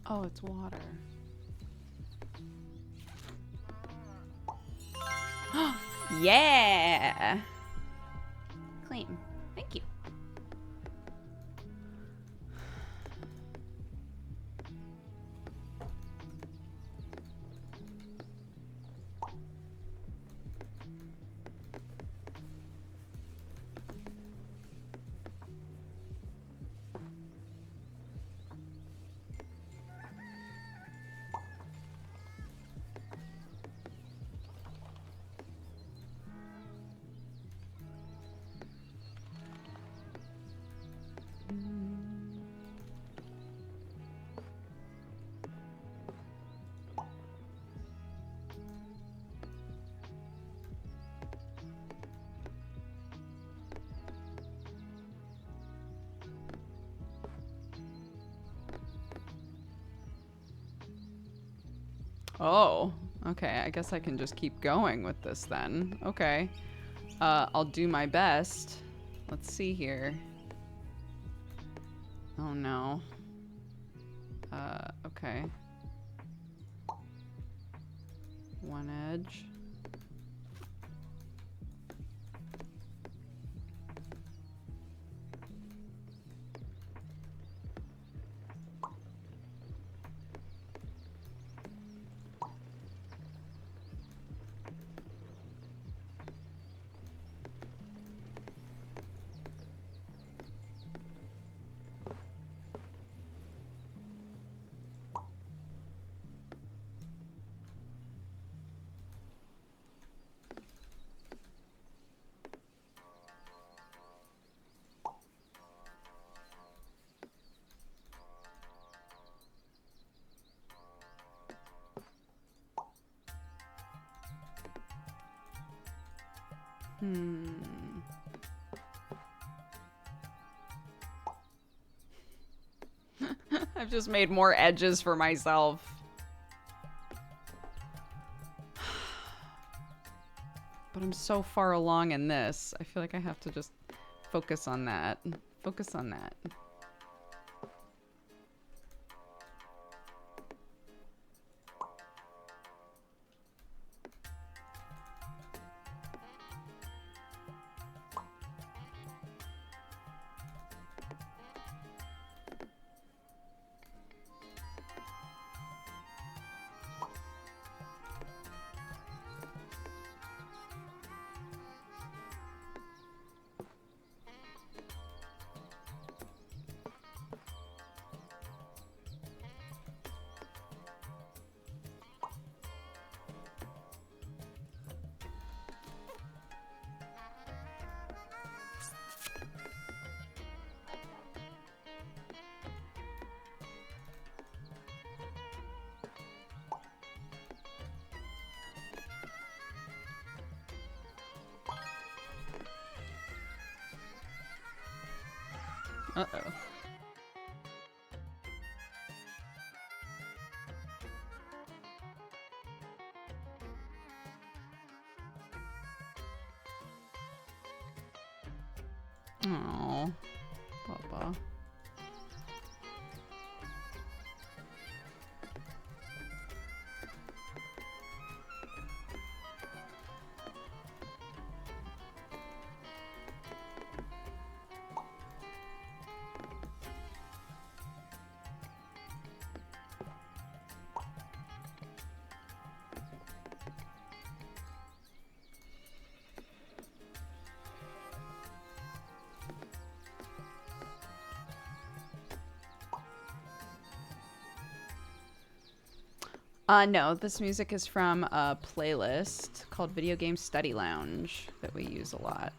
Oh, it's water. Yeah! Clean. Thank you. Oh, okay. I guess I can just keep going with this then. Okay. I'll do my best. Let's see here. Oh no. Okay. One edge. I've just made more edges for myself. But I'm so far along in this. I feel like I have to just focus on that. Focus on that. Uh-oh. Oh, Papa. No, this music is from a playlist called Video Game Study Lounge that we use a lot.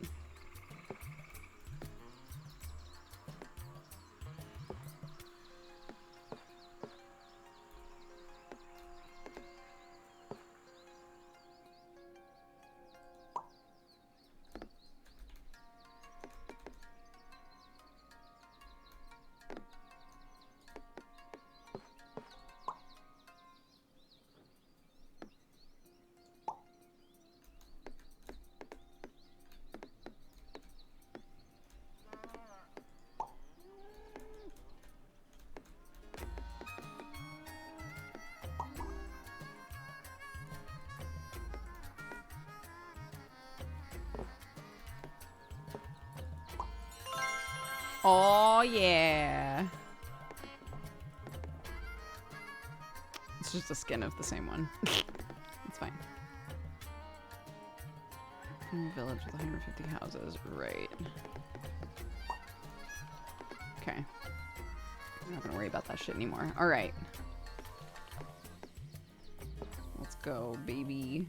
Oh, yeah. It's just a skin of the same one. It's fine. Village with 150 houses. Right. Okay. I'm not gonna worry about that shit anymore. Alright. Let's go, baby.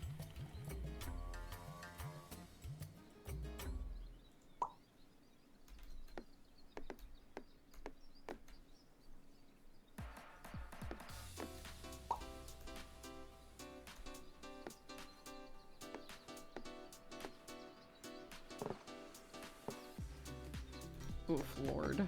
Oof, Lord.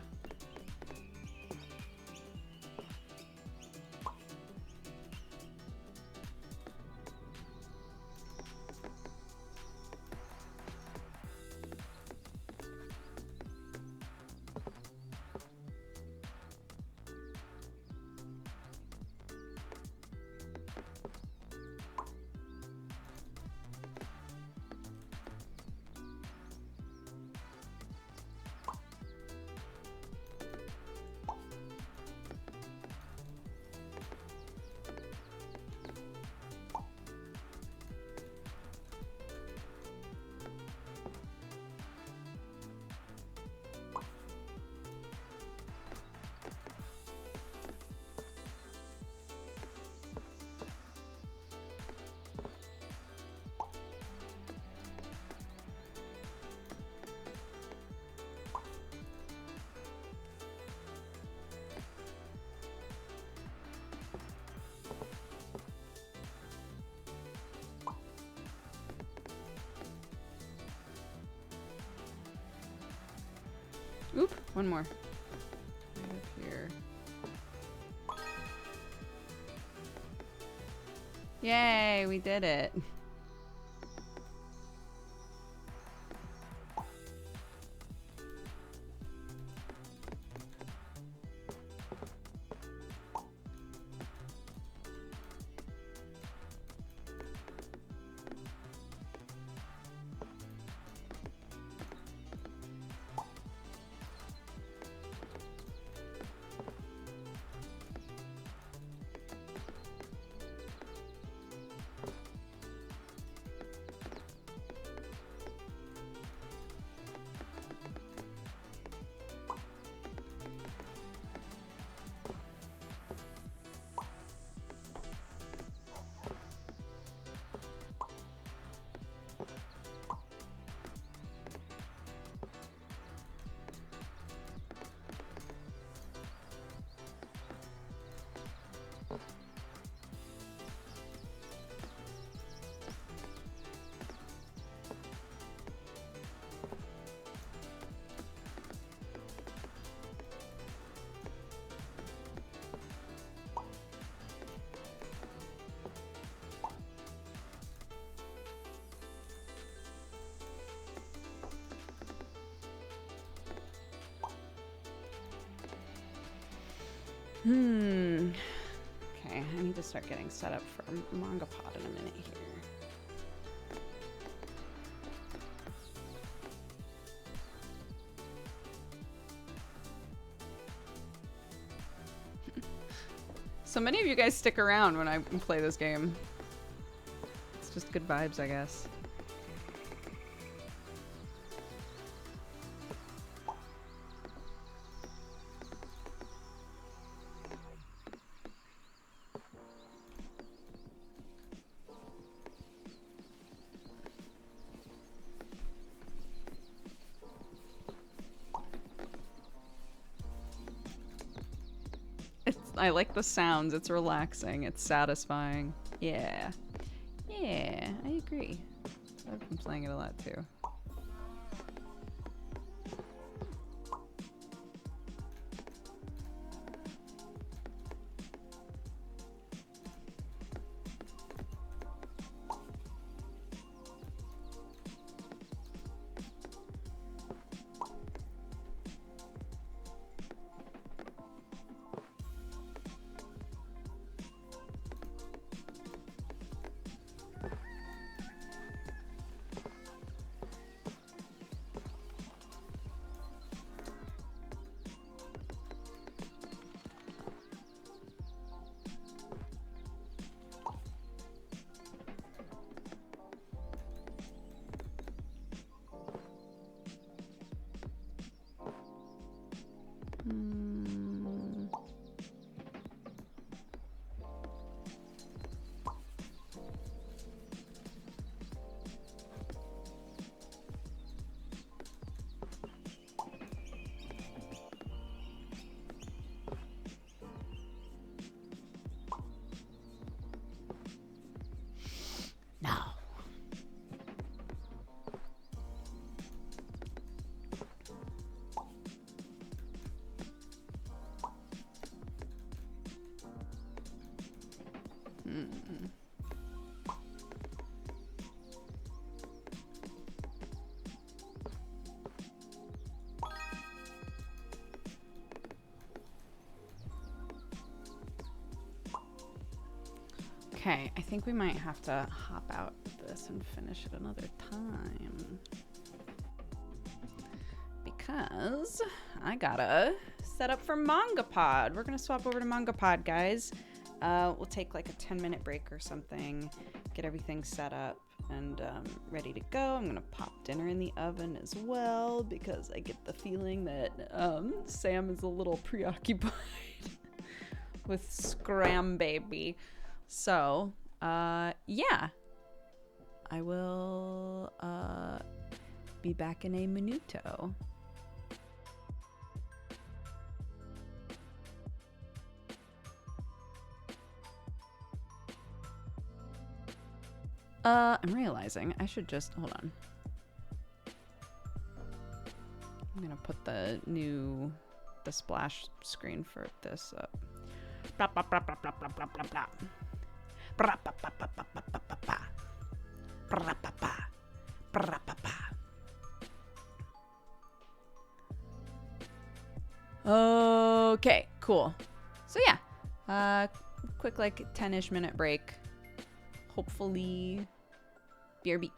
Oop, one more. Right up here. Yay, we did it. Okay, I need to start getting set up for Mangapod in a minute here. So many of you guys stick around when I play this game. It's just good vibes, I guess. I like the sounds. It's relaxing. It's satisfying. Yeah. Yeah, I agree. I've been playing it a lot too. Okay, I think we might have to hop out of this and finish it another time. Because I gotta set up for Mangapod. We're gonna swap over to Mangapod, guys. We'll take like a 10-minute break or something, get everything set up and ready to go. I'm gonna pop dinner in the oven as well because I get the feeling that Sam is a little preoccupied with Scram Baby. So, yeah. I will be back in a minuto. I'm realizing I should just hold on. I'm gonna put the splash screen for this up. Blah, blah, blah, blah, blah, blah, blah, blah, blah. Blah, blah, blah, blah, blah, blah, blah, blah, blah. Blah, blah, blah. Blah, blah, blah. Okay, cool. So yeah, quick like 10-ish minute break. Hopefully, BRB.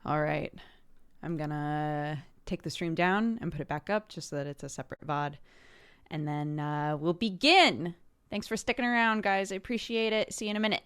All right. I'm going to take the stream down and put it back up just so that it's a separate VOD. And then we'll begin. Thanks for sticking around, guys. I appreciate it. See you in a minute.